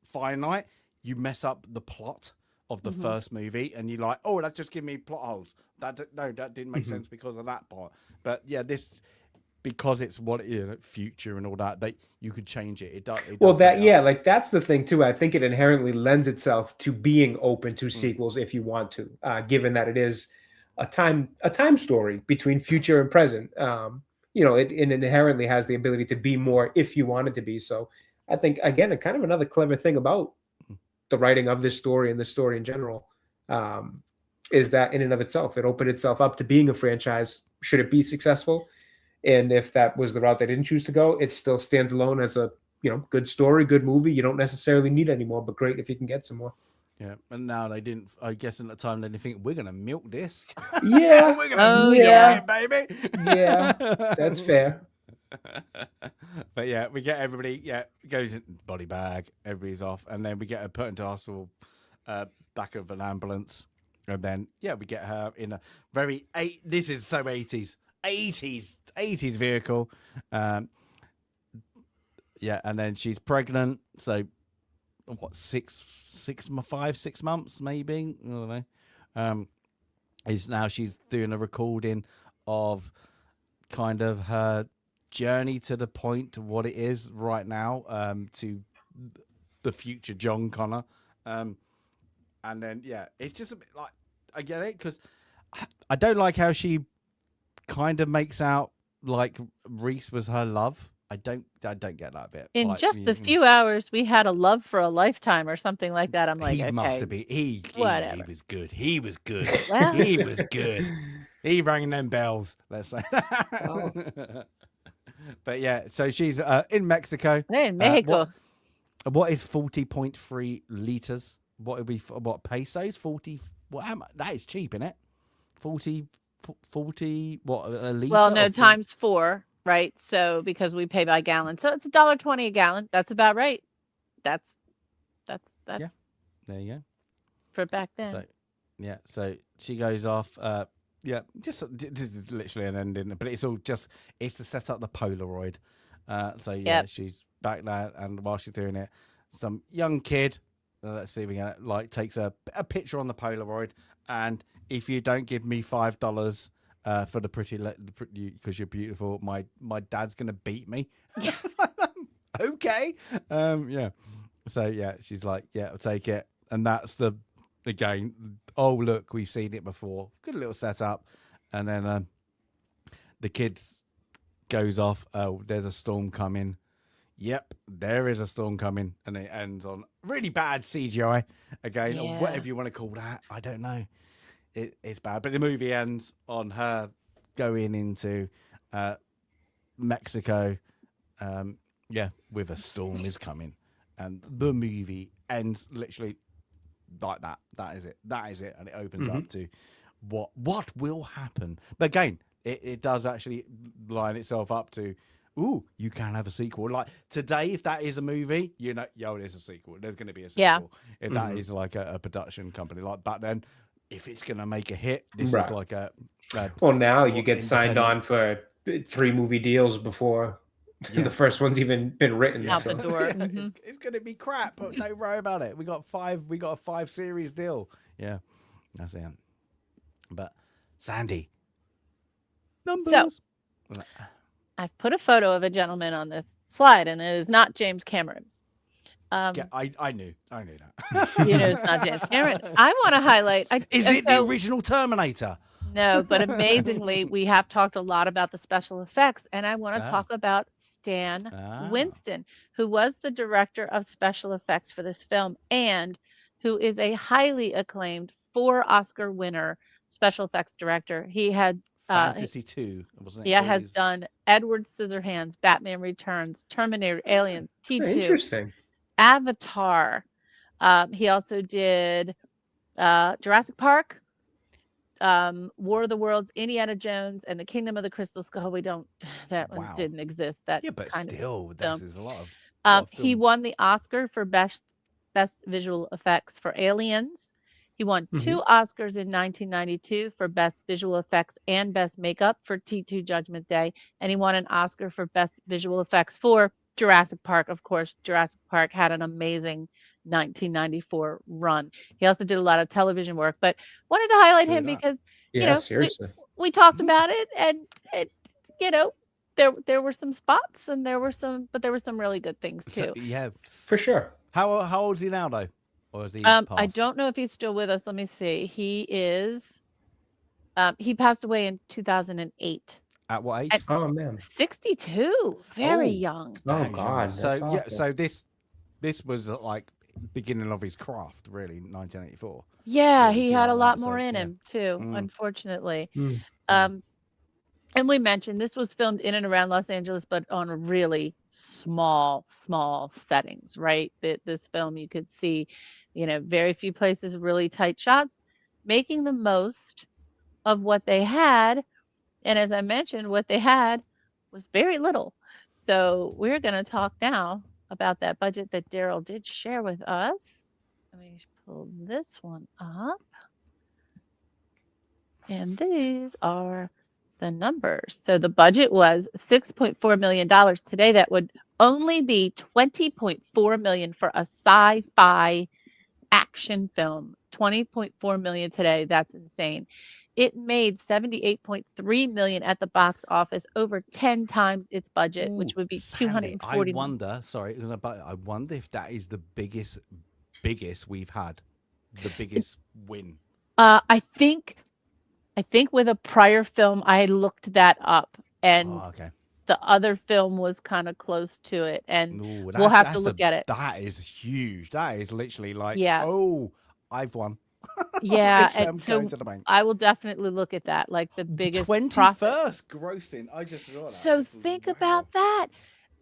finite, you mess up the plot of the first movie, and you're like, that just give me plot holes. That didn't make sense because of that part. But yeah, this, because it's what future and all that you could change it. It does. Like that's the thing too. I think it inherently lends itself to being open to sequels if you want to, given that it is a time story between future and present. It inherently has the ability to be more if you want it to be. So I think, again, a kind of another clever thing about the writing of this story and the story in general is that in and of itself, it opened itself up to being a franchise should it be successful. And if that was the route they didn't choose to go, it still stands alone as a good story, good movie. You don't necessarily need any more, but great if you can get some more. Yeah, and now they didn't. I guess at the time they didn't think we're gonna milk this. Yeah, we're gonna milk it, baby. Yeah, that's fair. But yeah, we get everybody. Yeah, goes in body bag. Everybody's off, and then we get her put into hospital, back of an ambulance, and then we get her in a very This is so 80s vehicle. And then she's pregnant. So what, 6 months maybe, I don't know. Is now she's doing a recording of kind of her journey to the point to what it is right now, to the future John Connor. And then it's just a bit like, I get it, because I don't like how she kind of makes out like Reese was her love. I don't get that bit. In like, just a few hours, we had a love for a lifetime or something like that. I'm like, he okay, must have been. He was good. He was good. Well. He was good. He rang them bells. Let's say. Oh. But yeah, so she's in Mexico. Hey, in Mexico. What is 40.3 liters? What would be what pesos? 40. That is cheap, isn't it? 40. What a liter? Well, no, times 4. Right. So because we pay by gallon. So it's $1.20 a gallon. That's about right. That's there you go. For back then. So so she goes off. This is literally an ending, but it's all just it's to set up the Polaroid. She's back there, and while she's doing it, some young kid, let's see, we takes a picture on the Polaroid, and if you don't give me $5 for the pretty, because you're beautiful, my dad's gonna beat me. Okay. So she's like, I'll take it, and that's the game. Oh look, we've seen it before. Good little setup, and then the kids goes off. Oh, there's a storm coming. Yep, there is a storm coming, and it ends on really bad CGI again, or whatever you want to call that. I don't know. It's bad, but the movie ends on her going into Mexico. With a storm is coming, and the movie ends literally like that. That is it, and it opens up to what will happen. But again, it does actually line itself up to, you can have a sequel. Like today, if that is a movie, there's a sequel. There's going to be a sequel. Yeah. If that is like a production company, like back then. If it's going to make a hit, this is like a well, now you get signed on for 3 movie deals before the first one's even been written. Out the door. It's going to be crap, but don't worry about it. We got a 5 series deal. Yeah, that's it. But Sandy, numbers. So I've put a photo of a gentleman on this slide, and it is not James Cameron. Yeah, I knew that. You know, it's not James Cameron. I want to highlight. Is it the original Terminator? No, but amazingly, we have talked a lot about the special effects, and I want to talk about Stan Winston, who was the director of special effects for this film and who is a highly acclaimed 4 Oscar winner special effects director. He had Fantasy 2, wasn't it? Yeah, has done Edward Scissorhands, Batman Returns, Terminator, Aliens, T2, Interesting. Avatar. He also did Jurassic Park, War of the Worlds, Indiana Jones, and the Kingdom of the Crystal Skull. That one didn't exist. That but still, there's a lot of he won the Oscar for best visual effects for Aliens. He won 2 Oscars in 1992 for best visual effects and best makeup for T2 Judgment Day, and he won an Oscar for best visual effects for Jurassic Park. Of course, Jurassic Park had an amazing 1994 run. He also did a lot of television work, but wanted to highlight him because seriously, we talked about it, and there were some spots, and there were some really good things too. Yeah, for sure. How old is he now, though? Or is he I don't know if he's still with us. Let me see. He is. He passed away in 2008. At what age? Oh man, 62. Very young. Oh God. So this was like beginning of his craft, really, 1984. Yeah, he had a lot more in him too, unfortunately. And we mentioned this was filmed in and around Los Angeles, but on really small settings, right? This film, you could see, very few places, really tight shots, making the most of what they had. And as I mentioned, what they had was very little. So we're going to talk now about that budget that Daryl did share with us. Let me pull this one up. And these are the numbers. So the budget was $6.4 million. Today, that would only be $20.4 million for a sci-fi action film. $20.4 million today. That's insane. It made $78.3 million at the box office, over 10 times its budget, which would be $240. I wonder if that is the biggest we've had, the biggest win. I think with a prior film, I looked that up, and the other film was kind of close to it, and we'll have to look at it. That is huge. That is literally like, I've won. Yeah, and so I will definitely look at that, like the biggest 21st grossing. I just realized. So think about that.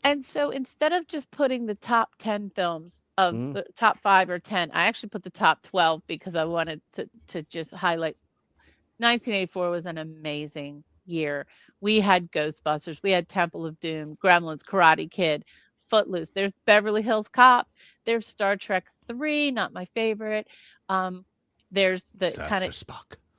And so instead of just putting the top 10 films of the top 5 or 10, I actually put the top 12 because I wanted to just highlight 1984 was an amazing year. We had Ghostbusters, we had Temple of Doom, Gremlins, Karate Kid, Footloose. There's Beverly Hills Cop. There's Star Trek 3, not my favorite. There's the kind of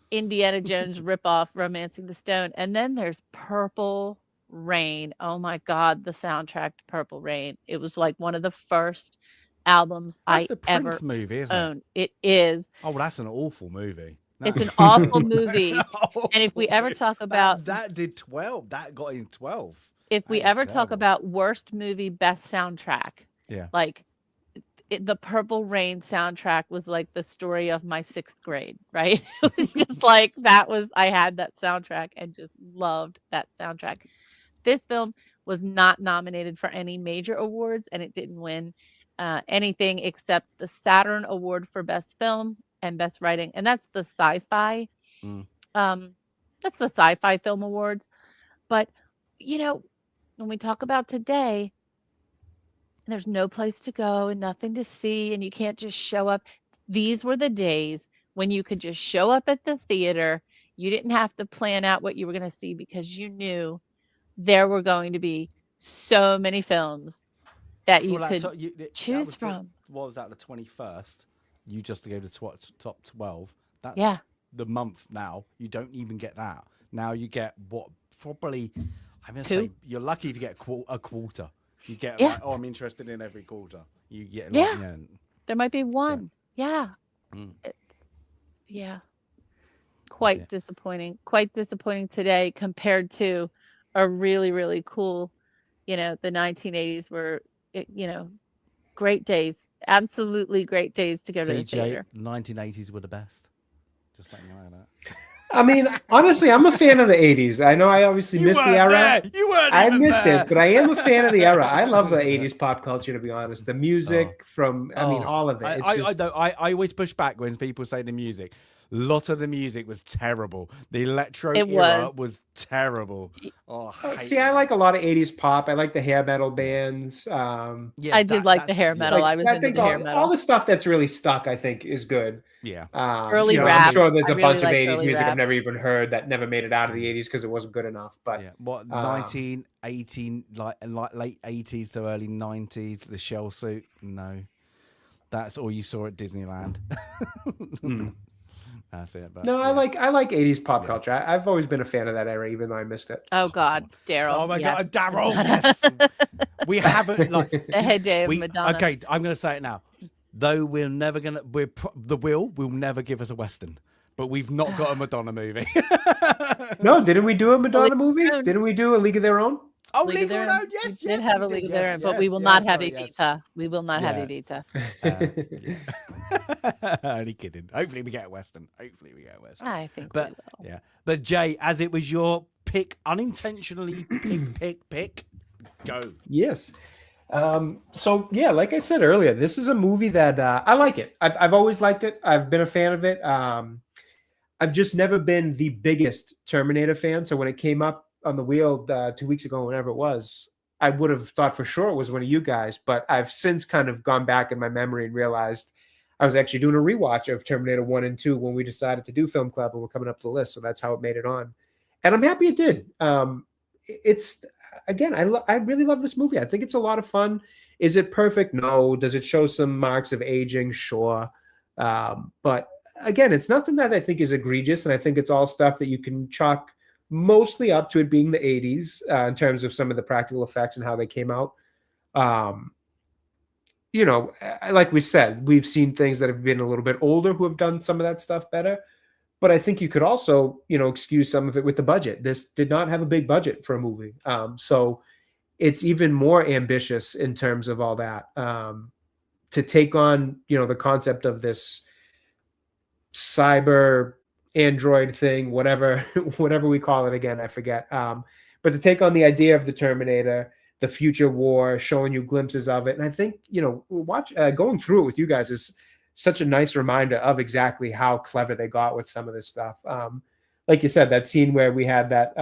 Indiana Jones ripoff, Romancing the Stone. And then there's Purple Rain. Oh my God, the soundtrack to Purple Rain. It was like one of the first albums I ever owned. It is. Oh, well, that's an awful movie. It's an awful movie. And if we ever talk about that did 12, that got in 12. If we ever talk about worst movie, best soundtrack, like the Purple Rain soundtrack was like the story of my 6th grade, right? It was just like I had that soundtrack and just loved that soundtrack. This film was not nominated for any major awards, and it didn't win anything except the Saturn Award for Best Film and Best Writing, and that's the sci-fi. That's the Sci-Fi Film Awards. But when we talk about today, there's no place to go and nothing to see, and you can't just show up. These were the days when you could just show up at the theater. You didn't have to plan out what you were going to see because you knew there were going to be so many films that you could choose from. What was that, the 21st? You just gave the top 12. That's the month now. You don't even get that. Now you get what probably, I'm going to say, you're lucky if you get a quarter. You get like, I'm interested in every quarter. You get there might be one. It's quite disappointing. Quite disappointing today compared to a really, really cool, the 1980s were, great days. Absolutely great days to go to the theater. 1980s were the best. Just letting you know that. I mean, honestly, I'm a fan of the 80s. I know I obviously missed the era. There. You weren't I even missed there. it, but I am a fan of the era. I love the 80s pop culture, to be honest. The music all of it. I always push back when people say the music. A lot of the music was terrible. The electro era was terrible. I like a lot of 80s pop. I like the hair metal bands. I did like the hair metal. I was into the hair metal. All the stuff that's really stuck, I think, is good. Yeah. Early rap. I'm sure there's a bunch of like 80s music rap. I've never even heard that never made it out of the 80s because it wasn't good enough. But 1918, like late 80s to early 90s, the shell suit. No, that's all you saw at Disneyland. That's it. But, no, I like 80s pop culture. I've always been a fan of that era, even though I missed it. Oh God, Daryl. Oh my God, Daryl. Yes. We haven't the heyday of Madonna. Okay, I'm going to say it now. Though we'll never give us a Western, but we've not got a Madonna movie. No, didn't we do a Madonna movie? Didn't we do A League of Their Own? Oh, League of Their Own, yes. We did have a League of Their Own, but we will not have Evita. We will not have Evita. Only kidding. Hopefully we get a Western. I think we will. Yeah. But Jay, as it was your pick, unintentionally pick, go. Yes. So yeah, like I said earlier, this is a movie that I like it. I've always liked it. I've been a fan of it. I've just never been the biggest Terminator fan. So when it came up on the wheel 2 weeks ago, whenever it was, I would have thought for sure it was one of you guys. But I've since kind of gone back in my memory and realized I was actually doing a rewatch of Terminator 1 and 2 when we decided to do Film Club and we're coming up the list. So that's how it made it on. And I'm happy it did. It's again, I really love this movie. I think it's a lot of fun. Is it perfect? No. Does it show some marks of aging? Sure. But again, it's nothing that I think is egregious. And I think it's all stuff that you can chalk mostly up to it being the 80s in terms of some of the practical effects and how they came out. Like we said, we've seen things that have been a little bit older who have done some of that stuff better. But I think you could also, excuse some of it with the budget. This did not have a big budget for a movie. So it's even more ambitious in terms of all that. To take on, the concept of this cyber android thing, whatever we call it again, I forget. But to take on the idea of the Terminator, the future war, showing you glimpses of it. And I think, going through it with you guys is such a nice reminder of exactly how clever they got with some of this stuff. Like you said, that scene where we had that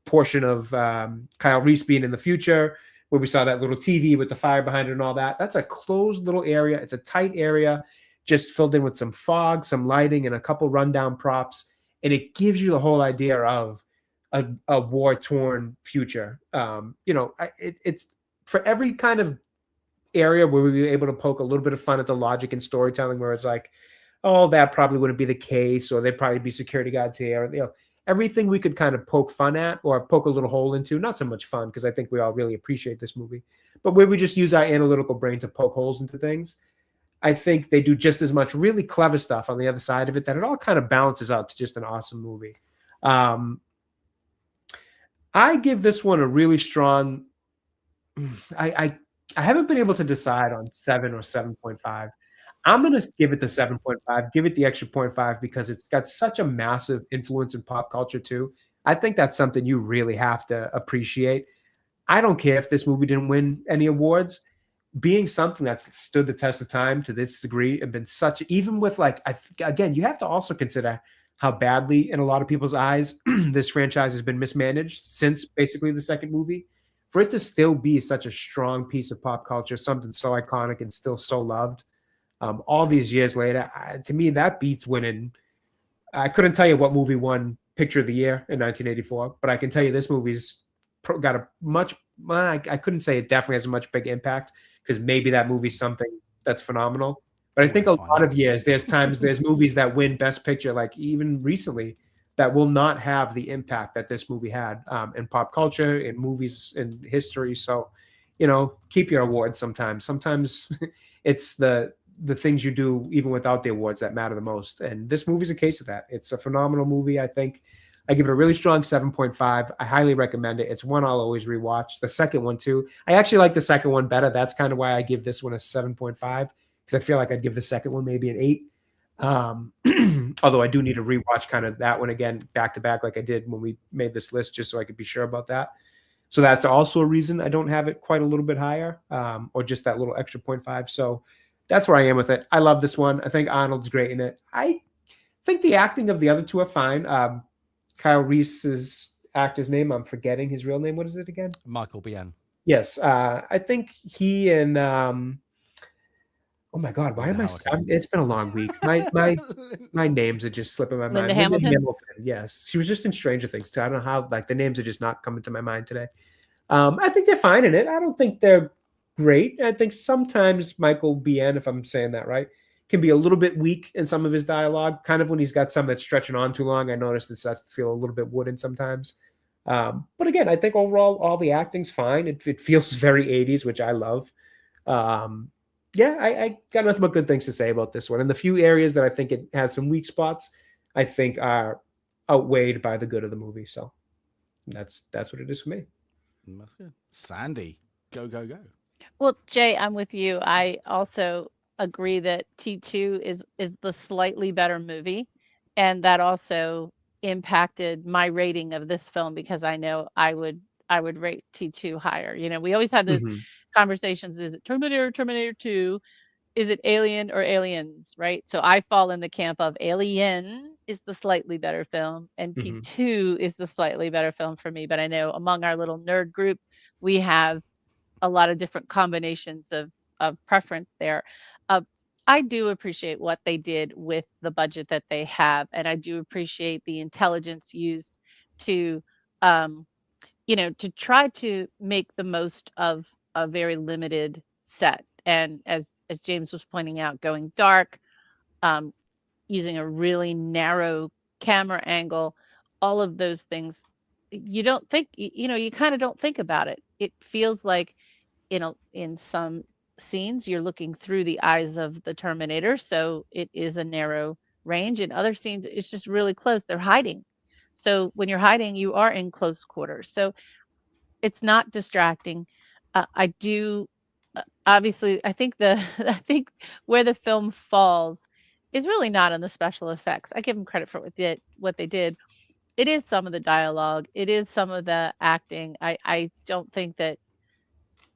portion of Kyle Reese being in the future, where we saw that little TV with the fire behind it and all that. That's a closed little area. It's a tight area, just filled in with some fog, some lighting, and a couple rundown props. And it gives you the whole idea of a war-torn future. It's for every kind of area where we were able to poke a little bit of fun at the logic and storytelling, where it's like, oh, that probably wouldn't be the case, or there'd probably be security guards here. Everything we could kind of poke fun at or poke a little hole into. Not so much fun, because I think we all really appreciate this movie, but where we just use our analytical brain to poke holes into things. I think they do just as much really clever stuff on the other side of it, that it all kind of balances out to just an awesome movie. I give this one a really strong, I haven't been able to decide on 7 or 7.5. I'm going to give it the 7.5, give it the extra 0.5, because it's got such a massive influence in pop culture too. I think that's something you really have to appreciate. I don't care if this movie didn't win any awards. Being something that's stood the test of time to this degree and been such, even with again, you have to also consider how badly, in a lot of people's eyes, this franchise has been mismanaged since basically the second movie. For it to still be such a strong piece of pop culture, something so iconic and still so loved, all these years later, to me, that beats winning. I couldn't tell you what movie won Picture of the Year in 1984, but I can tell you this movie's got a much, I couldn't say it definitely has a much big impact, because maybe that movie's something that's phenomenal. But I think a lot of years, there's movies that win Best Picture, like even recently, that will not have the impact that this movie had in pop culture, in movies, in history. So, keep your awards sometimes. Sometimes it's the the things you do even without the awards that matter the most. And this movie's a case of that. It's a phenomenal movie. I think I give it a really strong 7.5. I highly recommend it. It's one I'll always rewatch. The second one too. I actually like the second one better. That's kind of why I give this one a 7.5, because I feel like I'd give the second one maybe an 8. Although I do need to rewatch kind of that one again back to back like I did when we made this list, just so I could be sure about that. So that's also a reason I don't have it quite a little bit higher, or just that little extra 0.5. So that's where I am with it. I love this one. I think Arnold's great in it. I think the acting of the other two are fine. Kyle Reese's actor's name, I'm forgetting his real name. What is it again? Michael Biehn. Yes. I think he and oh my God, why am I? It's been a long week. My names are just slipping my mind. Linda Hamilton. Yes, she was just in Stranger Things too. I don't know how. Like the names are just not coming to my mind today. I think they're fine in it. I don't think they're great. I think sometimes Michael Biehn, if I'm saying that right, can be a little bit weak in some of his dialogue. Kind of when he's got some that's stretching on too long, I noticed it starts to feel a little bit wooden sometimes. But again, I think overall all the acting's fine. It feels very 80s, which I love. Yeah, I got nothing but good things to say about this one. And the few areas that I think it has some weak spots, I think are outweighed by the good of the movie. So that's what it is for me. That's good. Sandy, go. Well, Jay, I'm with you. I also agree that T2 is the slightly better movie, and that also impacted my rating of this film, because I know I would rate T2 higher. You know, we always have those conversations. Is it Terminator 2? Is it Alien or Aliens, right? So I fall in the camp of Alien is the slightly better film, and T2 is the slightly better film for me. But I know among our little nerd group, we have a lot of different combinations of preference there. I do appreciate what they did with the budget that they have, and I do appreciate the intelligence used to, to try to make the most of a very limited set. And as James was pointing out, going dark, using a really narrow camera angle, all of those things, you don't think, you kind of don't think about it. It feels like in some scenes you're looking through the eyes of the Terminator, so it is a narrow range. In other scenes it's just really close. They're hiding. So when you're hiding, you are in close quarters. So it's not distracting. I do obviously, I think where the film falls is really not on the special effects. I give them credit for what they did. It is some of the dialogue. It is some of the acting. I don't think that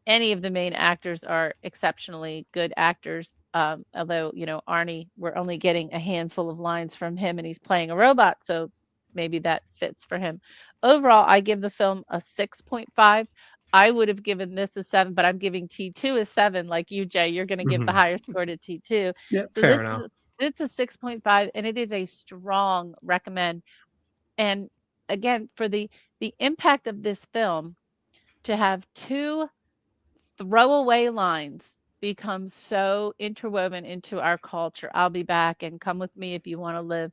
any of the main actors are exceptionally good actors. Although, Arnie, we're only getting a handful of lines from him, and he's playing a robot, so maybe that fits for him. Overall, I give the film a 6.5. I would have given this a 7, but I'm giving T2 a 7, like you, Jay. You're going to give the higher score to T2. Yeah, so fair enough. It's a 6.5, and it is a strong recommend. And again, for the impact of this film, to have 2 throwaway lines become so interwoven into our culture. I'll be back, and come with me if you want to live.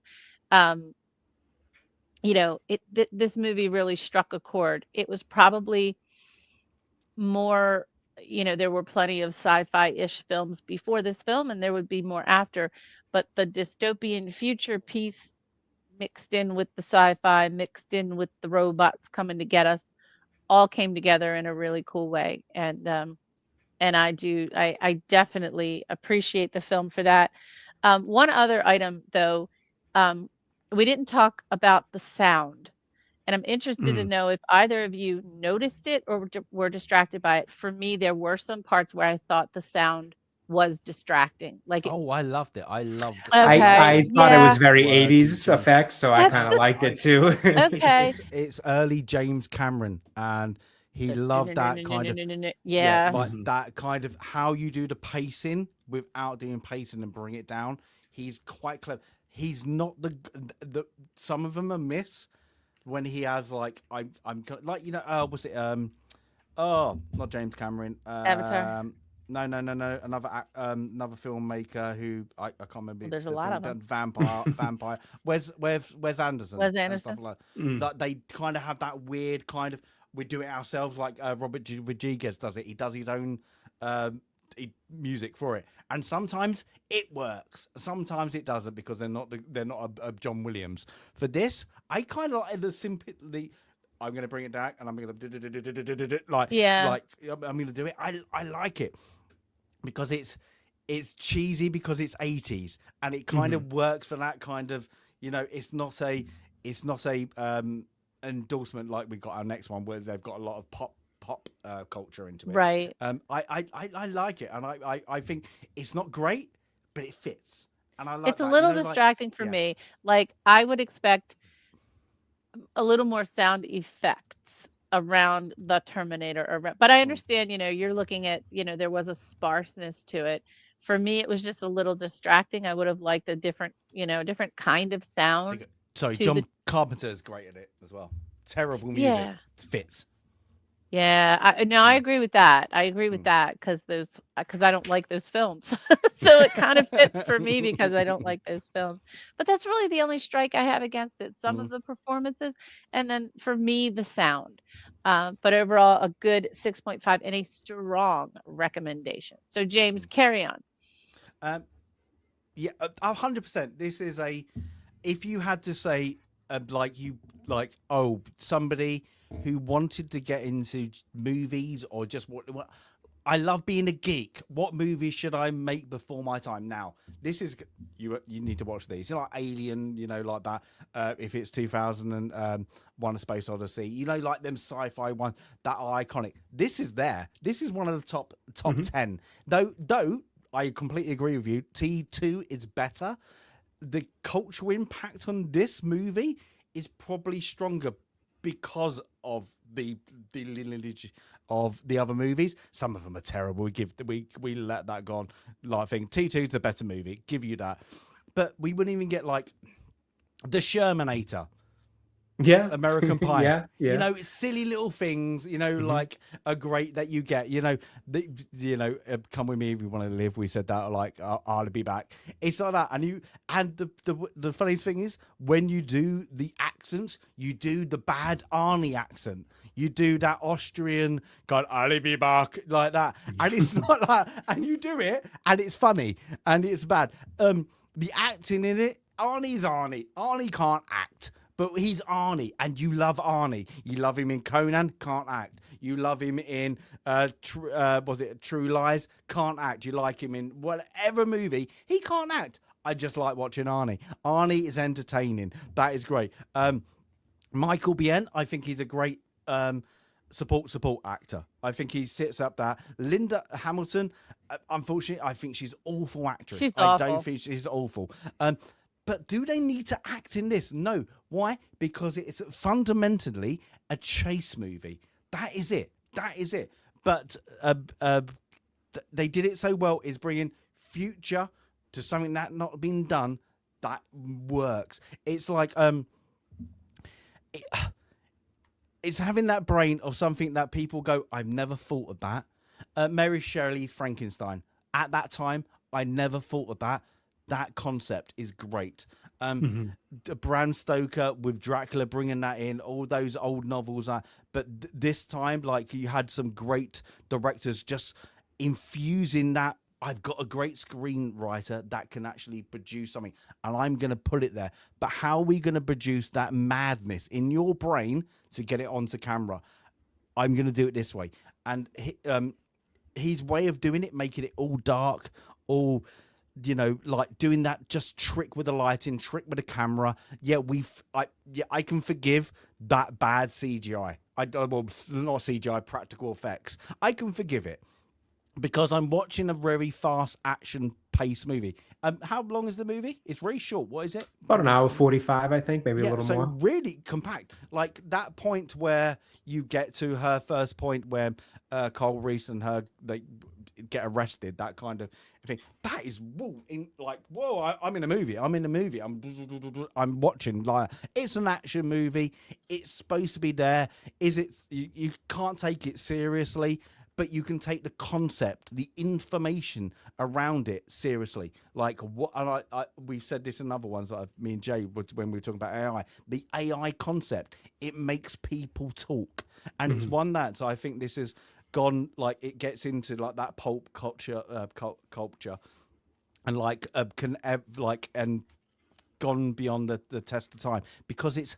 This movie really struck a chord. It was probably more, there were plenty of sci-fi-ish films before this film, and there would be more after, but the dystopian future piece mixed in with the sci-fi, mixed in with the robots coming to get us, all came together in a really cool way. And I definitely appreciate the film for that. One other item though, we didn't talk about the sound, and I'm interested to know if either of you noticed it or were distracted by it. For me, there were some parts where I thought the sound was distracting. Like I loved it. I loved it. Okay, I thought it was very Working 80s too. effects, so I kind of liked it too. Okay. It's early James Cameron, and he loved that kind of like that kind of how you do the pacing without doing pacing and bring it down. He's quite clever. He's not the some of them are miss when he has like I'm like was it not James Cameron, Avatar. No, another filmmaker who I can't remember. Well, there's a lot of them. Vampire. Wes Anderson. Wes Anderson. Like that. They kind of have that weird kind of we do it ourselves, like Robert Rodriguez does it. He does his own music for it, and sometimes it works, sometimes it doesn't, because they're not a John Williams. For this, I kind of like the simply. I'm going to bring it down, and I'm going to like I'm going to do it. I like it because it's cheesy, because it's 80s, and it kind of works for that kind of, it's not a endorsement like we got our next one where they've got a lot of pop culture into it. Right. I like it, and I think it's not great, but it fits, and I like. It's a little distracting for me. Like, I would expect a little more sound effects around the Terminator, but I understand, you're looking at, there was a sparseness to it. For me, it was just a little distracting. I would have liked a different kind of sound. Sorry, John Carpenter is great at it as well. Terrible music fits. Yeah, I agree with that. I agree with that because I don't like those films. So it kind of fits for me because I don't like those films. But that's really the only strike I have against it. Some of the performances, and then for me, the sound. But overall, a good 6.5 and a strong recommendation. So James, carry on. Yeah, 100%. This is if you had to say, somebody who wanted to get into movies, or just what I love being a geek. What movie should I make before my time? Now, this is you need to watch these. Like Alien, like that. If it's 2001: A Space Odyssey, like them sci-fi ones that are iconic. This is there. This is one of the top 10. Though I completely agree with you. T2 is better. The cultural impact on this movie is probably stronger because of the lineage of the other movies. Some of them are terrible. We let that go on. Like, thing. T2 is the better movie. Give you that. But we wouldn't even get like the Shermanator. Yeah. American Pie. Yeah. It's silly little things, like are great that you get, Come With Me If You Want to Live. We said that, like, I'll be back. It's like that. And the funniest thing is, when you do the accents, you do the bad Arnie accent. You do that Austrian kind, I'll be back, like that. And it's not like, and you do it, and it's funny, and it's bad. The acting in it, Arnie's Arnie. Arnie can't act. But he's Arnie, and you love Arnie. You love him in Conan, can't act. You love him in True Lies, can't act. You like him in whatever movie, he can't act. I just like watching Arnie. Arnie is entertaining. That is great. Michael Biehn, I think he's a great support actor. I think he sits up there. Linda Hamilton, unfortunately, I think she's awful actress. She's awful. I don't think she's awful. But do they need to act in this? No. Why? Because it's fundamentally a chase movie. That is it. But they did it so well, is bringing future to something that not been done that works. It's like it's having that brain of something that people go, I've never thought of that. Mary Shelley's Frankenstein. At that time, I never thought of that. That concept is great. Bram Stoker with Dracula, bringing that in, all those old novels. But this time, like, you had some great directors just infusing that. I've got a great screenwriter that can actually produce something, and I'm going to put it there. But how are we going to produce that madness in your brain to get it onto camera? I'm going to do it this way. And his way of doing it, making it all dark, all... like doing that just trick with the lighting, trick with the camera. I can forgive that bad CGI. Well, not CGI, practical effects. I can forgive it because I'm watching a very fast action paced movie. How long is the movie? It's very short. What is it? About an hour 45, I think, maybe a little more. Really compact. Like that point where you get to her first point where Cole Reese and they get arrested, that kind of thing. That is I'm in a movie. I'm watching. Like, it's an action movie. It's supposed to be there. You can't take it seriously, but you can take the concept, the information around it seriously. Like what? And we've said this in other ones. Like me and Jay, when we were talking about AI, the AI concept, it makes people talk, and it's one that. So I think this is gone like it gets into like that pulp culture, culture, and like and gone beyond the test of time, because it's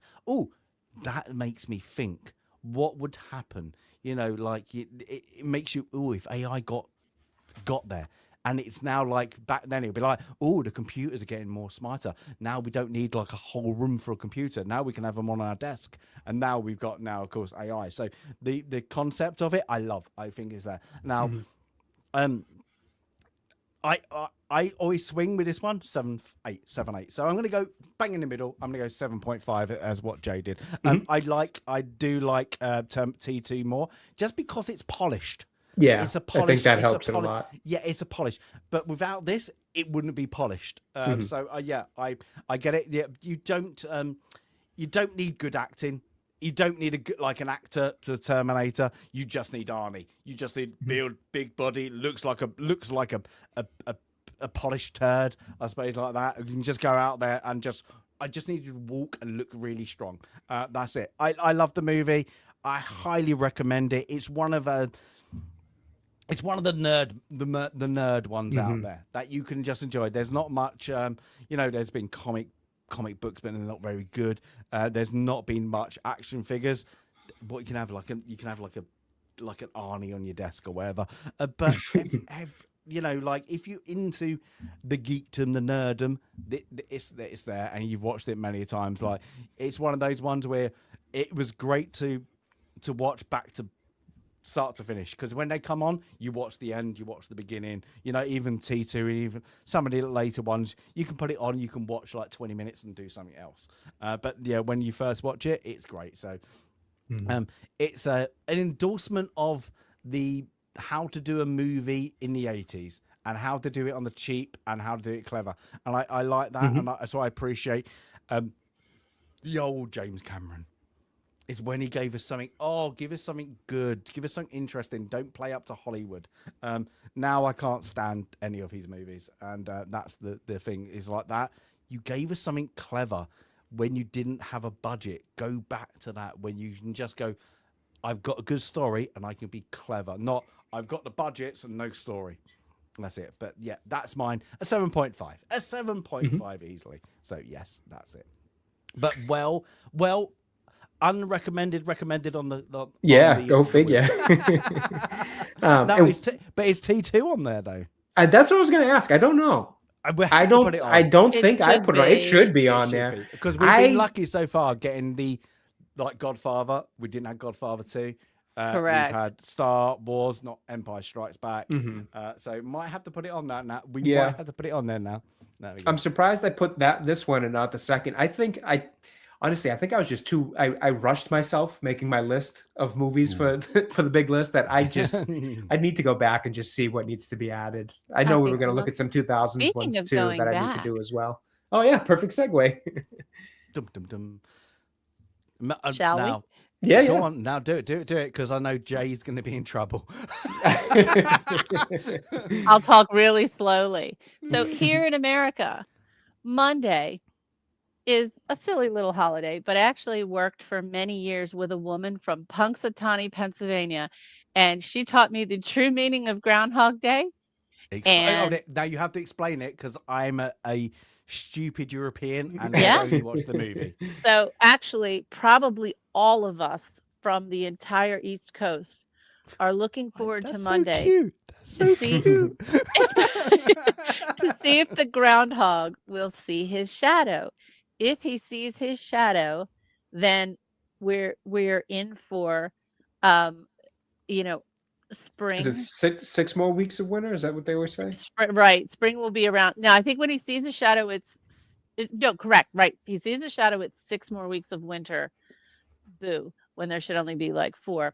that makes me think what would happen. Like it makes you if AI got there. And it's now like back then it'll be like, the computers are getting more smarter. Now we don't need like a whole room for a computer. Now we can have them on our desk. And now we've got of course AI. So the concept of it, I love. I think is there. Now, I always swing with this one 7.8. So I'm going to go bang in the middle. I'm going to go 7.5 as what Jay did. I do like T2 more just because it's polished. Yeah, it's a polish. I think that helps it a lot. Yeah, it's a polish, but without this, it wouldn't be polished. So I get it. Yeah, you don't need good acting. You don't need an actor to the Terminator. You just need Arnie. You just need build big body. Looks like a polished turd, I suppose, like that. You can just go out there and I just need you to walk and look really strong. That's it. I love the movie. I highly recommend it. It's one of the nerd ones out there that you can just enjoy. There's not much, there's been comic books, but they're not very good. There's not been much action figures. But you can have like an Arnie on your desk or whatever. But if you're into the geekdom, the nerdom, it's there, and you've watched it many times. Like it's one of those ones where it was great to watch back to start to finish, because when they come on, you watch the end, you watch the beginning. Even T2, even some of the later ones, you can put it on, you can watch like 20 minutes and do something else. But yeah, when you first watch it, it's great. So it's an endorsement of the how to do a movie in the 80s and how to do it on the cheap and how to do it clever. And I like that, and that's why I appreciate the old James Cameron. Is when he gave us something. Give us something good. Give us something interesting. Don't play up to Hollywood. Now I can't stand any of his movies, and that's the thing. Is like that. You gave us something clever when you didn't have a budget. Go back to that when you can just go, I've got a good story and I can be clever. Not I've got the budgets and no story. That's it. But yeah, that's mine. A 7.5. A 7.5 easily. So yes, that's it. But well. Recommended on the go figure. But is T2 on there though? That's what I was going to ask. I don't know. I don't think I put it on. It should be on there because we've been lucky so far getting the Godfather. We didn't have Godfather 2. Correct. We've had Star Wars, not Empire Strikes Back. So might have to put it on that now. We might have to put it on there now. I'm surprised I put this one and not the second. Honestly, I think I was just I rushed myself making my list of movies for the big list that I need to go back and just see what needs to be added. I know we were going to look at some 2000s ones too that I need to do as well. Oh yeah, perfect segue. Shall we? Yeah, Go on now, do it, because I know Jay's going to be in trouble. I'll talk really slowly. So here in America, Monday is a silly little holiday, but I actually worked for many years with a woman from Punxsutawney, Pennsylvania, and she taught me the true meaning of Groundhog Day. Now you have to explain it, because I'm a stupid European and I only watched the movie. So actually, probably all of us from the entire East Coast are looking forward to Monday to see if the groundhog will see his shadow. If he sees his shadow, then we're in for, spring. Is it six more weeks of winter? Is that what they always say? Right. Spring will be around. Now, I think when he sees a shadow, correct. Right. He sees a shadow. It's 6 more weeks of winter. Boo. When there should only be like 4.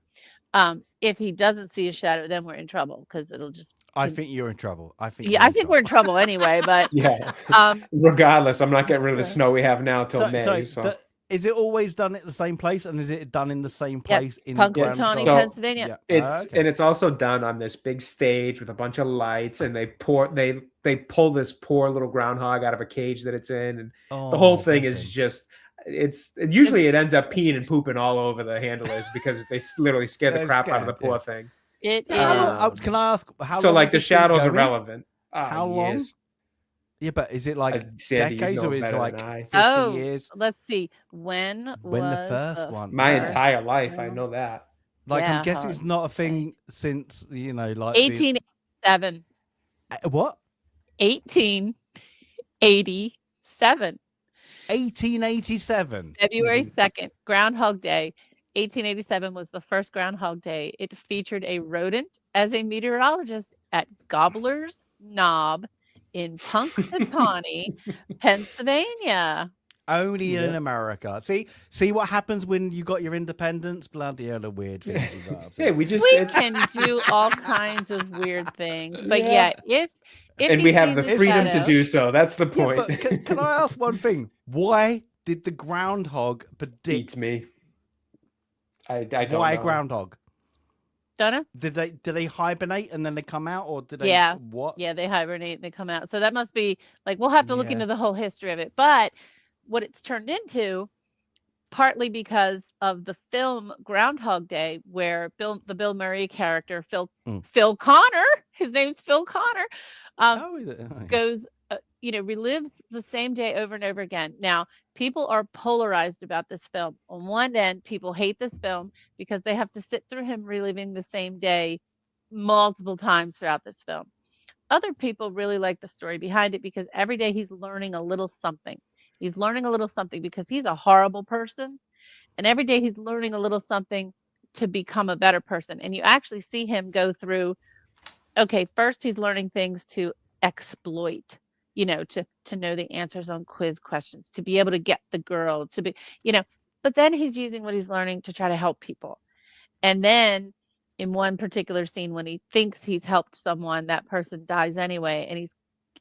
If he doesn't see a shadow, then we're in trouble, because it'll just. I think you're in trouble. I think we're in trouble anyway. But yeah. Regardless, I'm not getting rid of the snow we have now till May. Is it always done at the same place, and is it done in the same place in Punxsutawney, Pennsylvania? Yeah. And it's also done on this big stage with a bunch of lights, and they pull this poor little groundhog out of a cage that it's in, and the whole thing is just. It ends up peeing and pooping all over the handlers because they literally scare the crap out of the poor thing. It How is. long, can I ask how So long like has the this been shadows are going? relevant. How long? Years. Yeah, but is it like Sandy, you decades know or is it better like than I. 50 Oh, years? let's see. When When the was first the one? My Yeah. entire life, I Groundhog know that. Like, I'm Yeah, guessing it's hard not a day? thing since, you know, like the 1887. what? 1887. 1887. February 2nd, Groundhog Day. 1887 was the first Groundhog Day. It featured a rodent as a meteorologist at Gobbler's Knob in Punxsutawney, Pennsylvania. Only in Yep. America. See what happens when you got your independence? Bloody hell, the weird things you got up to. Hey, we just We it's, can do all kinds of weird things, but Yeah. if and he we have sees the a freedom shadow, to do so. That's the Yeah, point. but can I ask one thing? Why did the groundhog predict? Eats me. I don't Why know. groundhog? Donna? Did they hibernate and then they come out, or did they? Yeah. What? Yeah, they hibernate and they come out. So that must be like we'll have to look Yeah. into the whole history of it. But what it's turned into, partly because of the film Groundhog Day, where the Bill Murray character Phil Connor, his name's Phil Connor, Oh, is it? Oh, yeah. goes relives the same day over and over again. Now, people are polarized about this film. On one end, people hate this film because they have to sit through him reliving the same day multiple times throughout this film. Other people really like the story behind it because every day he's learning a little something. He's learning a little something because he's a horrible person. And every day he's learning a little something to become a better person. And you actually see him go through, okay, first he's learning things to exploit, to know the answers on quiz questions, to be able to get the girl, to be, but then he's using what he's learning to try to help people. And then in one particular scene, when he thinks he's helped someone, that person dies anyway. And he's,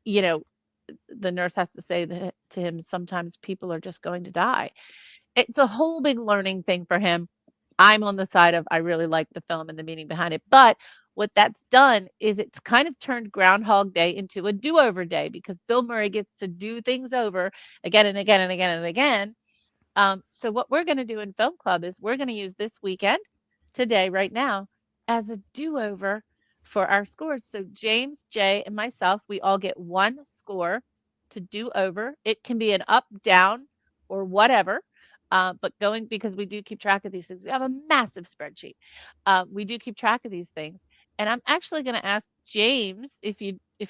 the nurse has to say that to him, sometimes people are just going to die. It's a whole big learning thing for him. I'm on the side of I really like the film and the meaning behind it. But what that's done is it's kind of turned Groundhog Day into a do-over day because Bill Murray gets to do things over again and again and again and again. So what we're going to do in Film Club is we're going to use this weekend, today, right now, as a do-over for our scores. So James, Jay, and myself, we all get one score to do over. It can be an up, down, or whatever. But because we do keep track of these things, we have a massive spreadsheet. We do keep track of these things. And I'm actually going to ask James, if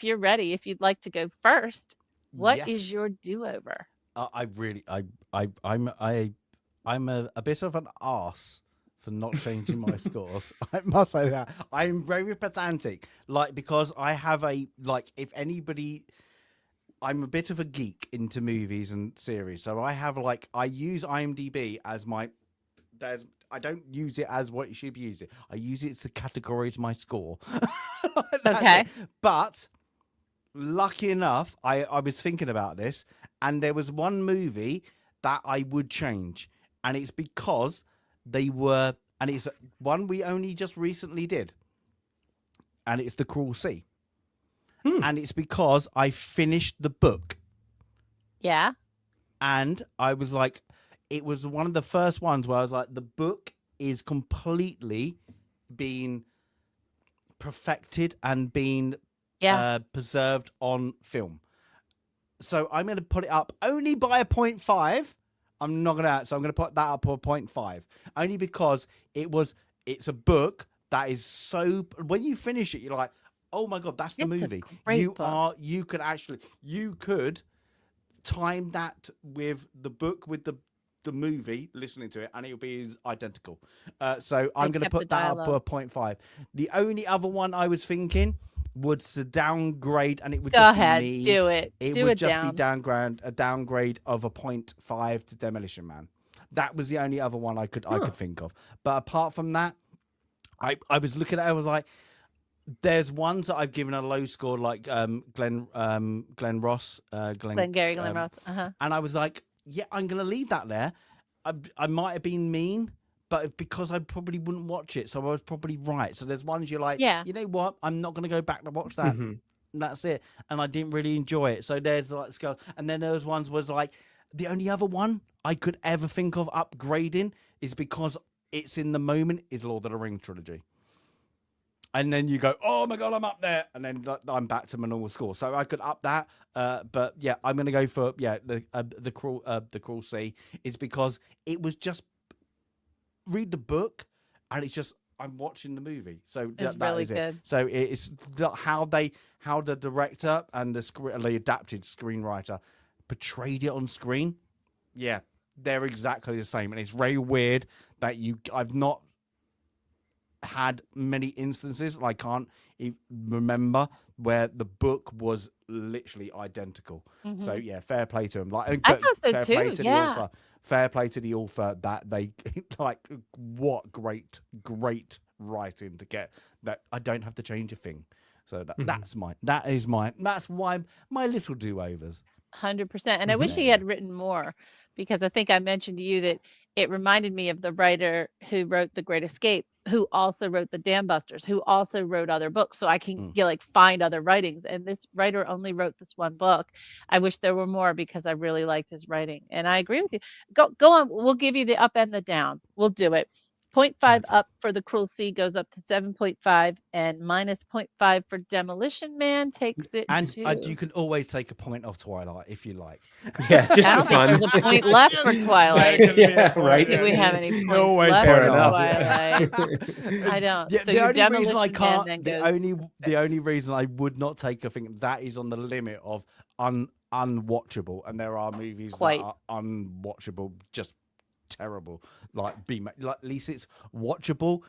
you're ready, if you'd like to go first, what is Yes. your do-over? I'm a bit of an arse for not changing my scores. I must say that I'm very pedantic, because I have if anybody. I'm a bit of a geek into movies and series, so I have I use IMDb as my. I don't use it as what you should use it. I use it to categorize my score. Okay. It. But lucky enough, I was thinking about this, and there was one movie that I would change, and it's because and it's one we only just recently did, and it's The Cruel Sea. And it's because I finished the book. Yeah. And I was it was one of the first ones where I was the book is completely being perfected and being preserved on film. So I'm going to put it up only by a 0.5. I'm not going to, so I'm going to put that up to a 0.5. Only because it's a book that is so, when you finish it, you're like, oh my God, that's the It's a movie. great book. You could time that with the book, with the movie, listening to it, and it'll be identical. So I'm going to put that up to a 0.5. The only other one I was thinking was to downgrade, and it would just be me. Do it. It do would it just down. be a downgrade of a 0.5 to Demolition Man. That was the only other one I could think of. But apart from that, I was looking at it, I was like, there's ones that I've given a low score, like Glenn Ross, Glengarry Glen Ross. and I was like, yeah, I'm gonna leave that there. I might have been mean, but because I probably wouldn't watch it, so I was probably right. So there's ones you're like, you know what, I'm not gonna go back to watch that. That's it. And I didn't really enjoy it. So there's and then there was ones was the only other one I could ever think of upgrading is because it's in the moment is Lord of the Rings trilogy. and then you go, oh my god, I'm up there, and then I'm back to my normal score. So I could up that, but yeah, I'm gonna go for the cruel sea. Is because it was just read the book, and it's just I'm watching the movie. So It's that really is it. good. So it's how the director and the adapted screenwriter portrayed it on screen. Yeah, they're exactly the same, and it's very weird that I've not had many instances, I can't remember, where the book was literally identical. So yeah, fair play to him. I thought so fair too. play to the Yeah. author. Fair play to the author that they like. What great writing to get that. I don't have to change a thing. So that's mine. That's why my little do-overs. 100%. And I wish he had written more, because I think I mentioned to you that it reminded me of the writer who wrote The Great Escape, who also wrote The Dam Busters, who also wrote other books. So I can find other writings. And this writer only wrote this one book. I wish there were more, because I really liked his writing. And I agree with you. Go on. We'll give you the up and the down. We'll do it. 0.5 up for The Cruel Sea goes up to 7.5, and minus 0.5 for Demolition Man takes it And to... you can always take a point off Twilight if you like. Yeah, just I for don't think fun. there's a point left for Twilight. Yeah, right. Do we have any points Always left fair for enough. Twilight? I don't. Yeah, So the your only reason I Demolition Man can't, then the goes only to the only 6. reason I would not take a thing that is on the limit of unwatchable, and there are movies Quite. that are unwatchable, just terrible. Like at least it's watchable,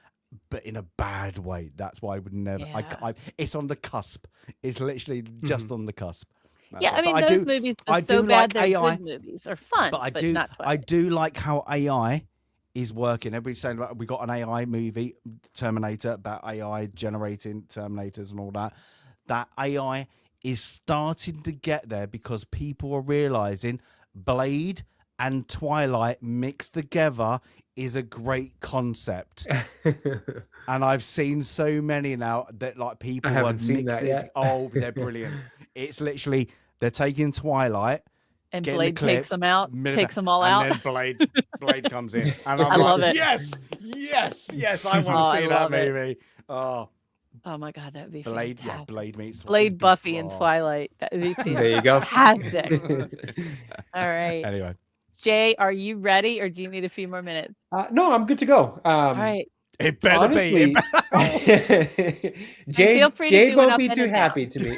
but in a bad way. That's why I would never. Yeah. It's on the cusp. It's literally just on the cusp. That's Yeah, all. I mean, But those movies I are so do bad like they're AI, good movies, are fun, but not I Twilight. do like how AI is working. Everybody's saying like, we got an AI movie, Terminator, about AI generating Terminators and all that. That AI is starting to get there because people are realizing Blade and Twilight mixed together is a great concept. And I've seen so many now that like people I haven't are seen that mixing yet. it. Oh, they're brilliant. It's literally they're taking Twilight, And getting Blade the clips, takes them out, minute- takes them all and out. then Blade comes in, and I'm I like, love it. yes, I want Oh, I to see that love it. movie. Oh, Oh my God, that would be Blade, fantastic. Blade meets Blade, it'd be- Buffy, and oh. Twilight. That would be There you go. fantastic. All right. Anyway, Jay, are you ready, or do you need a few more minutes? No, I'm good to go. All right. it better Honestly, be. feel free to Jade do an won't up be and too a down. happy to me.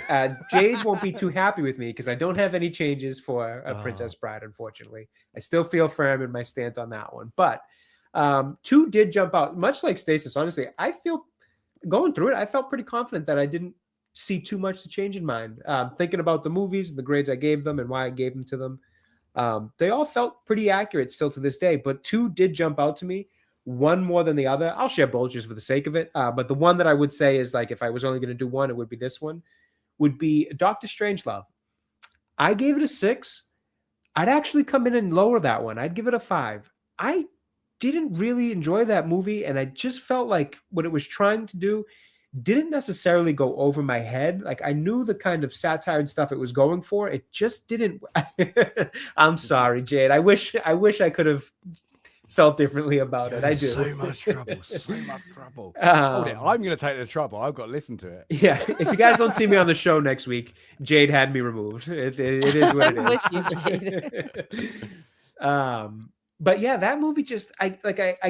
Jade won't be too happy with me because I don't have any changes for a Princess Bride, unfortunately. I still feel firm in my stance on that one. But 2 did jump out, much like Stasis. Honestly, I feel going through it, I felt pretty confident that I didn't see too much to change in mind. Thinking about the movies and the grades I gave them and why I gave them to them, they all felt pretty accurate still to this day. But 2 did jump out to me. One more than the other. I'll share both just for the sake of it. But the one that I would say is like, if I was only going to do one, it would be this one, would be Doctor Strangelove. I gave it a 6. I'd actually come in and lower that one. I'd give it a 5. I didn't really enjoy that movie, and I just felt like what it was trying to do didn't necessarily go over my head. Like I knew the kind of satire and stuff it was going for. It just didn't. I'm sorry, Jade. I wish I could have felt differently about it. I do. So much trouble. Hold it. I'm going to take the trouble. I've got to listen to it. Yeah. If you guys don't see me on the show next week, Jade had me removed. It is what it is. With you, Jade. But yeah, that movie just I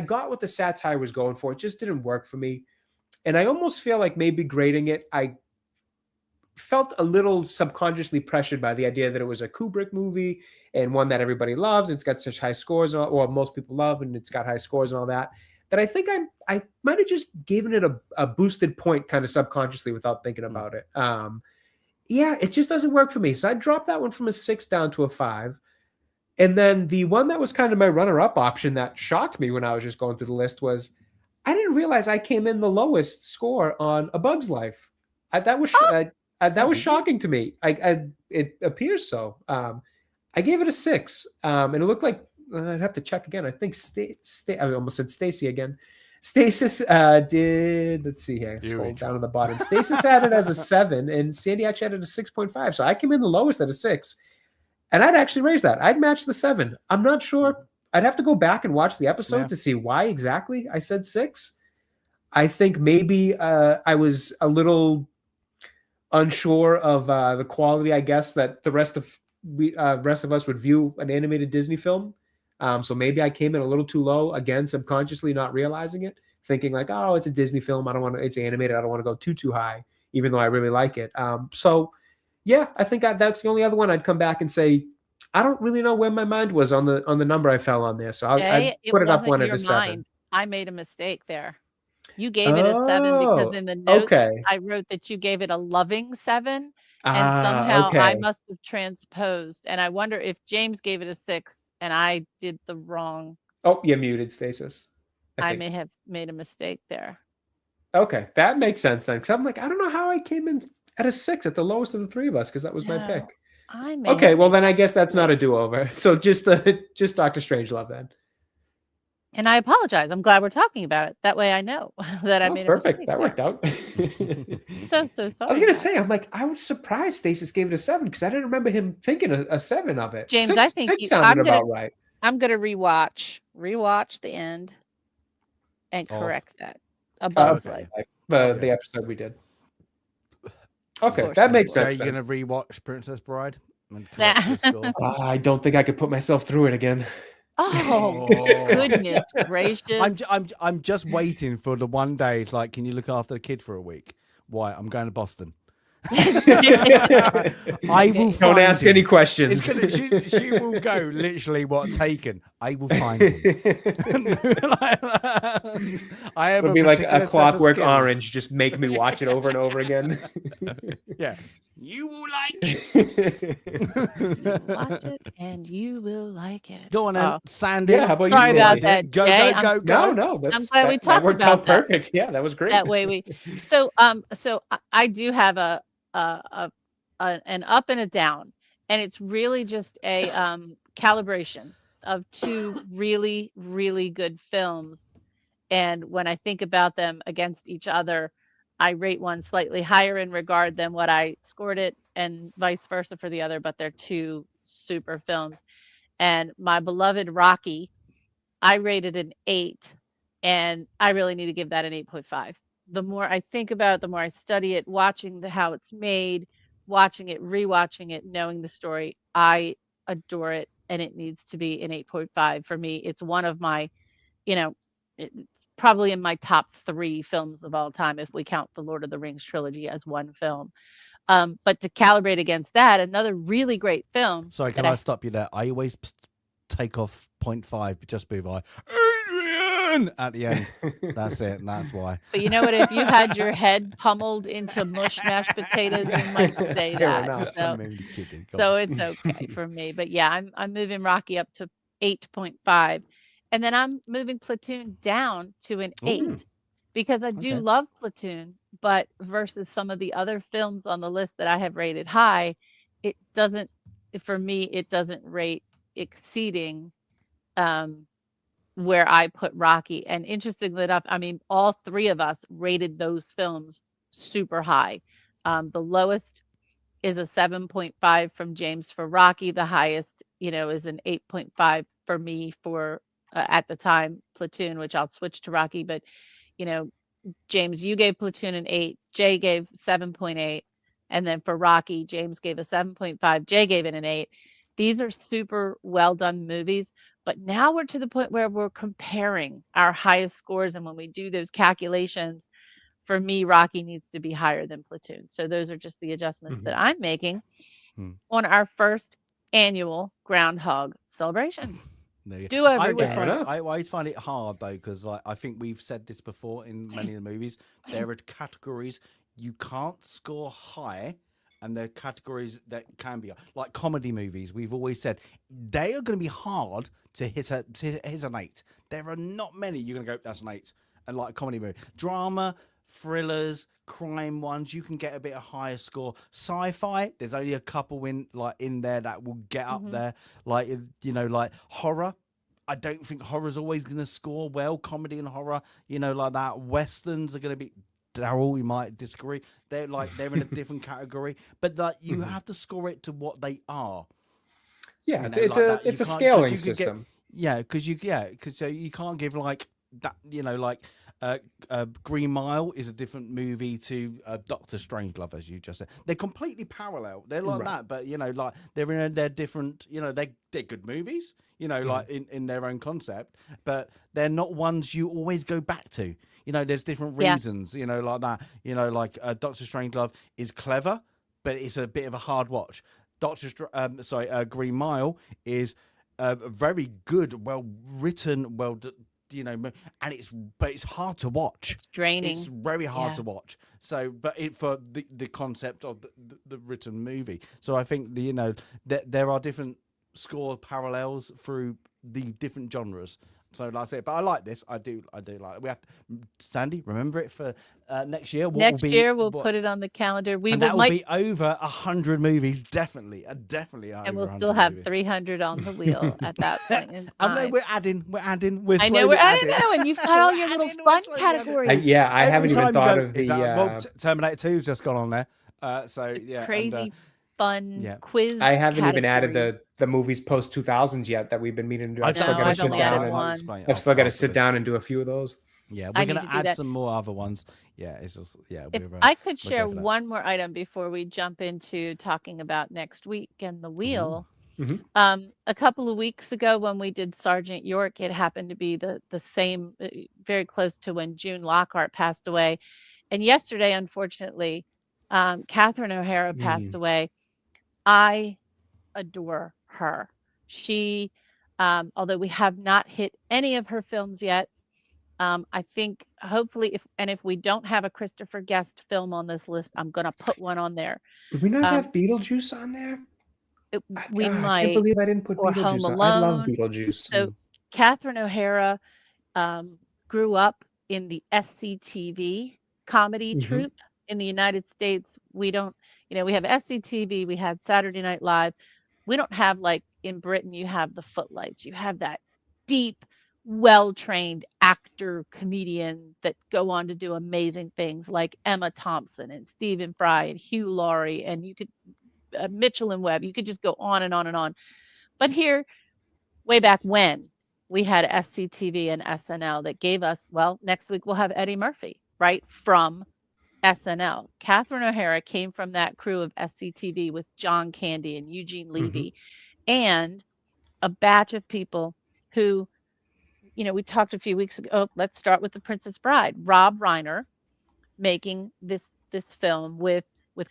got what the satire was going for. It just didn't work for me. And I almost feel like maybe grading it, I felt a little subconsciously pressured by the idea that it was a Kubrick movie and one that everybody loves. It's got such high scores, or most people love, and it's got high scores and all that. That I think I might have just given it a boosted point kind of subconsciously without thinking about it. Yeah, it just doesn't work for me. So I dropped that one from a 6 down to a 5. And then the one that was kind of my runner-up option that shocked me when I was just going through the list was I didn't realize I came in the lowest score on A Bug's Life. That was shocking to me. It appears so. I gave it a 6, and it looked like I'd have to check again. I think I almost said Stacy again. Stasis did. Let's see here. Scroll down to the bottom. Stasis had it as a 7, and Sandy actually had it as a 6.5. So I came in the lowest at a 6. And I'd actually raise that. I'd match the 7. I'm not sure. I'd have to go back and watch the episode to see why exactly I said 6. I think maybe I was a little unsure of the quality, I guess, that the rest of us would view an animated Disney film. So maybe I came in a little too low, again, subconsciously not realizing it, thinking like, oh, it's a Disney film. It's animated. I don't want to go too high, even though I really like it. So yeah, I think that's the only other one I'd come back and say, I don't really know where my mind was on the number I fell on there. So I'd It put it up wasn't one at your a 7. mind. I made a mistake there. You gave it a 7 because in the notes okay. I wrote that you gave it a loving 7, and somehow I Okay. must have transposed. And I wonder if James gave it a 6 and I did the wrong. Oh, you're muted, Stasis. I may have made a mistake there. Okay, that makes sense then. Because I'm like, I don't know how I came in at a 6 at the lowest of the three of us, because that was my pick. Okay, well then I guess that's not a do-over. So just Doctor Strangelove then. And I apologize. I'm glad we're talking about it. That way I know that I made a mistake. Perfect. That worked out. So sorry. I was gonna say, I'm like, I was surprised Stasis gave it a 7 because I didn't remember him thinking a 7 of it. James, 6, I think 6 sounded about right. I'm gonna rewatch the end and correct that above the episode we did. Okay, that makes sense. So you're gonna rewatch Princess Bride? I don't think I could put myself through it again. Oh goodness gracious! I'm just waiting for the one day. Like, can you look after the kid for a week? Why? I'm going to Boston. I will. Don't ask any questions. She will go literally Taken. I will find him. I have It'll be like a Clockwork Orange. Just make me watch it over and over again. Yeah. You will like it. Watch it and you will like it. Go on, then, Sandy. Yeah, how about Sorry you, about that. Go. No, I'm glad we talked worked about out perfect. Yeah, that was great. That way so I do have an up and a down, and it's really just a calibration of two really, really good films. And when I think about them against each other, I rate one slightly higher in regard than what I scored it, and vice versa for the other, but they're two super films. And my beloved Rocky, I rated an 8, and I really need to give that an 8.5. The more I think about it, the more I study it, watching how it's made, watching it, rewatching it, knowing the story, I adore it, and it needs to be an 8.5 for me. It's one of my, it's probably in my top 3 films of all time if we count the Lord of the Rings trilogy as one film. But to calibrate against that, another really great film. Sorry, can I stop you there? I always take off 0.5, but just move Adrian at the end. That's it, and that's why. But you know what? If you had your head pummeled into mush mashed potatoes, you might say that. So it's okay for me. But yeah, I'm moving Rocky up to 8.5. And then I'm moving Platoon down to an 8 because I do love Platoon, but versus some of the other films on the list that I have rated high, it doesn't rate exceeding where I put Rocky. And interestingly enough, I mean, all 3 of us rated those films super high. The lowest is a 7.5 from James for Rocky. The highest, is an 8.5 for me for at the time Platoon, which I'll switch to Rocky. But James, you gave Platoon an 8, Jay gave 7.8, and then for Rocky, James gave a 7.5, Jay gave it an 8. These are super well done movies, but now we're to the point where we're comparing our highest scores, and when we do those calculations, for me, Rocky needs to be higher than Platoon. So those are just the adjustments that I'm making on our first annual Groundhog celebration. I always find it hard though, because I think we've said this before in many of the movies. There are categories you can't score high, and there are categories that can be like comedy movies. We've always said they are going to be hard to hit an 8. There are not many you're going to go, that's an 8. And like a comedy movie, drama, thrillers, crime ones, you can get a bit of higher score. Sci-fi, there's only a couple in there that will get up there. Like horror, I don't think horror's always going to score well. Comedy and horror, like that. Westerns are going to be, Daryl, we might disagree. They're in a different category, but you have to score it to what they are. Yeah, it's a scaling system. Because you can't give like that. Green Mile is a different movie to Doctor Strangelove, as you just said. They're completely parallel. They're like that, but like they're different. They're good movies. Like in their own concept, but they're not ones you always go back to. There's different reasons. Like that. Like Doctor Strangelove is clever, but it's a bit of a hard watch. Green Mile is very good, well written, and it's hard to watch. It's draining. It's very hard to watch. So, but for the concept of the written movie. So I think there are different score parallels through the different genres. So like I said, but I like this. I do like it. We have to, Sandy, remember it for next year. Next year we'll put it on the calendar. That will be over 100 movies, definitely, and we'll still have 300 on the wheel at that point in time. I know we're adding. I know I know, and you've got all your little fun categories. I haven't even thought of the Terminator 2's just gone on there. Crazy fun quiz. I haven't even added the movies post 2000s yet that we've been meeting to do. I've still got to sit down and do a few of those. Yeah, we're going to add some more other ones. Yeah, it's just If I could share one more item before we jump into talking about next week and the wheel. A couple of weeks ago when we did Sergeant York, it happened to be the same, very close to when June Lockhart passed away. And yesterday, unfortunately, Catherine O'Hara passed away. I adore her. She, although we have not hit any of her films yet, I think hopefully if we don't have a Christopher Guest film on this list, I'm going to put one on there. Did we not have Beetlejuice on there? We might. I can't believe I didn't put Beetlejuice Home on. Alone. I love Beetlejuice. So Catherine O'Hara grew up in the SCTV comedy troupe in the United States. We don't, we have SCTV, we had Saturday Night Live. We don't have, like in Britain, you have the Footlights. You have that deep, well-trained actor comedian that go on to do amazing things like Emma Thompson and Stephen Fry and Hugh Laurie, and you could Mitchell and Webb. You could just go on and on and on. But here, way back when, we had SCTV and SNL that gave us, well, next week we'll have Eddie Murphy, right, from SNL. Catherine O'Hara came from that crew of SCTV with John Candy and Eugene Levy and a batch of people who, we talked a few weeks ago. Oh, let's start with The Princess Bride. Rob Reiner making this film with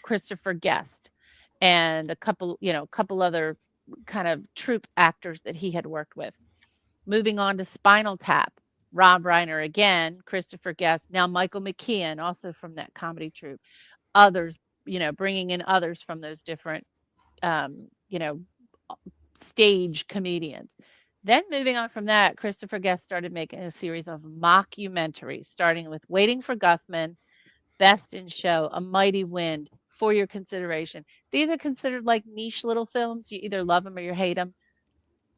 Christopher Guest and a couple other kind of troupe actors that he had worked with. Moving on to Spinal Tap, Rob Reiner again, Christopher Guest, now Michael McKean, also from that comedy troupe. Others, bringing in others from those different, stage comedians. Then moving on from that, Christopher Guest started making a series of mockumentaries, starting with Waiting for Guffman, Best in Show, A Mighty Wind, For Your Consideration. These are considered like niche little films. You either love them or you hate them.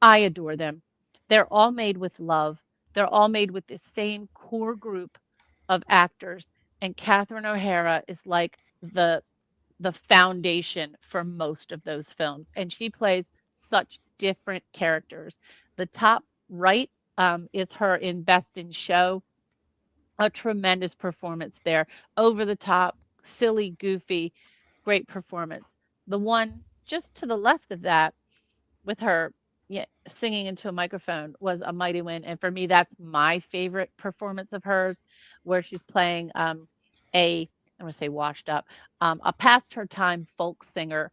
I adore them. They're all made with love. They're all made with the same core group of actors. And Catherine O'Hara is like the foundation for most of those films. And she plays such different characters. The top right is her in Best in Show. A tremendous performance there. Over the top, silly, goofy, great performance. The one just to the left of that with her singing into a microphone was A Mighty Wind. And for me, that's my favorite performance of hers, where she's playing I'm going to say washed up, a past her time folk singer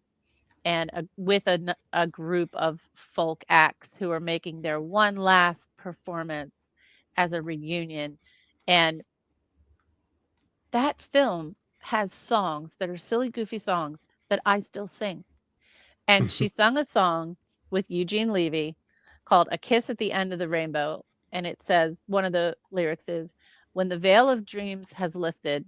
and with a group of folk acts who are making their one last performance as a reunion. And that film has songs that are silly, goofy songs that I still sing. And she sung a song with Eugene Levy called A Kiss at the End of the Rainbow. And it says, one of the lyrics is, when the veil of dreams has lifted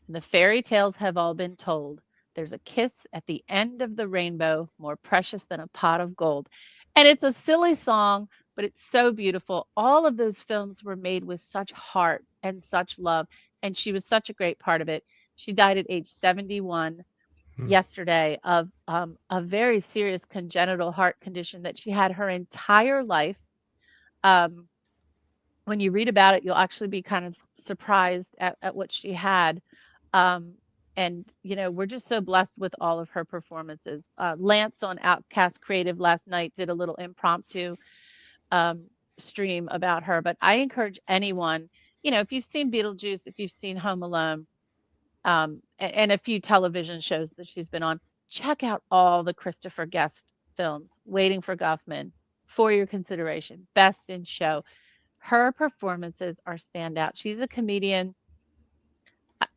and the fairy tales have all been told, there's a kiss at the end of the rainbow, more precious than a pot of gold. And it's a silly song, but it's so beautiful. All of those films were made with such heart and such love. And she was such a great part of it. She died at age 71 yesterday of a very serious congenital heart condition that she had her entire life. when you read about it, you'll actually be kind of surprised at what she had. And we're just so blessed with all of her performances. Lance on Outcast Creative last night did a little impromptu stream about her, but I encourage anyone, if you've seen Beetlejuice, if you've seen Home Alone, and a few television shows that she's been on, check out all the Christopher Guest films. Waiting for Guffman, For Your Consideration, Best in Show. Her performances are standout. She's a comedian.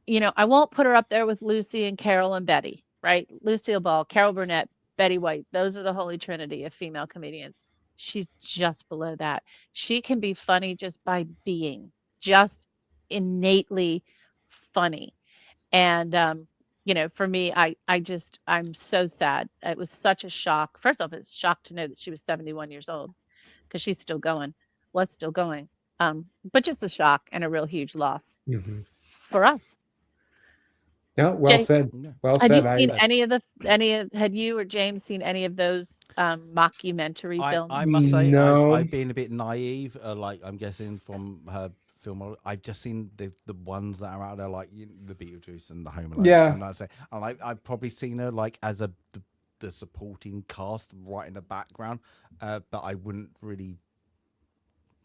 I won't put her up there with Lucy and Carol and Betty, right? Lucille Ball, Carol Burnett, Betty White. Those are the holy trinity of female comedians. She's just below that. She can be funny just by being just innately funny. And, for me, I'm so sad. It was such a shock. First off, it's a shock to know that she was 71 years old, because she's still going, was still going. But just a shock and a real huge loss for us. No, well Jay, said. Well had said. you seen had you or James seen any of those mockumentary films? I must say, No. I've been a bit naive. Like, I'm guessing from her film, I've just seen the ones that are out there, like the Beetlejuice and the Home Alone. Yeah. And I've probably seen her like as the supporting cast right in the background, but I wouldn't really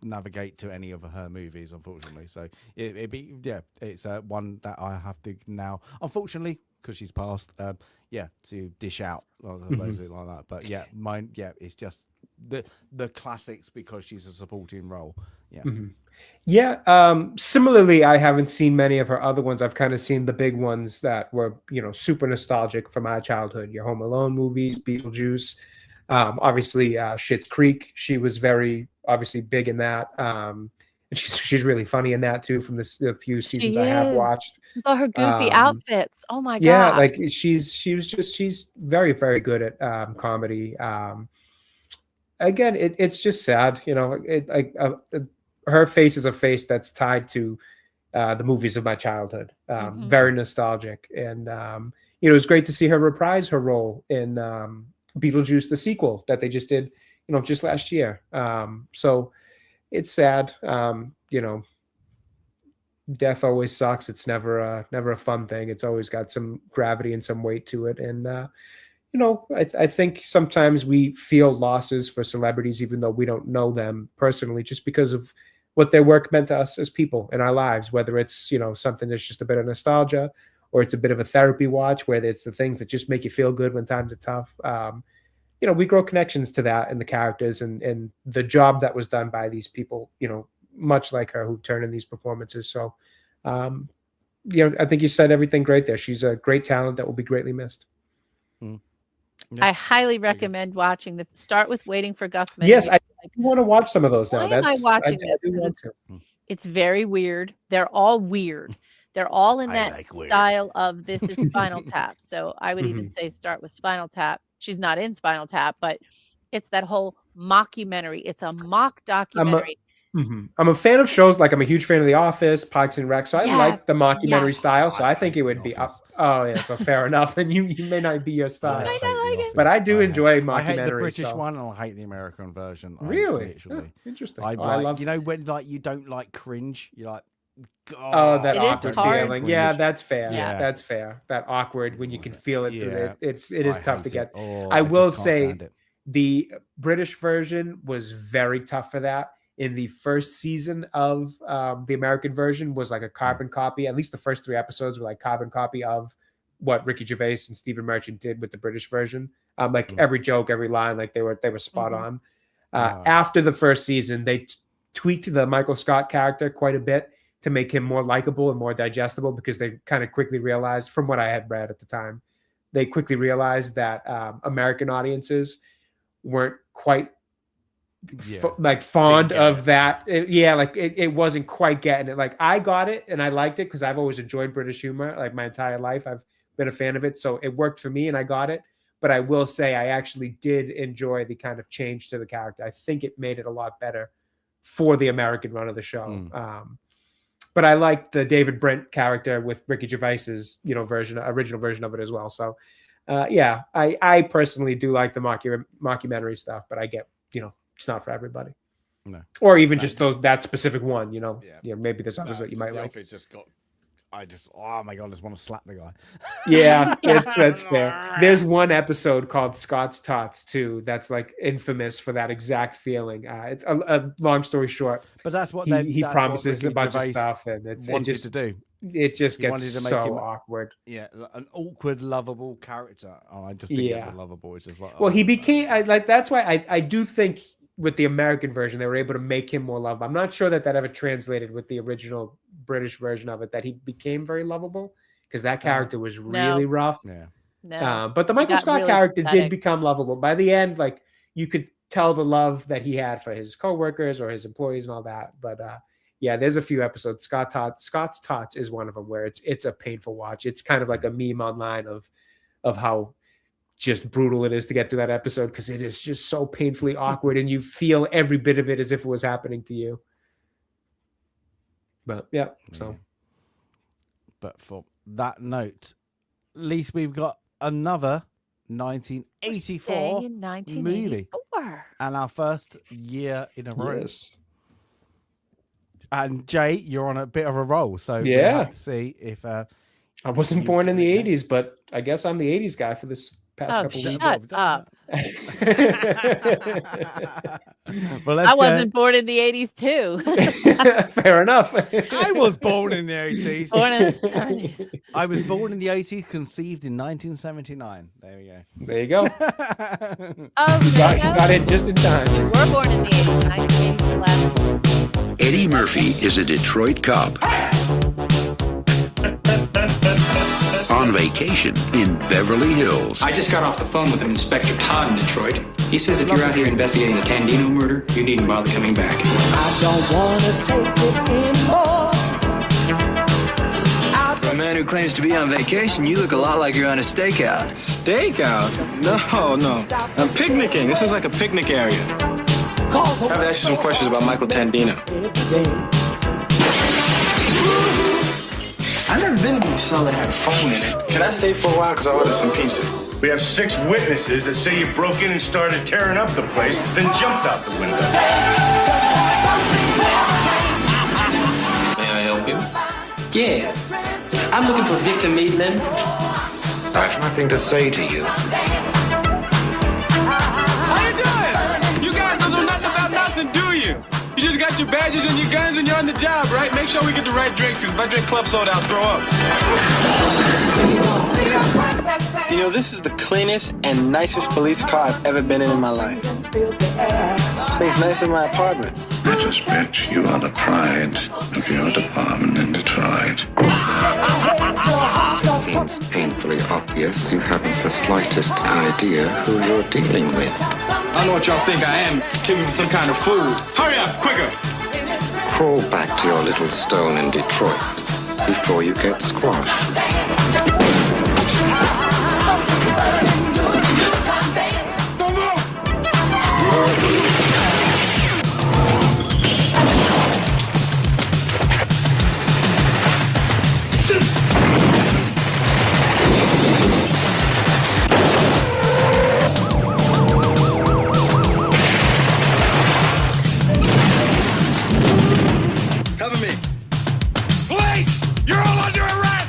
navigate to any of her movies, unfortunately. So it's one that I have to now, unfortunately, because she's passed, to dish out like that. But mine, it's just the classics, because she's a supporting role. Similarly, I haven't seen many of her other ones. I've kind of seen the big ones that were super nostalgic for my childhood. Your Home Alone movies, Beetlejuice, obviously Schitt's Creek. She was very obviously big in that, and she's really funny in that too, from the few seasons I have watched. Oh, her goofy outfits, oh my god. Yeah, like she's very, very good at comedy. Again, it's just sad, her face is a face that's tied to the movies of my childhood. Very nostalgic, and it was great to see her reprise her role in Beetlejuice, the sequel that they just did, just last year. So it's sad. Death always sucks. It's never a fun thing. It's always got some gravity and some weight to it. And I think sometimes we feel losses for celebrities, even though we don't know them personally, just because of what their work meant to us as people in our lives, whether it's, something that's just a bit of nostalgia, or it's a bit of a therapy watch, where it's the things that just make you feel good when times are tough. We grow connections to that and the characters and the job that was done by these people, much like her, who turn in these performances. So, I think you said everything great there. She's a great talent that will be greatly missed. I highly recommend watching start with Waiting for Guffman. Yes, I want to watch some of those now. Why am I watching this? It's very weird. They're all weird. They're all in that style of this is Spinal Tap. So I would even say start with Spinal Tap. She's not in Spinal Tap, but it's that whole mockumentary. It's a mock documentary. I'm a fan of shows, like I'm a huge fan of The Office, Parks and Rec. So I like the mockumentary style. So I think it would be up. Oh yeah, so fair enough. Then you may not be your style. I don't like it. But I do enjoy mockumentaries. I hate the British one, and I hate the American version. Really? Interesting. I love, when like you don't like cringe, you're like, that awkward feeling. Cringe. Yeah, that's fair. Yeah. That's fair. That awkward when you can feel it. Yeah. It is tough to get. I will say the British version was very tough for that. In the first season of the American version was like a carbon copy. At least the first 3 episodes were like carbon copy of what Ricky Gervais and Stephen Merchant did with the British version. Every joke, every line, like they were spot on. After the first season, they tweaked the Michael Scott character quite a bit to make him more likable and more digestible, because they kind of quickly realized, from what I had read at the time, they quickly realized that American audiences weren't quite fond of that. It wasn't quite getting it. Like, I got it and I liked it because I've always enjoyed British humor, like my entire life. I've been a fan of it, so it worked for me and I got it. But I will say I actually did enjoy the kind of change to the character. I think it made it a lot better for the American run of the show. But I liked the David Brent character with Ricky Gervais's original version of it as well. So I personally do like the mockumentary stuff, but I get, it's not for everybody. No. Or even just that specific one, you know. Yeah. You know, maybe there's others that you might like. It's just got. Oh my god, I just want to slap the guy. Yeah, that's fair. There's one episode called Scott's Tots too that's like infamous for that exact feeling. It's a long story short, but that's what he promises a bunch of stuff, and wanted to do. It just gets so awkward. Yeah, an awkward, lovable character. Oh, I just think the lovable is just like. Well, he became that's why I do think with the American version they were able to make him more lovable. I'm not sure that ever translated with the original British version of it, that he became very lovable, because that character was really rough. Yeah. No. But the Michael Scott character did become lovable. By the end, like, you could tell the love that he had for his coworkers or his employees and all that. But yeah, there's a few episodes. Scott's Tots is one of them where it's a painful watch. It's kind of like a meme online of how just brutal it is to get through that episode, because it is just so painfully awkward, and you feel every bit of it as if it was happening to you. But yeah, so. But for that note, at least we've got another 1984 movie, and our first year in a row. Yes. And Jay, you're on a bit of a roll, so we yeah, have to see if I wasn't born in the 80s, but I guess I'm the 80s guy for this past couple weeks. Shut up. Well, I wasn't born in the 80s too. Fair enough. I was born in the 80s. Born in the 70s. I was born in the 80s, conceived in 1979. There we go. There you go. Oh, you got it just in time. You were born in the 80s. 1980 the last one. Eddie Murphy is a Detroit cop on vacation in Beverly Hills. I just got off the phone with Inspector Todd in Detroit. He says if you're out here investigating the Tandino murder, you needn't bother coming back. I don't want to take it anymore. For a man who claims to be on vacation, you look a lot like you're on a stakeout. Stakeout? No. I'm picnicking. This is like a picnic area. I have to ask you some questions about Michael Tandino. I've never been to a cell that had a phone in it. Can I stay for a while? Because I ordered some pizza. We have 6 witnesses that say you broke in and started tearing up the place, then jumped out the window. May I help you? Yeah. I'm looking for Victor Maitland. I have nothing to say to you. How you doing? You guys don't know nothing about nothing, do you? You just got your badges and your guns and you're on the job, right? Make sure we get the right drinks, because if I drink club soda, I'll throw up. You know, this is the cleanest and nicest police car I've ever been in my life. This thing's nicer than my apartment. Retrospect, you are the pride of your department in Detroit. It seems painfully obvious you haven't the slightest idea who you're dealing with. I know what y'all think I am, giving me some kind of food. Hurry up, quicker! Crawl back to your little stone in Detroit before you get squashed. Don't move! Cover me. Police! You're all under arrest!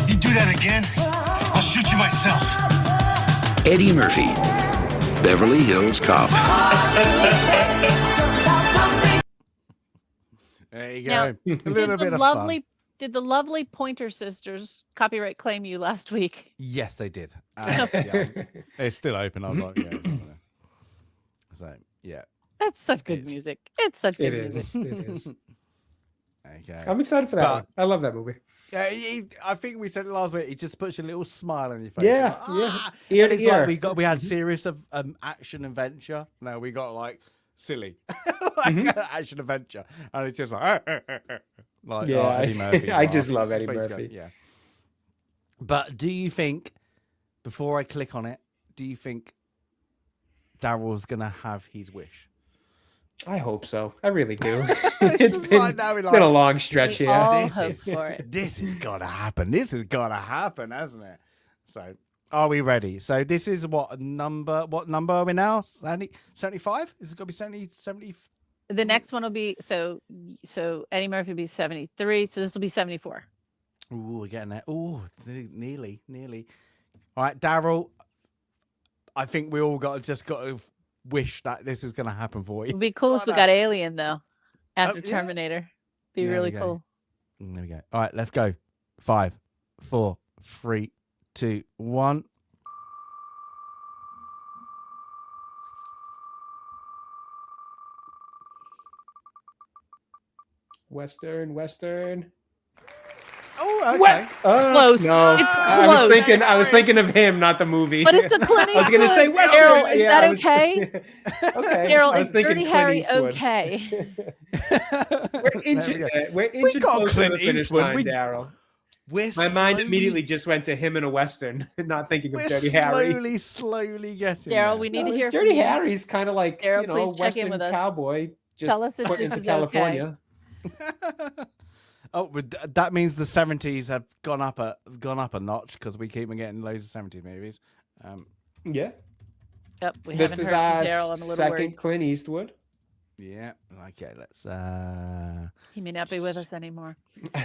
You do that again, I'll shoot you myself. Eddie Murphy, Beverly Hills Cop. There you Now, go. A little bit of fun. Did the lovely Pointer Sisters copyright claim you last week? Yes, they did. Yeah, it's still open. I was like, yeah. So, yeah. That's such good music. It's such good music. It is. Okay. I'm excited for that one. I love that movie. Yeah, I think we said it last week. It just puts a little smile on your face. Yeah, Like, yeah. Ear to ear. Like we had serious of action adventure. No, we got like silly, like action adventure, and it's just like Yeah, Eddie Murphy. I just love Eddie Murphy. Yeah. But do you think, before I click on it, do you think Daryl's gonna have his wish? I hope so. I really do. It's It's been a long stretch here. Hope for it. This has got to happen. This has got to happen, hasn't it? So Are we ready? So this is what number are we now? 75? Is it going to be 70? The next one will be so Eddie Murphy will be 73. So this will be 74. Ooh, we're getting there. Ooh, nearly. All right, Daryl. I think we all got to wish that this is going to happen for you. It'd be cool if we got Alien though after yeah. Terminator. Be really cool. There we go. All right, let's go. 5, 4, 3, 2, 1. Western. Oh, okay. It's close. No. It's close. I was thinking of him, not the movie. But it's a Clint Eastwood. I was going to say Western. Daryl, is that okay? Okay. Daryl, is Dirty Harry okay? We're inching got closer Clint to the finish Eastwood. line, Daryl. My mind slowly, immediately just went to him in a Western, not thinking of Dirty Harry. Slowly getting Daryl, there. we need to hear Dirty from you. Harry's kind of like, Daryl, please check in Western with us. cowboy. Just Tell us if put this into is California. Oh, but that means the 70s have gone up a notch because we keep getting loads of 70s movies. Yeah. Yep, we This haven't is heard our from Daryl. I'm a little second worried. Clint Eastwood. Yeah. Okay. Let's. He may not be with us anymore,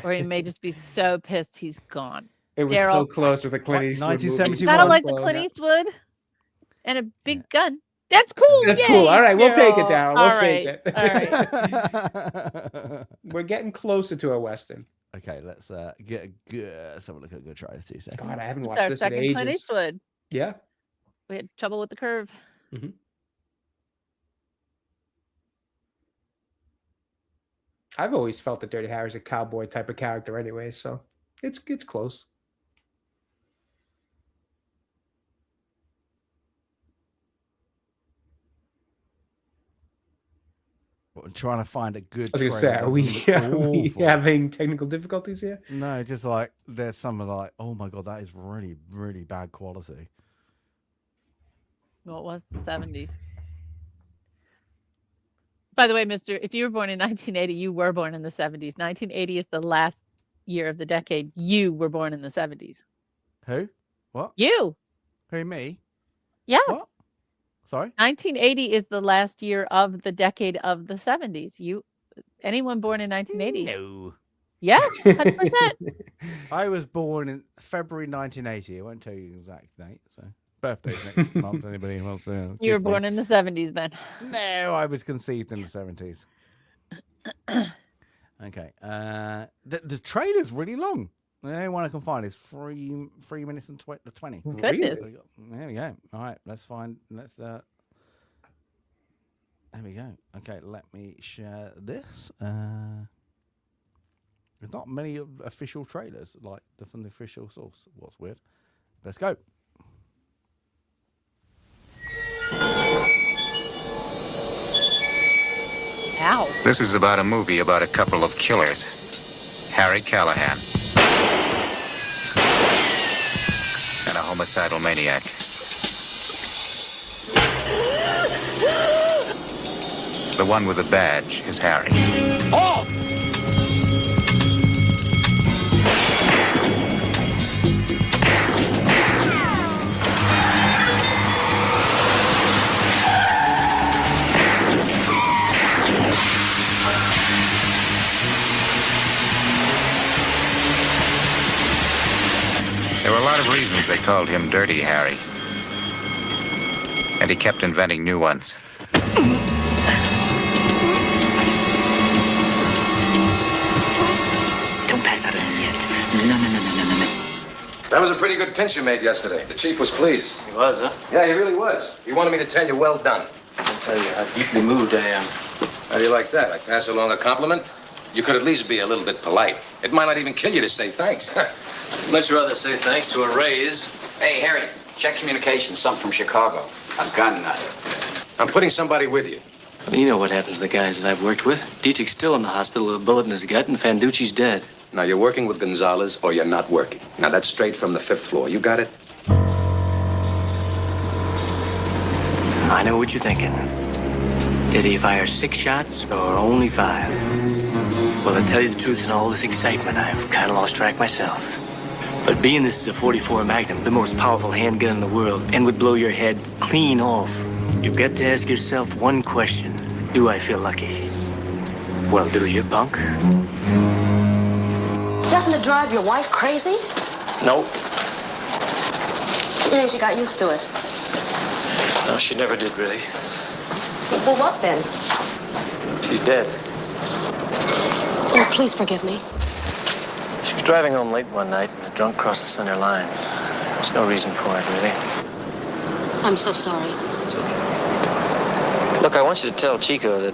or he may just be so pissed he's gone. It was Daryl. so close with the Clint Eastwood 1971. movie. You gotta So like the close. Clint Eastwood and a big gun. That's cool. That's Yay, cool. All right, we'll take it, Daryl. Daryl. We'll All take right. it. All right. We're getting closer to a Western. Okay. Let's get a good. Let's have a look at a good trailer. 2 seconds. God, I haven't It's watched our this in second Clint ages. Eastwood. Yeah. We had trouble with the curve. I've always felt that Dirty Harry's a cowboy type of character anyway, so it's close. I'm trying to find a good. I was gonna say, trailer. are we Awful. having technical difficulties here? No, just like there's some of like, oh my god, that is really, really bad quality. Well, it was the 70s. By the way, mister, if you were born in 1980, you were born in the 70s. 1980 is the last year of the decade. You were born in the 70s. Who? What? You. Who? Me? Yes. What? Sorry. 1980 is the last year of the decade of the 70s. Anyone born in 1980? No. Yes, 100%. I was born in February 1980. I won't tell you the exact date. So birthday's next month. Anybody wants to? You were born in the 70s then. No, I was conceived in the 70s. Okay. The trailer's really long. The only one I can find is 3 minutes and 20. Goodness. There we go. All right, let's find. There we go. Okay, let me share this. There's not many official trailers like from the official source. What's weird? Let's go. Ow. This is about a movie about a couple of killers. Harry Callahan. And a homicidal maniac. The one with the badge is Harry. Oh! There were a lot of reasons they called him Dirty Harry. And he kept inventing new ones. Don't pass out on him yet. No. That was a pretty good pinch you made yesterday. The chief was pleased. He was, huh? Yeah, he really was. He wanted me to tell you, well done. I'll tell you how deeply moved I am. How do you like that? I pass along a compliment? You could at least be a little bit polite. It might not even kill you to say thanks. Much rather say thanks to a raise. Hey, Harry, check communications. Something from Chicago. A gun nut. I'm putting somebody with you. Well, you know what happens to the guys that I've worked with. Dietrich's still in the hospital with a bullet in his gut, and Fanducci's dead. Now, you're working with Gonzalez or you're not working. Now, that's straight from the 5th floor. You got it? I know what you're thinking. Did he fire 6 shots or only 5? Well, to tell you the truth, in all this excitement, I've kind of lost track myself. But being this is a 44 Magnum, the most powerful handgun in the world, and would blow your head clean off, you've got to ask yourself one question. Do I feel lucky? Well, do you, punk? Doesn't it drive your wife crazy? Nope. Yeah, she got used to it. No, she never did, really. Well, what then? She's dead. Oh, please forgive me. She was driving home late one night and a drunk crossed the center line. There's no reason for it, really. I'm so sorry. It's okay. Look, I want you to tell Chico that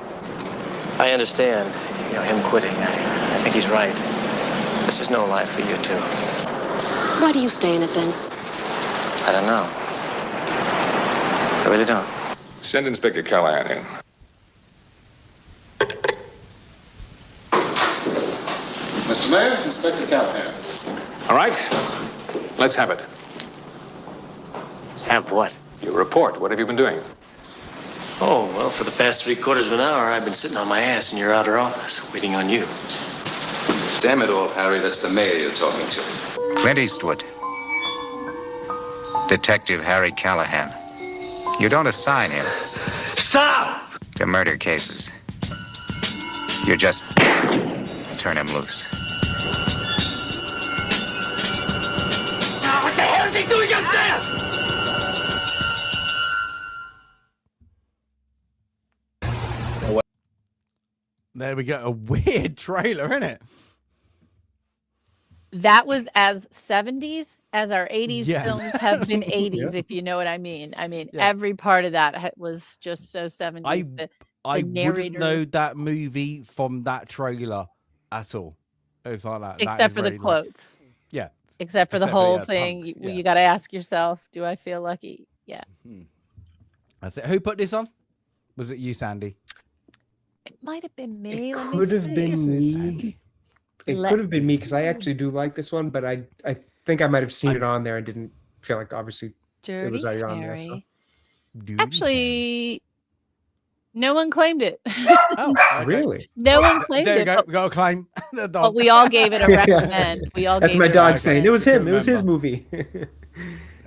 I understand, him quitting. I think he's right. This is no life for you two. Why do you stay in it then? I don't know. I really don't. Send Inspector Callahan in. Mr. Mayor, Inspector Callahan. All right. Let's have it. Have what? Your report. What have you been doing? Oh, well, for the past 3/4 of an hour, I've been sitting on my ass in your outer office, waiting on you. Damn it all, Harry, that's the mayor you're talking to. Clint Eastwood. Detective Harry Callahan. You don't assign him Stop! to murder cases. You just turn him loose. Now, what the hell is he doing up there? There we go. A weird trailer, isn't it? That was as 70s as our 80s Yeah. films have been 80s, Yeah. if you know what I mean. I mean, Yeah. every part of that was just so 70s. I wouldn't narrator- know that movie from that trailer at all. It's like that. That except is for the really quotes. Yeah. Except for the Except for, whole yeah, thing. punk, You, yeah. you got to ask yourself, do I feel lucky? Yeah. That's it. Who put this on? Was it you, Sandy? It might have been me. It Let me could have see. been Yes, it's me. Sandy. It Let could have been me because I me actually do like this one, but I think I might have seen it on there and didn't feel like obviously Dirty it was already on there. So. Harry. Dude. Actually, no one claimed it. Oh, okay. Really? No one claimed There you it. go. But, We got a claim. The dog. but we all gave it a recommend. We all That's gave my it a dog recommend. saying it was him. It was his Remember. movie.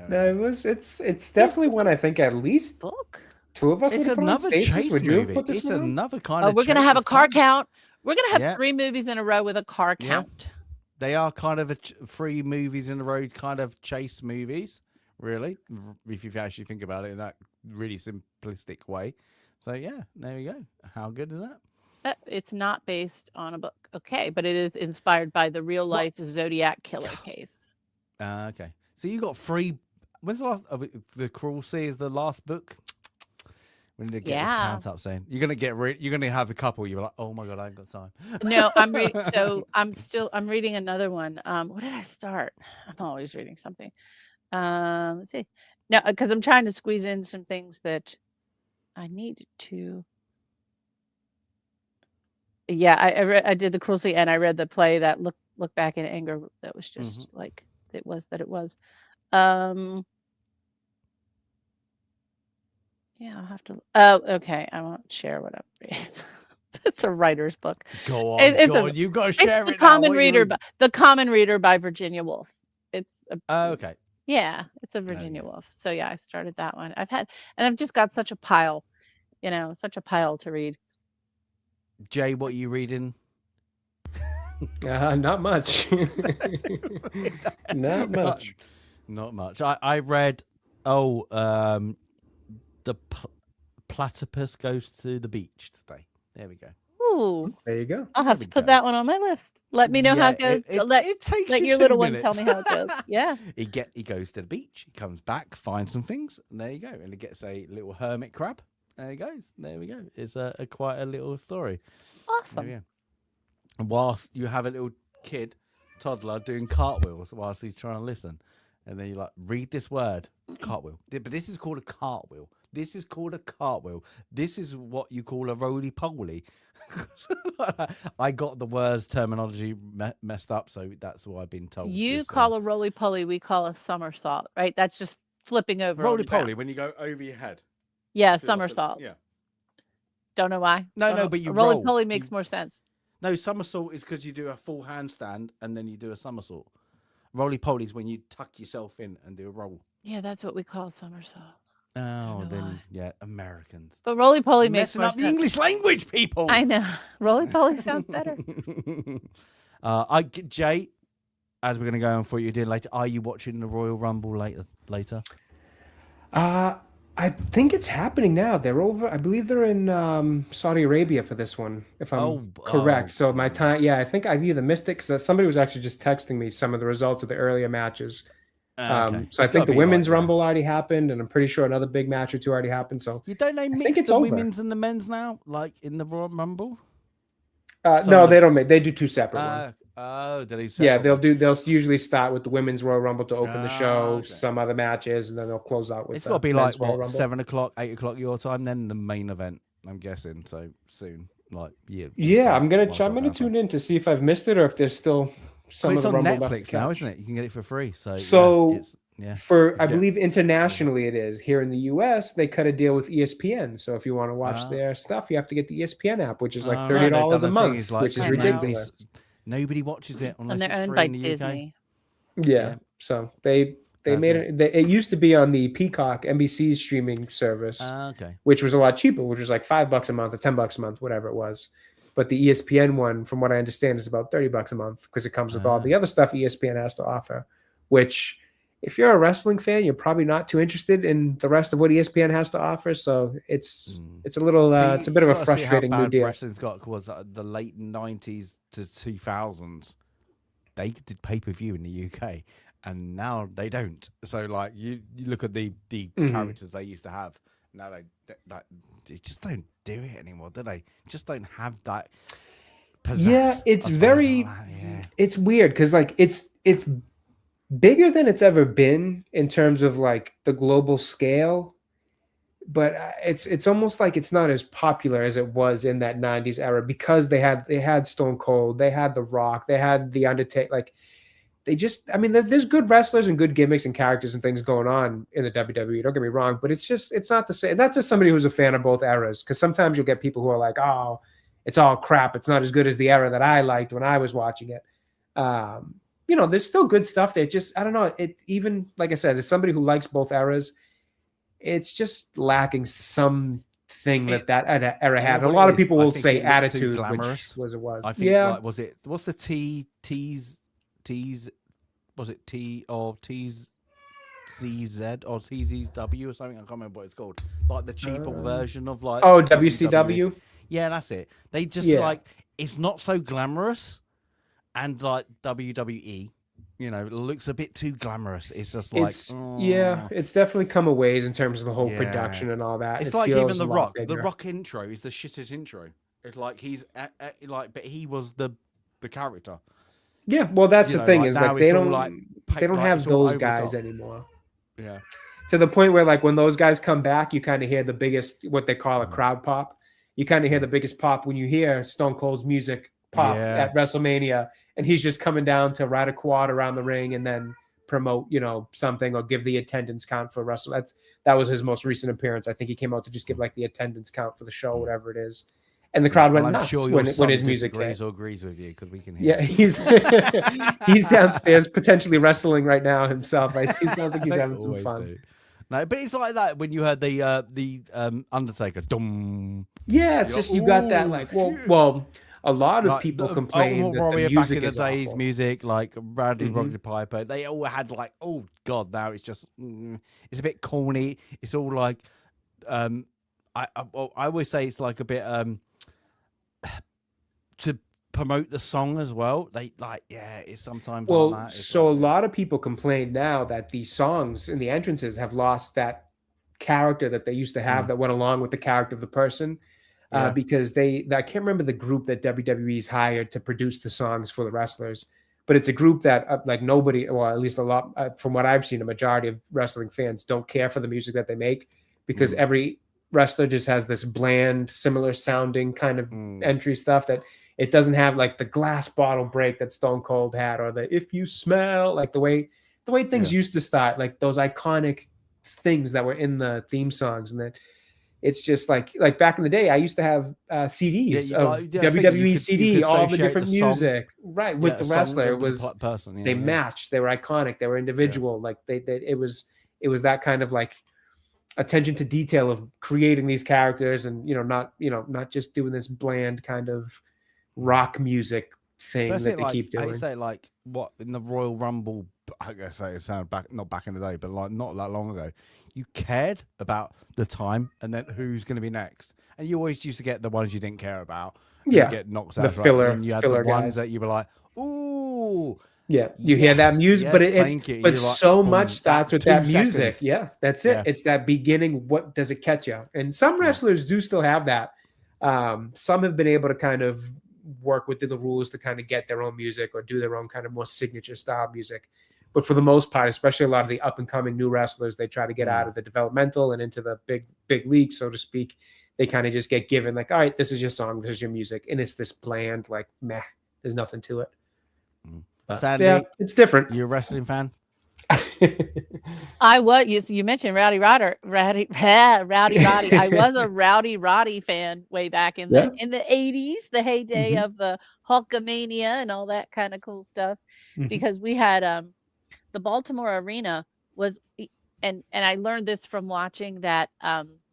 No, it was. It's definitely one I think at least book. two of us It's would have put on. another Stasis, chase would you have movie. put this It's one on? another kind Oh, of we're going to have a chase car kind. count. We're going to have Yeah. 3 movies in a row with a car Yeah. count. They are kind of 3 movies in a row, kind of chase movies, really, if you actually think about it in that really simplistic way. So, yeah, there you go. How good is that? It's not based on a book. Okay, but it is inspired by the real life Zodiac killer case. Okay. So you got 3. When's the last? The Cruel Sea is the last book. We need to get this Yeah. count up soon. You're gonna you're gonna have a couple. You're like, oh my god, I ain't got time. No, I'm reading. So I'm reading another one. What did I start? I'm always reading something. Let's see. No, because I'm trying to squeeze in some things that I needed to. Yeah, I did the Cruel Sea and I read the play that look back in anger. That was just like it was. Yeah, I'll have to. Oh, okay. I won't share what I'm reading. It's a writer's book. Go on, you got to It's share the it now. Common What you Reader, read? The Common Reader by Virginia Woolf. It's a Okay. yeah, it's a Virginia Woolf. So yeah, I started that one. I've just got such a pile, such a pile to read. Jay, what are you reading? Not much. Not much. Not much. I read. The platypus goes to the beach today. There we go. Ooh, there you go. I'll have to put that one on my list. Let me know how it goes. Let takes let you your 2 little minutes. one tell me how it goes. Yeah. He goes to the beach. He comes back, finds some things, and there you go. And he gets a little hermit crab. There he goes. There we go. It's quite a little story. Awesome. Yeah. And whilst you have a little toddler doing cartwheels whilst he's trying to listen, and then you like read this word, cartwheel. But this is called a cartwheel. This is called a cartwheel. This is what you call a roly-poly. I got the words terminology messed up, so that's what I've been told. You call a roly-poly, we call a somersault, right? That's just flipping over. on the roly-poly ground. when you go over your head. Yeah, Just do like a- somersault. yeah. Don't know why. No, but you a roll. roly-poly makes more sense. No, somersault is because you do a full handstand and then you do a somersault. Roly poly's when you tuck yourself in and do a roll. Yeah, that's what we call somersault. Oh, then yeah, Americans. But roly poly makes messing more up sense. the English language, people. I know. Roly poly sounds better. Jay, as we're going to go on for what you're doing later, are you watching the Royal Rumble later? I think it's happening now. They're over. I believe they're in Saudi Arabia for this one, if I'm correct. So my time, I think I've either missed it because somebody was actually just texting me some of the results of the earlier matches. Okay. So I think the women's Rumble already happened, and I'm pretty sure another big match or two already happened. So you don't know mix the women's and the men's now, like in the Royal Rumble? No, they don't make. They do two separate ones. Oh, yeah, they'll usually start with the women's Royal Rumble to open the show, some other matches, and then they'll close out with. It's got to be like 7 o'clock, 8 o'clock your time, then the main event. I'm guessing so soon. Like I'm gonna tune in to see if I've missed it or if there's still some of the Rumble left. It's on Netflix now, isn't it? You can get it for free. So I believe internationally it is. Here in the US, they cut a deal with ESPN. So if you want to watch their stuff, you have to get the ESPN app, which is like $30 a month, which is ridiculous. Nobody watches it unless they're it's owned free by in the Disney. UK. Yeah, so they made it. It used to be on the Peacock NBC's streaming service, which was a lot cheaper, which was like $5 a month or $10 a month, whatever it was. But the ESPN one, from what I understand, is about $30 a month because it comes with all the other stuff ESPN has to offer. Which, if you're a wrestling fan, you're probably not too interested in the rest of what ESPN has to offer. So it's a little it's a bit of a frustrating new deal. Wrestling's got was the late 90s to 2000s. They did pay-per-view in the UK, and now they don't. So like you look at the characters they used to have. Now they just don't do it anymore, do they? Just don't have that pizzazz. Yeah, it's very it's weird because like it's bigger than it's ever been in terms of like the global scale, but it's almost like it's not as popular as it was in that 90s era because they had Stone Cold, they had The Rock, they had The Undertaker. Like there's good wrestlers and good gimmicks and characters and things going on in the WWE. Don't get me wrong, but it's not the same. That's just somebody who's a fan of both eras, because sometimes you'll get people who are like, oh, it's all crap. It's not as good as the era that I liked when I was watching it. There's still good stuff there. Just, I don't know. It even, like I said, as somebody who likes both eras, it's just lacking something that era had. A lot of people will say attitude, which was it was. I think, what's the T's, was it T or T's CZ or TZW or something? I can't remember what it's called. Like the cheaper version of like WCW. Yeah, that's it. They just it's not so glamorous, and like WWE, looks a bit too glamorous. It's just like it's definitely come a ways in terms of the whole production and all that. It's like even The Rock. The Rock intro is the shittest intro. It's like he's but he was the character. Yeah, well, that's the thing is like they don't have those guys top anymore. Yeah, to the point where like when those guys come back, you kind of hear the biggest, what they call a crowd pop. You kind of hear the biggest pop when you hear Stone Cold's music pop at WrestleMania, and he's just coming down to ride a quad around the ring and then promote, something or give the attendance count for Wrestle. That was his most recent appearance. I think he came out to just give like the attendance count for the show, whatever it is. And the crowd went nuts when his music hit. Or agrees with you because we can hear. Yeah, he's downstairs potentially wrestling right now himself. He sounds like he's having some fun. No, but it's like that when you heard the Undertaker. Dum. Yeah, it's just you got that like well. A lot of people complain that the music back in the is days, awful. music like Roddy Piper. They all had like, oh god, now it's just it's a bit corny. It's all like I always say it's like a bit to promote the song as well. They like it's sometimes well. like that. So a lot of people complain now that the songs in the entrances have lost that character that they used to have that went along with the character of the person. Because I can't remember the group that WWE's hired to produce the songs for the wrestlers, but it's a group that like nobody, well, at least a lot from what I've seen, a majority of wrestling fans don't care for the music that they make because every wrestler just has this bland, similar sounding kind of entry stuff that it doesn't have like the glass bottle break that Stone Cold had or the if you smell, like the way things used to start, like those iconic things that were in the theme songs, and that It's just like back in the day, I used to have CDs of WWE CD, all the different music, right, with the wrestler. It was person. They matched, they were iconic, they were individual. Like it was that kind of like attention to detail of creating these characters, and not just doing this bland kind of rock music thing that they keep doing. I say like what in the Royal Rumble, I guess it sounded not back in the day, but like not that long ago, you cared about the time and then who's going to be next, and you always used to get the ones you didn't care about. Yeah, get knocked out. The filler, and you had filler the ones guys that you were like, ooh. Yeah, you hear that music, but but so much starts with that music. Seconds. Yeah, that's it. Yeah. It's that beginning. What does it catch you? And some wrestlers do still have that. Some have been able to kind of work within the rules to kind of get their own music or do their own kind of more signature style music. But for the most part, especially a lot of the up and coming new wrestlers, they try to get out of the developmental and into the big league, so to speak. They kind of just get given like, all right, this is your song, this is your music, and it's this bland, like, meh, there's nothing to it. Sadly, yeah, it's different. You're a wrestling fan? I was. You mentioned Rowdy Roddy. I was a Rowdy Roddy fan way back in the 80s, the heyday of the Hulkamania and all that kind of cool stuff. Because we had the Baltimore Arena was, and I learned this from watching that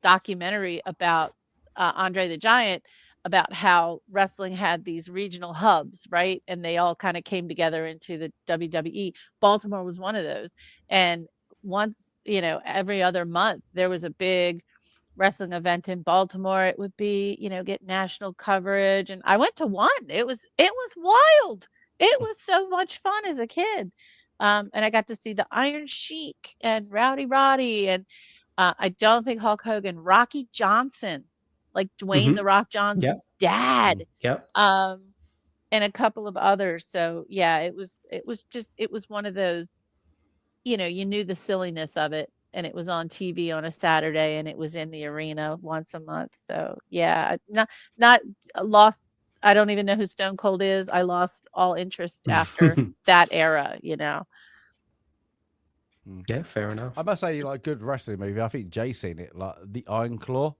documentary about Andre the Giant, about how wrestling had these regional hubs, right? And they all kind of came together into the WWE. Baltimore was one of those. And once, every other month, there was a big wrestling event in Baltimore. It would be, get national coverage. And I went to one. It was wild. It was so much fun as a kid. And I got to see the Iron Sheik and Rowdy Roddy. And I don't think Hulk Hogan, Rocky Johnson, like Dwayne The Rock Johnson's dad. Yep. And a couple of others. So yeah, it was one of those, you knew the silliness of it, and it was on TV on a Saturday, and it was in the arena once a month. So yeah, not lost. I don't even know who Stone Cold is. I lost all interest after that era, Yeah, fair enough. I must say, like, good wrestling movie. I think Jay's seen it, like The Iron Claw.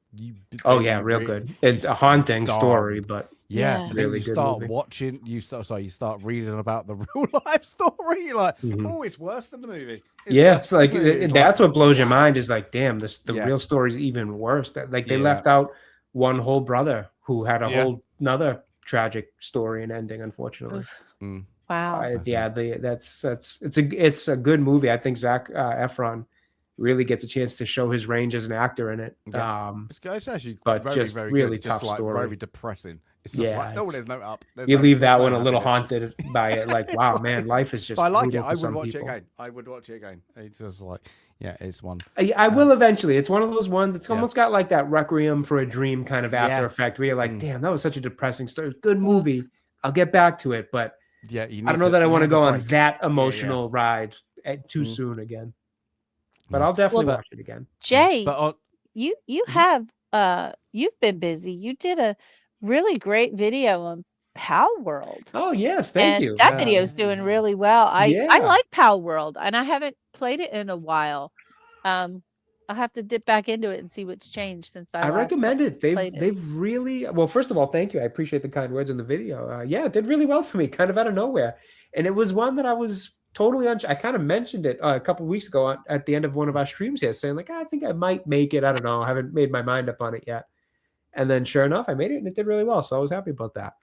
Real good. It's a haunting story, but really you start movie. Watching. You start reading about the real life story. You're like, oh, it's worse than the movie. It's like that's what blows your mind. Is like, damn, the real story is even worse. They left out one whole brother who had a whole another tragic story and ending, unfortunately. Wow. It's a good movie. I think Zac Efron really gets a chance to show his range as an actor in it. It's actually very really good. tough Just, like, story. very depressing. It's there's no up. You leave that one a little haunted by it. Like, wow, man, life is just. But I like it. I would watch it again. It's just like, it's one. I will eventually. It's one of those ones. It's almost got like that Requiem for a Dream kind of after effect where you're like, damn, that was such a depressing story. Good movie. I'll get back to it, but. I don't know that I want to go on that emotional ride too soon again, but I'll definitely watch it again. Jay, you have you've been busy. You did a really great video on Pal World. Oh yes, thank you. That video is doing really well. I like Pal World, and I haven't played it in a while. I'll have to dip back into it and see what's changed since I recommend it. They've really first of all, thank you. I appreciate the kind words in the video. It did really well for me, kind of out of nowhere. And it was one that I was totally I kind of mentioned it a couple of weeks ago at the end of one of our streams here, saying like, I think I might make it. I don't know. I haven't made my mind up on it yet. And then sure enough, I made it and it did really well. So I was happy about that.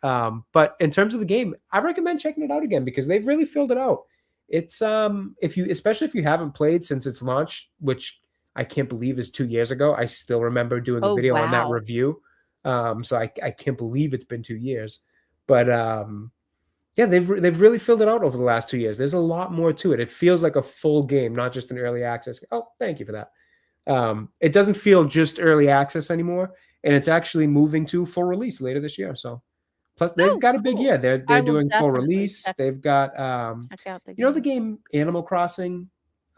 But in terms of the game, I recommend checking it out again because they've really filled it out. It's especially if you haven't played since its launch, which I can't believe is 2 years ago. I still remember doing a video on that review. So I can't believe it's been 2 years. But they've really filled it out over the last 2 years. There's a lot more to it. It feels like a full game, not just an early access. Oh, thank you for that. It doesn't feel just early access anymore, and it's actually moving to full release later this year. So plus they've got a big year. They're doing full release. They've got the game Animal Crossing.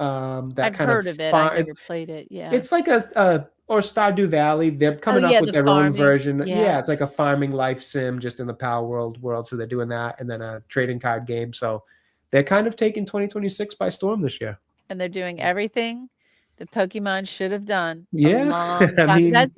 I've heard of it. I never played it. Yeah, it's like or Stardew Valley. They're coming up with their own version. Yeah, it's like a farming life sim just in the Power world. So they're doing that, and then a trading card game. So they're kind of taking 2026 by storm this year. And they're doing everything The Pokemon should have done a Yeah, long I time. mean, That's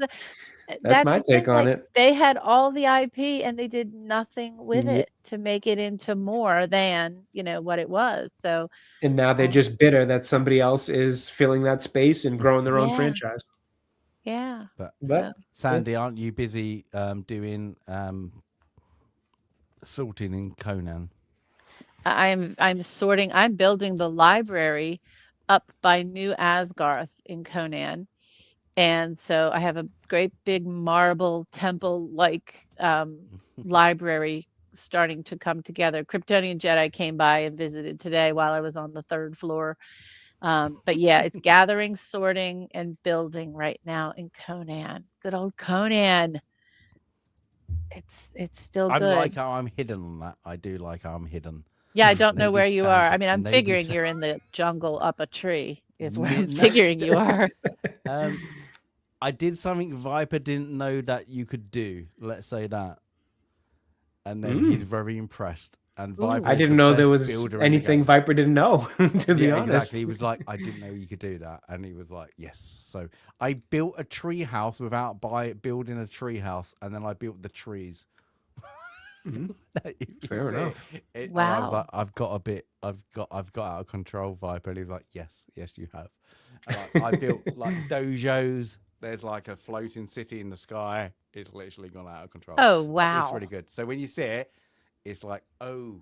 my the take thing. on Like it. they had all the IP and they did nothing with Yeah. it to make it into more than what it was. So And now they're just bitter that somebody else is filling that space and growing their own yeah, franchise. yeah. But But Sandy, aren't you busy doing sorting in Conan? I'm sorting. I'm building the library up by New Asgarth in Conan. And so I have a great big marble temple like library starting to come together. Kryptonian Jedi came by and visited today while I was on the 3rd floor. But yeah, it's gathering, sorting, and building right now in Conan. Good old Conan. It's still I good. like how I'm hidden on that. I do like how I'm hidden. Yeah, I don't know where Nobody's you found are. it. I mean, I'm Nobody's figuring found- you're in the jungle up a tree is where I'm No. figuring you are. I did something Viper didn't know that you could do. Let's say that. And then he's very impressed. And Viper, I is didn't the know there best was builder in the anything game. Viper didn't know, to be honest. Exactly. He was like, I didn't know you could do that. And he was like, yes. So I built a tree house without building a tree house. And then I built the trees. Fair enough. Wow. I was like, I've got out of control, Viper. And he was like, yes, you have. And I built like dojos. There's like a floating city in the sky. It's literally gone out of control. Oh, But wow. it's really good. So when you see it, it's like, oh,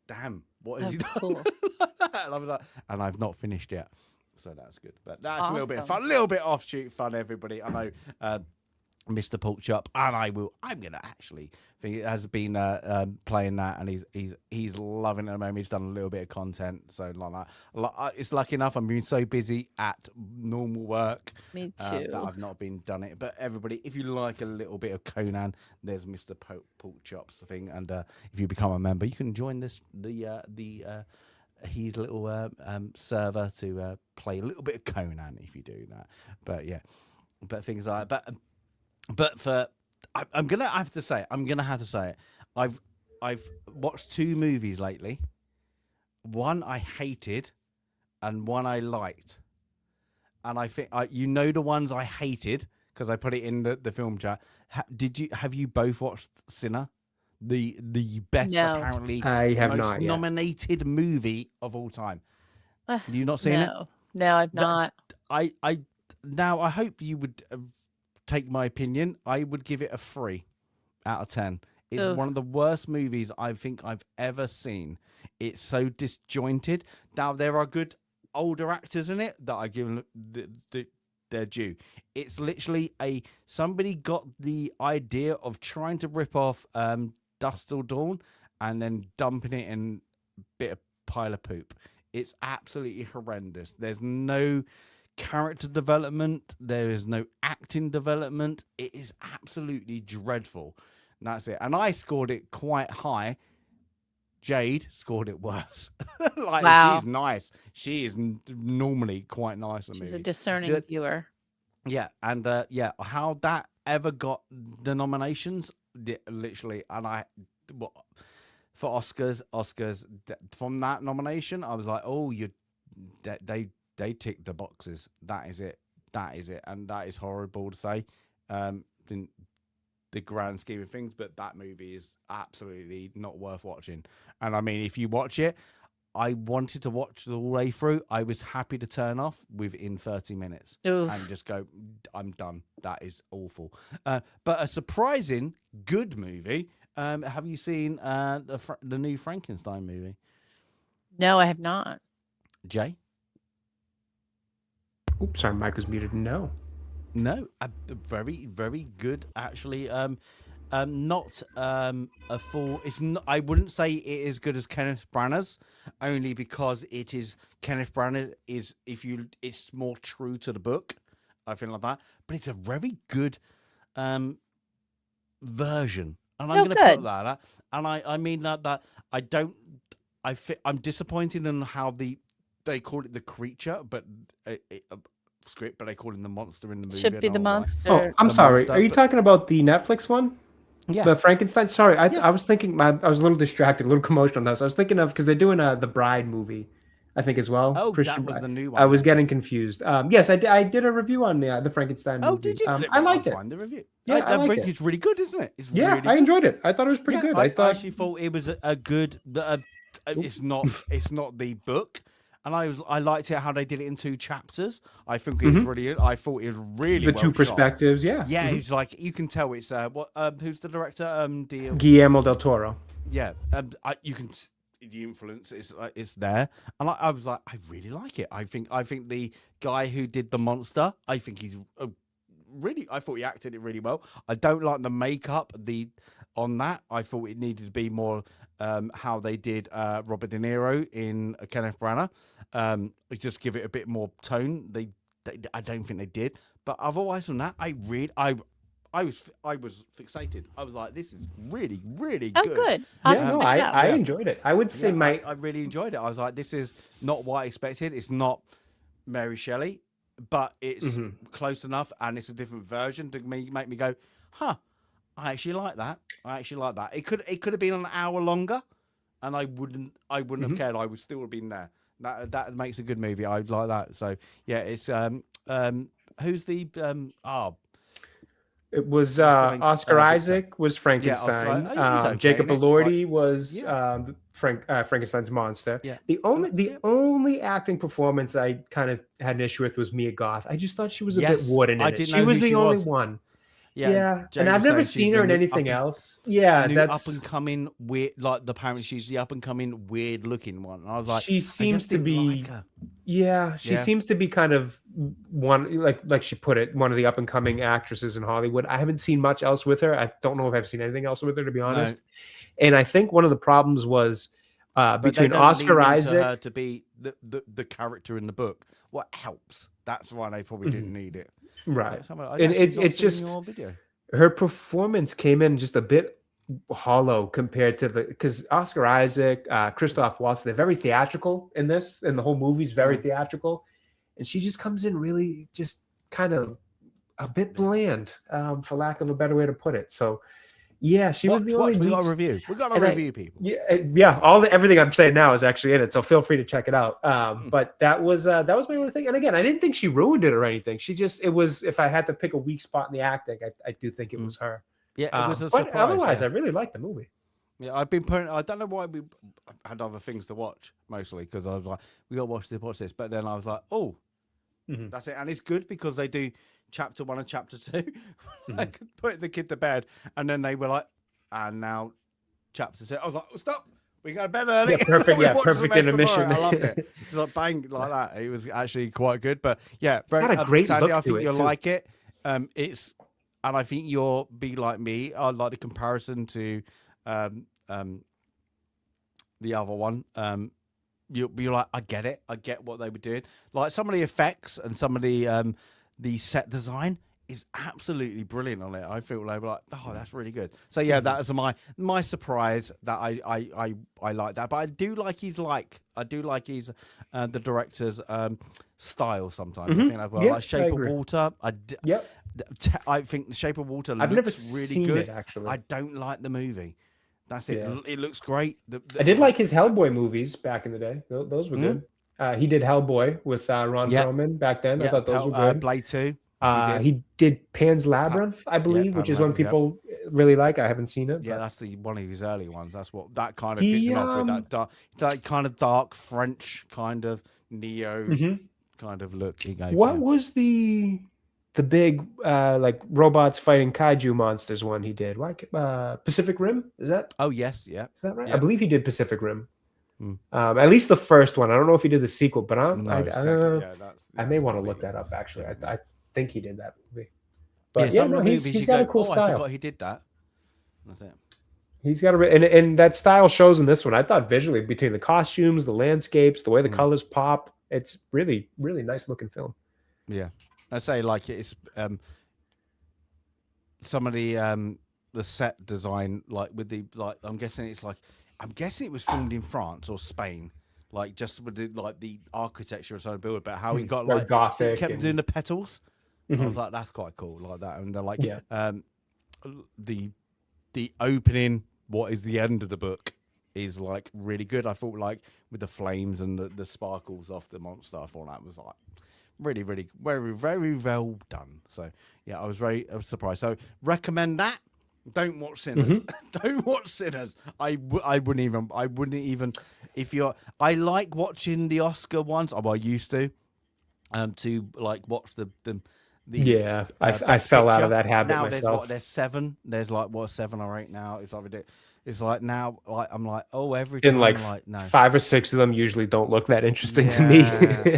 damn, what has he done? Cool. And I was like, and I've not finished yet. So that's good. But that's a little bit of Awesome. fun, a little bit offshoot fun, everybody. I know Mr. Porkchop, and I'm gonna actually think it has been playing that, and he's loving it at the moment. He's done a little bit of content, so like that. It's lucky enough I'm being so busy at normal work. Me That too. I've not been done it. But everybody, if you like a little bit of Conan, there's Mr. Porkchop's thing, and if you become a member, you can join his little server to play a little bit of Conan if you do that. But yeah, but things like but for I'm gonna have to say it. I've watched 2 movies lately. One I hated, and one I liked. And I think the ones I hated because I put it in the film chat. Have you both watched Sinner? The best apparently I have most not yet. nominated movie of all time. You not seen it? No, I've not. I hope you would take my opinion. I would give it a 3 out of 10. It's Oof. one of the worst movies I think I've ever seen. It's so disjointed. Now there are good older actors in it that I give their due. It's literally somebody got the idea of trying to rip off Dusk Till Dawn and then dumping it in a bit of pile of poop. It's absolutely horrendous. There's no character development. There is no acting development. It is absolutely dreadful. And that's it. And I scored it quite high. Jade scored it worse. Wow. She's nice. She is normally quite nice. She's a discerning viewer. Yeah, and how that ever got the nominations, literally, and for Oscars from that nomination, I was like, oh, they ticked the boxes. That is it, and that is horrible to say, in the grand scheme of things, but that movie is absolutely not worth watching. And I mean, if you watch it, I wanted to watch the all way through. I was happy to turn off within 30 minutes Oof. and just go, I'm done. That is awful. But a surprising good movie. Have you seen the new Frankenstein movie? No, I have not. Jay? Oops, sorry, Mike was muted. No, very, very good actually. Not a full. It's not. I wouldn't say it is good as Kenneth Branagh's, only because it is Kenneth Branagh is. It's more true to the book. I feel like that, but it's a very good version, and I'm going to put that out. And I mean that I don't. I'm disappointed in how they call it the creature, but script, but they call him the monster in the movie. Should be the monster. Oh, I'm sorry. Are you talking about the Netflix one? Yeah. The Frankenstein? Sorry, I was thinking, I was a little distracted, a little commotion on this. I was thinking of, because they're doing the Bride movie I think, as well. Oh, Christian, that was the new one. I was getting confused. Yes, I did a review on the Frankenstein movie. Oh, did you? I liked it. Find the review. Yeah, I liked it. It's really good, isn't it? It's Yeah, really I good. enjoyed it. I thought it was pretty good. I actually thought it was a good. It's not the book, and I liked it how they did it in 2 chapters. I think it was really. I thought it was really the well 2 shot. perspectives. Yeah, Yeah, it's like you can tell it's who's the director? Guillermo del Toro. Yeah, you can. The influence is there, and I was like, I really like it. I think the guy who did the monster, I think he's really. I thought he acted it really well. I don't like the makeup on that. I thought it needed to be more how they did Robert De Niro in Kenneth Branagh. Just give it a bit more tone. I don't think they did, but otherwise from that, I was fixated. I was like, this is really, really good. Oh, good. I enjoyed it. I would say I really enjoyed it. I was like, this is not what I expected. It's not Mary Shelley, but it's close enough, and it's a different version to make me go, huh, I actually like that. It could have been an hour longer, and I wouldn't have cared. I would still have been there. That makes a good movie. I'd like that. So yeah, it's who's the It was Oscar Isaac was Frankenstein. Okay, Jacob Elordi was Frankenstein's monster. Yeah. The only acting performance I kind of had an issue with was Mia Goth. I just thought she was a bit wooden in it. She was the only one. Yeah. And I've never seen her in anything else. Yeah, that's up and coming weird. Like apparently she's the up and coming weird looking one. And I was like, she seems to be. Like she seems to be kind of one like she put it, one of the up and coming actresses in Hollywood. I haven't seen much else with her. I don't know if I've seen anything else with her, to be honest. No. And I think one of the problems was between Oscar Isaac her to be the character in the book. What helps? That's why they probably didn't need it. Right. And it's just her performance came in just a bit hollow compared to because Oscar Isaac, Christoph Waltz, they're very theatrical in this, and the whole movie's very theatrical, and she just comes in really just kind of a bit bland, for lack of a better way to put it. So yeah, she was the only. We got a review. We got a review, people. Yeah. Everything I'm saying now is actually in it, so feel free to check it out. But that was my only thing. And again, I didn't think she ruined it or anything. It was. If I had to pick a weak spot in the acting, I do think it was her. Yeah, it was a but surprise. Otherwise, I really liked the movie. Yeah, I've been putting. I don't know why we had other things to watch mostly because I was like, we got to watch this. But then I was like, oh, that's it, and it's good because they do chapter 1 and chapter 2. I could put the kid to bed, and then they were like, and now chapter 2. I was like, oh, stop. We go to bed early. Yeah, perfect intermission. I loved it. It's like bang like that. It was actually quite good. But yeah, very, got a great Sandy, look I think to it you'll too. like it. It's, and I think you'll be like me. I like the comparison to the other one. You'll be like, I get it. I get what they were doing. Like some of the effects and some of the set design is absolutely brilliant on it. I feel they were like, oh, that's really good. So yeah, that was my surprise that I like that. But I do like his the director's style sometimes. I think as well. Like Shape of Water. I think the Shape of Water I've never looks really seen good. it, actually. I don't like the movie. That's it. Yeah. It looks great. I did like his Hellboy movies back in the day. Those were good. He did Hellboy with Ron Perlman back then. I thought those were good. Blade 2. He did Pan's Labyrinth, I believe, which is one people really like. I haven't seen it. Yeah, that's one of his early ones. That's what that kind of gets off with that kind of dark French kind of neo kind of look. What was the big like robots fighting kaiju monsters one he did? Pacific Rim? Is that? Oh yes, yeah. Is that right? Yeah. I believe he did Pacific Rim. At least the first one. I don't know if he did the sequel, but I may want to look that up. Actually, I think he did that movie. But he's got a cool style. I forgot he did that. That's it. He's got and that style shows in this one. I thought visually between the costumes, the landscapes, the way the colors pop, it's really, really nice looking film. Yeah, I say like it's some of the set design, like with the I'm guessing it was filmed in France or Spain. Like just with the architecture of some build, but how he got like Gothic, he kept doing the petals. I was like, that's quite cool, like that. And they're like, the opening. What is the end of the book? is like really good. I thought like with the flames and the sparkles off the monster, I thought that was like really, really, very, very well done. So yeah, I was surprised. So recommend that. Don't watch Sinners. Don't watch Sinners. I wouldn't even. If you're, I like watching the Oscar ones. I used to like watch the. Yeah, I fell out of that habit now myself. There's 7. There's like 7 or 8 now. It's like ridiculous. It's like now, like I'm like, oh, every time, And like, I'm like no. 5 or 6 of them usually don't look that interesting to me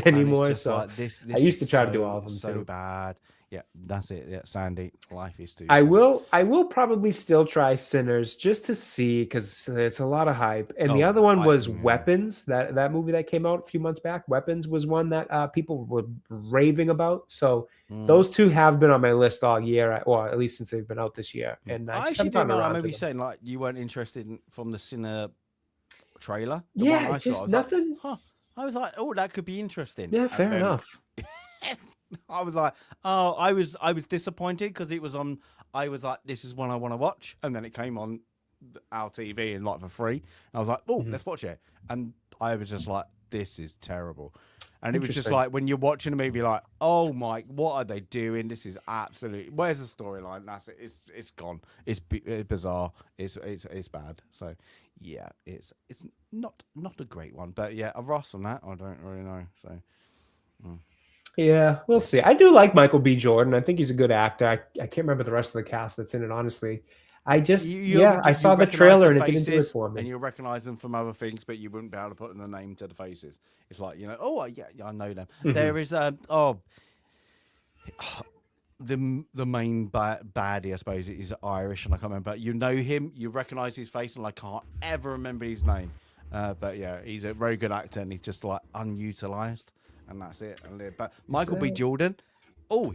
anymore. So like, this I used to try to do all of them so too. bad. Yeah, that's it. Yeah, Sandy, life is too. I will probably still try Sinners just to see, because it's a lot of hype. And the other one was Weapons, that movie that came out a few months back. Weapons was one that people were raving about. So those 2 have been on my list all year, or at least since they've been out this year. And I actually didn't know. I remember you saying like you weren't interested from the Sinner trailer. Yeah, just nothing. Like, I was like, oh, that could be interesting. Yeah, fair enough. I was like, oh, I was disappointed because it was on. I was like, this is one I want to watch, and then it came on our TV and like for free. And I was like, oh, let's watch it. And I was just like, this is terrible. And it was just like when you're watching a movie, like, oh my, what are they doing? This is absolutely. Where's the storyline? That's it. It's gone. It's bizarre. It's bad. So yeah, it's not a great one. But yeah, a Ross on that, I don't really know. So. Yeah, we'll see. I do like Michael B. Jordan. I think he's a good actor. I can't remember the rest of the cast that's in it, honestly. I just, I saw the trailer and it didn't do it for me. And you'll recognize them from other things, but you wouldn't be able to put in the name to the faces. It's like, oh, yeah, I know them. There is, the main baddie, I suppose, is Irish, and I can't remember. You know him, you recognize his face, and I can't ever remember his name. But yeah, he's a very good actor, and he's just like unutilized. And that's it. But Michael B. Jordan,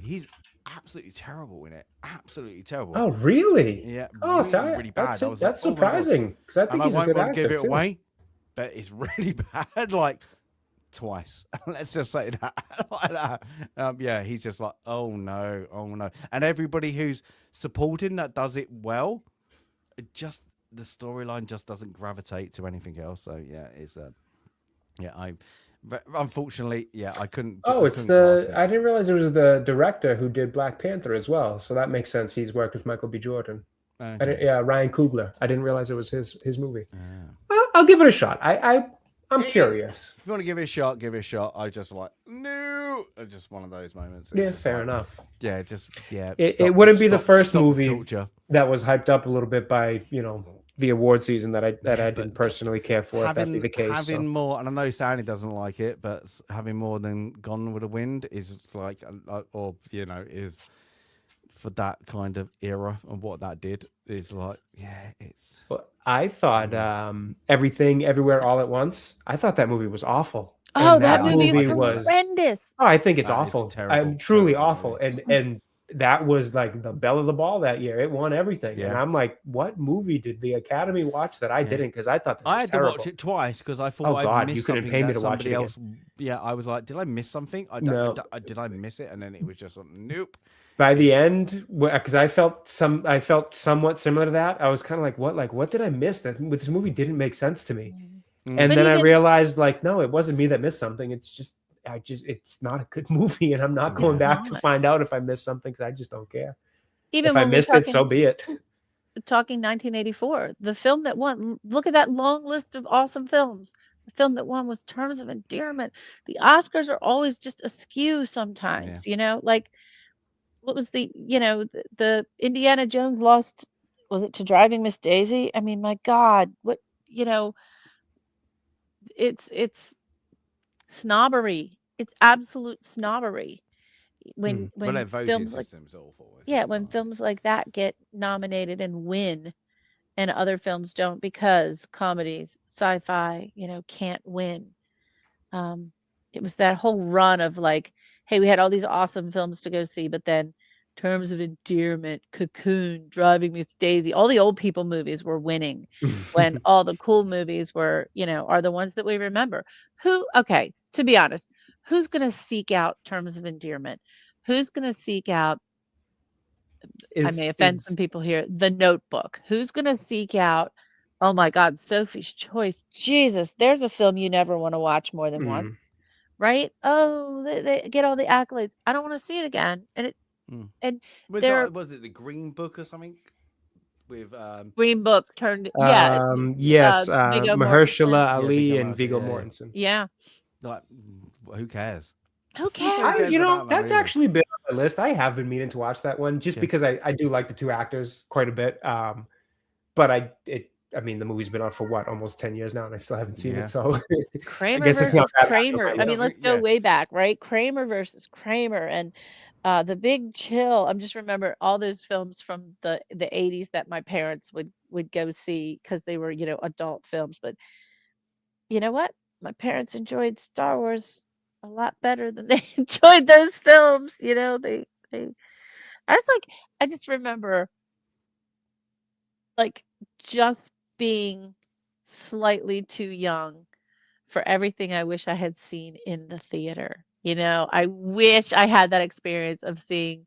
he's absolutely terrible in it. Absolutely terrible. Oh, really? Yeah. Oh, really, really bad. That's surprising, because I think he's a good actor. I won't give it away, but it's really bad. Like twice. Let's just say that. Like that. Yeah, he's just like, oh no. And everybody who's supporting that does it well. Just the storyline just doesn't gravitate to anything else. So yeah, it's unfortunately, yeah, I couldn't. I didn't realize it was the director who did Black Panther as well. So that makes sense. He's worked with Michael B. Jordan. Okay. Ryan Coogler. I didn't realize it was his movie. Well, I'll give it a shot. I'm curious. If you want to give it a shot, give it a shot. I just like no. It's just one of those moments. Yeah, fair enough. Yeah, It wouldn't be the first movie that was hyped up a little bit by the award season that I didn't personally care for. If that be the case, having more, and I know Sandy doesn't like it, but having more than Gone with the Wind is like, is for that kind of era and what that did is like, it's. Well, I thought Everything, Everywhere, All at Once. I thought that movie was awful. Oh, that movie was horrendous. Oh, I think it's awful. Truly awful, and. That was like the belle of the ball that year. It won everything. And I'm like, what movie did the Academy watch that I didn't? Because I thought this was terrible. To watch it twice because I thought I missed something that somebody else. Yeah, I was like, did I miss something? Did I miss it? And then it was just nope. By the end, because I felt somewhat similar to that. I was kind of like, what did I miss? That this movie didn't make sense to me. And then I realized, like, no, it wasn't me that missed something. It's just. It's not a good movie, and I'm not going back to find out if I missed something because I just don't care. Even if I missed it, so be it. Talking 1984, the film that won. Look at that long list of awesome films. The film that won was Terms of Endearment. The Oscars are always just askew sometimes. Like what was the Indiana Jones lost? Was it to Driving Miss Daisy? I mean, my God, what it's snobbery. It's absolute snobbery when films like awful. When films like that get nominated and win, and other films don't because comedies, sci-fi, can't win. It was that whole run of like, hey, we had all these awesome films to go see, but then Terms of Endearment, Cocoon, Driving Miss Daisy, all the old people movies were winning when all the cool movies were, are the ones that we remember. To be honest, who's going to seek out Terms of Endearment? Who's going to seek out, I may offend some people here, The Notebook? Who's going to seek out Oh my God, Sophie's Choice. Jesus, there's a film you never want to watch more than once, right? Oh, they get all the accolades. I don't want to see it again. And Was it the Green Book or something? With Green Book turned yes, Viggo Mortensen. Mahershala Ali Viggo and Viggo Mortensen, Mortensen. Yeah. Like, who cares? Who cares? That's actually been on my list. I have been meaning to watch that one just because I do like the two actors quite a bit. But I mean, the movie's been out for what, almost 10 years now, and I still haven't seen it. So Kramer I guess it's not versus that Kramer. I mean, let's go way back, right? Kramer versus Kramer and The Big Chill. I'm just remember all those films from the 80s that my parents would go see because they were, adult films. But you know what? My parents enjoyed Star Wars a lot better than they enjoyed those films. I just remember like just being slightly too young for everything I wish I had seen in the theater. I wish I had that experience of seeing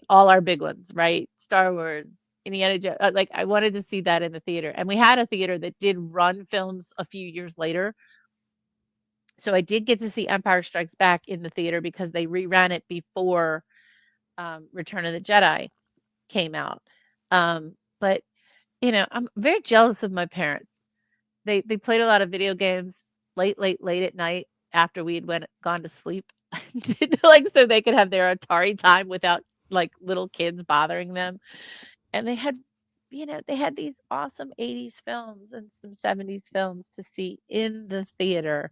all our big ones, right? Star Wars, Indiana Jones. Like I wanted to see that in the theater. And we had a theater that did run films a few years later. So I did get to see Empire Strikes Back in the theater because they reran it before Return of the Jedi came out. But I'm very jealous of my parents. They played a lot of video games late at night after we had gone to sleep, like so they could have their Atari time without like little kids bothering them. And they had these awesome 80s films and some 70s films to see in the theater.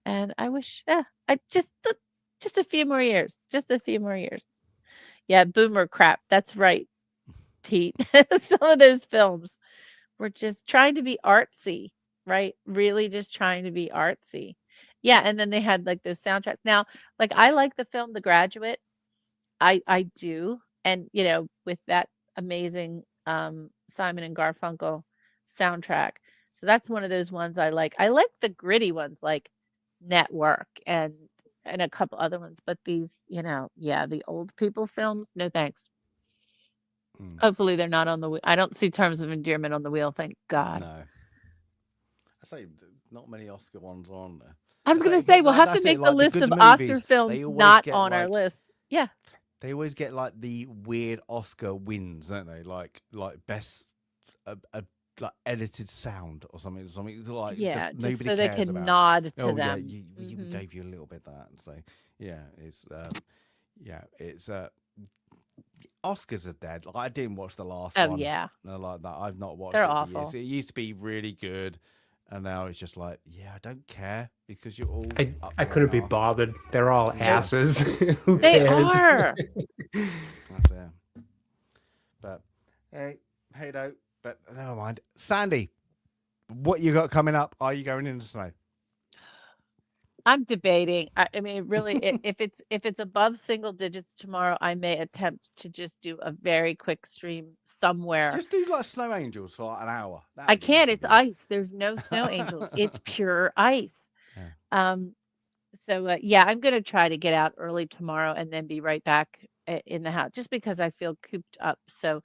And I wish I just a few more years, Yeah, boomer crap. That's right, Pete. Some of those films were just trying to be artsy, right? Really just trying to be artsy. Yeah, and then they had like those soundtracks. Now, like I like the film The Graduate. I do. And with that amazing Simon and Garfunkel soundtrack. So that's one of those ones I like. I like the gritty ones like Network and a couple other ones, but these, the old people films, no thanks. Hopefully they're not on the wheel. I don't see Terms of Endearment on the wheel, thank God. No. I say not many Oscar ones are on there. I was going to say, we'll have to make the list of Oscar films not on our list. Yeah. They always get like the weird Oscar wins, don't they? Like best like edited sound or something like just nobody so they cares can about. nod to Oh, them. Yeah, we gave you a little bit of that, and so it's Oscars are dead. Like I didn't watch the last one. Oh yeah, no, like that. I've not watched They're it for awful. years. It used to be really good, and now it's just like, I don't care because you're all. I couldn't be bothered. They're all asses. Who they cares? are. That's it. But hey, though. But never mind. Sandy, what you got coming up? Are you going in the snow? I'm debating. I mean, really, if it's above single digits tomorrow, I may attempt to just do a very quick stream somewhere. Just do like Snow Angels for like an hour. I can't. It's ice. There's no snow angels. It's pure ice. Yeah. So I'm gonna try to get out early tomorrow and then be right back in the house, just because I feel cooped up. So,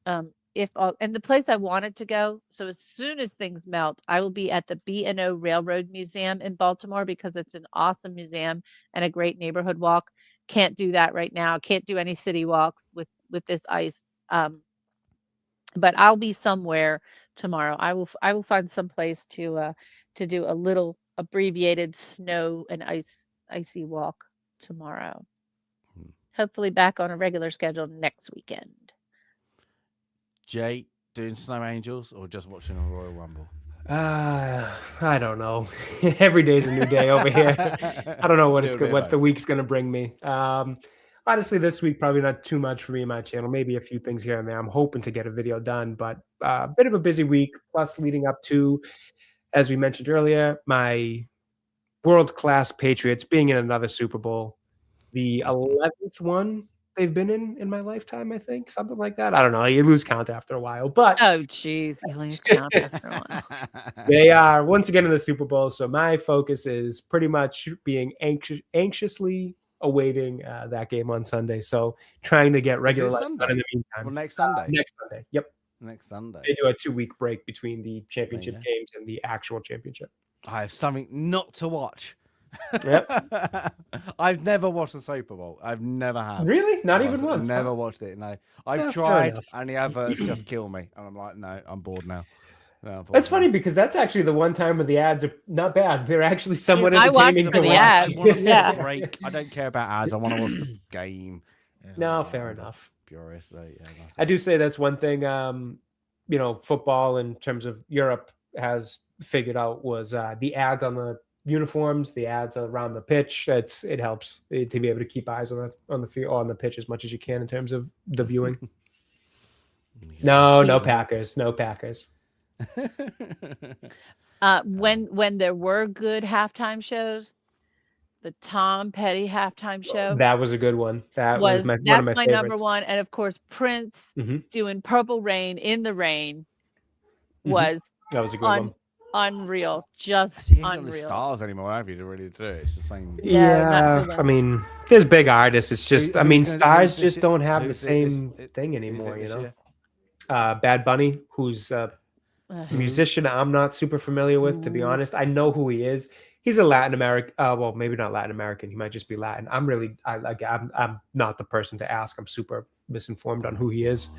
and the place I wanted to go. So as soon as things melt, I will be at the B&O Railroad Museum in Baltimore because it's an awesome museum and a great neighborhood walk. Can't do that right now. Can't do any city walks with this ice. But I'll be somewhere tomorrow. I will find some place to do a little abbreviated snow and icy walk tomorrow. Hopefully back on a regular schedule next weekend. Jay, doing Snow Angels or just watching a Royal Rumble? I don't know. Every day's a new day over here. I don't know what the week's gonna bring me. Honestly, this week probably not too much for me and my channel. Maybe a few things here and there. I'm hoping to get a video done, but a bit of a busy week. Plus, leading up to, as we mentioned earlier, my world-class Patriots being in another Super Bowl, the 11th one they've been in my lifetime, I think, something like that. I don't know. You lose count after a while, but you lose count after a while. They are once again in the Super Bowl, so my focus is pretty much being anxiously awaiting that game on Sunday. So trying to get regular life done in the meantime. Well, next Sunday. Next Sunday. Yep. Next Sunday. They do a 2-week break between the championship games and the actual championship. I have something not to watch. Yep. I've never watched the Super Bowl. I've never have. Really? Not even once? Never watched it. No, I've fair tried, enough. and the adverts just kill me. And I'm like, no, I'm bored now. No, That's funny because that's actually the one time where the ads are not bad. They're actually somewhat I watch entertaining for to the watch. ads. I want to Yeah. break. I don't care about ads. I want to watch the game. No, fair enough. Purist, though. Yeah, that's I do say that's one thing. Football in terms of Europe has figured out was the ads on the uniforms, the ads around the pitch. It helps to be able to keep eyes on the field, on the pitch as much as you can in terms of the viewing. No Packers. When there were good halftime shows, the Tom Petty halftime show That was a good one. That was one of that's my my favorites. number one, and of course Prince doing Purple Rain in the Rain was That was a good one. unreal, just You ain't got the unreal. stars anymore, have you, to really do it? It's the same. Yeah, I mean, there's big artists. It's just, who's stars this just year? don't have the Who's same this- thing who's anymore. it You this know, year? Bad Bunny, who's a musician I'm not super familiar with, to be honest. I know who he is. He's a Latin American. Well, maybe not Latin American. He might just be Latin. I'm not the person to ask. I'm super misinformed on who he is.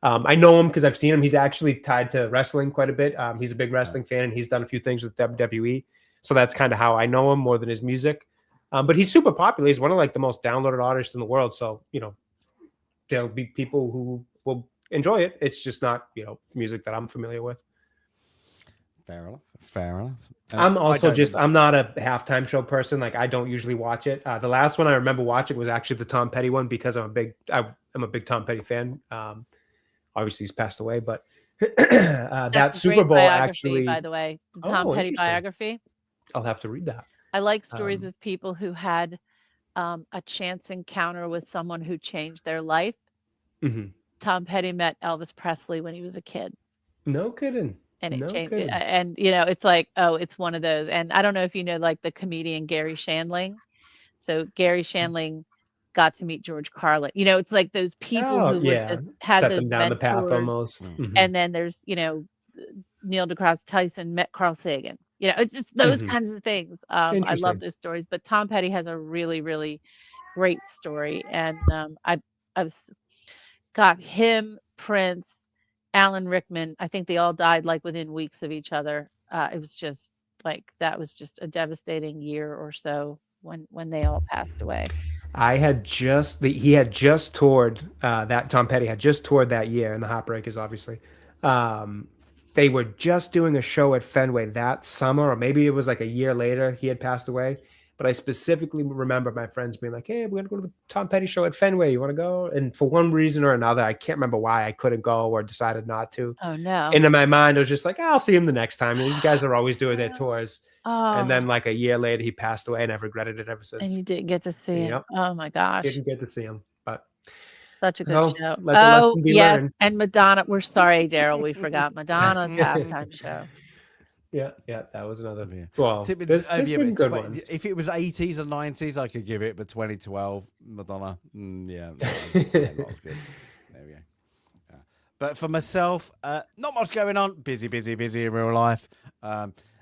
I know him because I've seen him. He's actually tied to wrestling quite a bit. He's a big wrestling fan, and he's done a few things with WWE. So that's kind of how I know him more than his music. But he's super popular. He's one of the most downloaded artists in the world. So there'll be people who will enjoy it. It's just not music that I'm familiar with. Fair enough. I'm also I'm not a halftime show person. I don't usually watch it. The last one I remember watching was actually the Tom Petty one because I'm a big Tom Petty fan. Obviously he's passed away, but that That's a Super great Bowl biography, actually, by the way, the Tom Petty interesting. biography. I'll have to read that. I like stories of people who had a chance encounter with someone who changed their life. Mhm. Tom Petty met Elvis Presley when he was a kid, No kidding. and it No changed. kidding. And it's like, oh, it's one of those. And I don't know if you know, the comedian Gary Shandling. So Gary Shandling got to meet George Carlin. It's like those people who were just had Set those them down the path mentors. almost. Mhm. And then there's Neil deGrasse Tyson met Carl Sagan. It's just those Mhm. kinds of things. I love Interesting. those stories, but Tom Petty has a really, really great story. And I've got him, Prince, Alan Rickman. I think they all died within weeks of each other. It was just that was just a devastating year or so when they all passed away. He had just toured that Tom Petty had just toured that year, and the Heartbreakers, obviously. They were just doing a show at Fenway that summer, or maybe it was a year later he had passed away. But I specifically remember my friends being like, "Hey, we're gonna go to the Tom Petty show at Fenway. You want to go?" And for one reason or another, I can't remember why I couldn't go or decided not to. Oh no! And in my mind, I was just like, "I'll see him the next time." These guys are always doing their tours. And then a year later, he passed away, and I've regretted it ever since. And you didn't get to see him. Yep. Oh my gosh! Didn't get to see him, but Such a good show. let the lesson be yes, learned. and Madonna. We're sorry, Daryl. We forgot Madonna's halftime show. Yeah, that was another. Yeah. Well, See, but, there's yeah, been but good ones. if it was 80s or 90s, I could give it, but 2012, Madonna, yeah, not as good. There we go. Yeah. But for myself, not much going on. Busy in real life.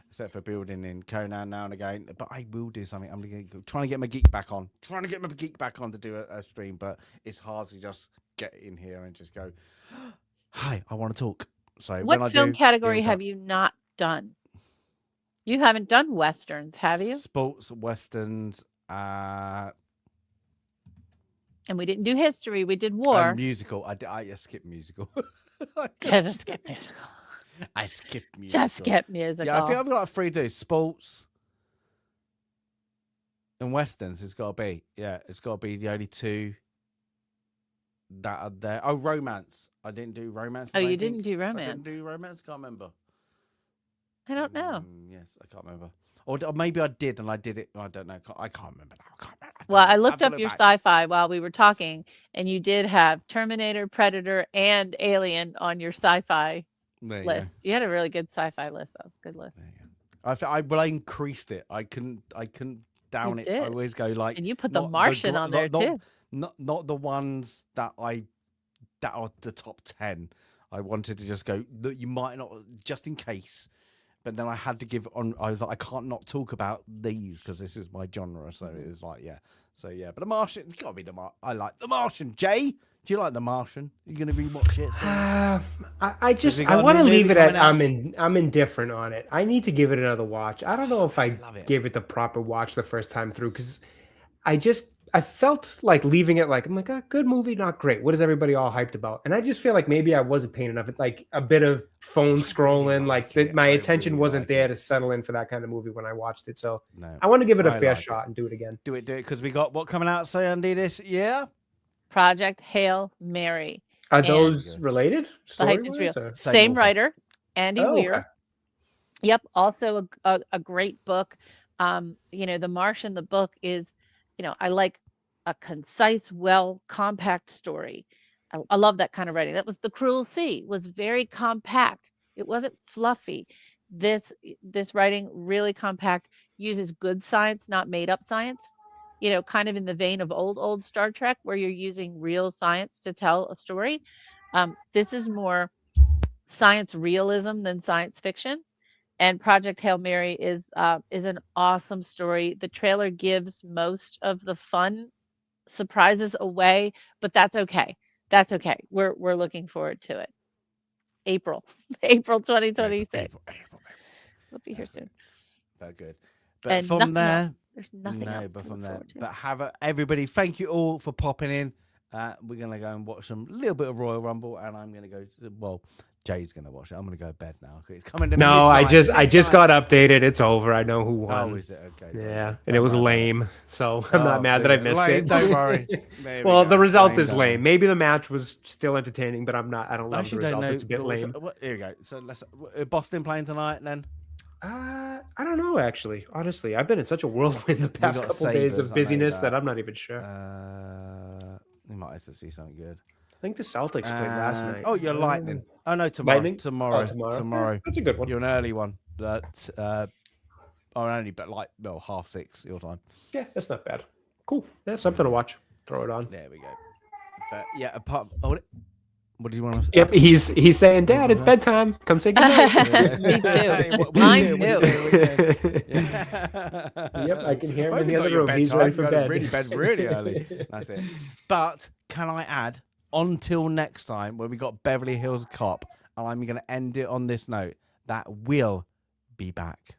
Except for building in Conan now and again. But I will do something. I'm trying to get my Geek back on. To do a stream, but it's hard to just get in here and just go, hi, I want to talk. So What film category have you not done? You haven't done Westerns, have you? Sports, Westerns, And we didn't do history. We did war. musical. I skipped musical. Just skip musical. I skipped musical. Just skip musical. Yeah, I think I've got 3 days. Sports and Westerns. It's got to be. Yeah, it's got to be the only 2 that are there. Oh, romance. I didn't do romance. Oh, I you don't didn't think. do I romance. didn't do romance. Can't remember. I don't know. Yes, I can't remember. Or maybe I did and I did it. I don't know. I can't remember now. Well, I looked up your sci-fi while we were talking, and you did have Terminator, Predator, and Alien on your sci-fi list. You had a really good sci-fi list. That was a good list. I increased it. I couldn't down it. I always go and you put the Martian on there too. Not the ones that are the top 10. I wanted to just go that you might not, just in case. But then I had to give on. I was like, I can't not talk about these because this is my genre. So it's like, yeah. So yeah. But The Martian, it's got to be The Martian. I like The Martian. Jay, do you like The Martian? Are you going to rewatch it? I want to leave it at I'm indifferent on it. I need to give it another watch. I don't know if I gave it the proper watch the first time through because I felt like leaving it like I'm like, good movie, not great. What is everybody all hyped about? And I just feel like maybe I wasn't paying enough. Like a bit of phone scrolling, my attention wasn't there to settle in for that kind of movie when I watched it. So I want to give it a fair shot and do it again. Do it, because we got what coming out, say, Andy, this year? Project Hail Mary. Are those related? The hype is real. Same writer, Andy Weir. Okay. Yep. Also a great book. The Martian, the book is, I like a concise, compact story. I love that kind of writing. That was The Cruel Sea, was very compact. It wasn't fluffy. This writing really compact, uses good science, not made up science. Kind of in the vein of old Star Trek, where you're using real science to tell a story. This is more science realism than science fiction. And Project Hail Mary is an awesome story. The trailer gives most of the fun surprises away, but that's okay. That's okay. We're looking forward to it. April 2026. We'll be here soon. Very good. But from there, there's nothing else. But from there, everybody, thank you all for popping in. We're gonna go and watch some little bit of Royal Rumble, and I'm gonna go. Jay's gonna watch it. I'm gonna go to bed now. It's coming to No, I just got updated. It's over. I know who won. Oh, is it? Okay. Yeah, and it was lame. So I'm not mad that I missed it. Don't worry. Well, the result is lame. Maybe the match was still entertaining, but I'm not. I don't love the result. It's a bit lame. Here we go. So let's. Boston playing tonight, then. I don't know. Actually, honestly, I've been in such a whirlwind the past couple days of busyness that I'm not even sure. We might have to see something good. I think the Celtics played last night. Oh, you're Lightning. Oh no, tomorrow. Lightning? Tomorrow. Yeah, that's a good one. You're an early one. That only, but 6:30 your time. Yeah, that's not bad. Cool. That's something to watch. Throw it on. There we go. But yeah, apart. What do you want to say? Yep, he's saying, Dad, it's bedtime. Come say goodnight. Me too. Mine too. Yep, I can hear him in the other room. He's ready for bed. Really early. That's it. But can I add, until next time, when we got Beverly Hills Cop, and I'm going to end it on this note, that will be back.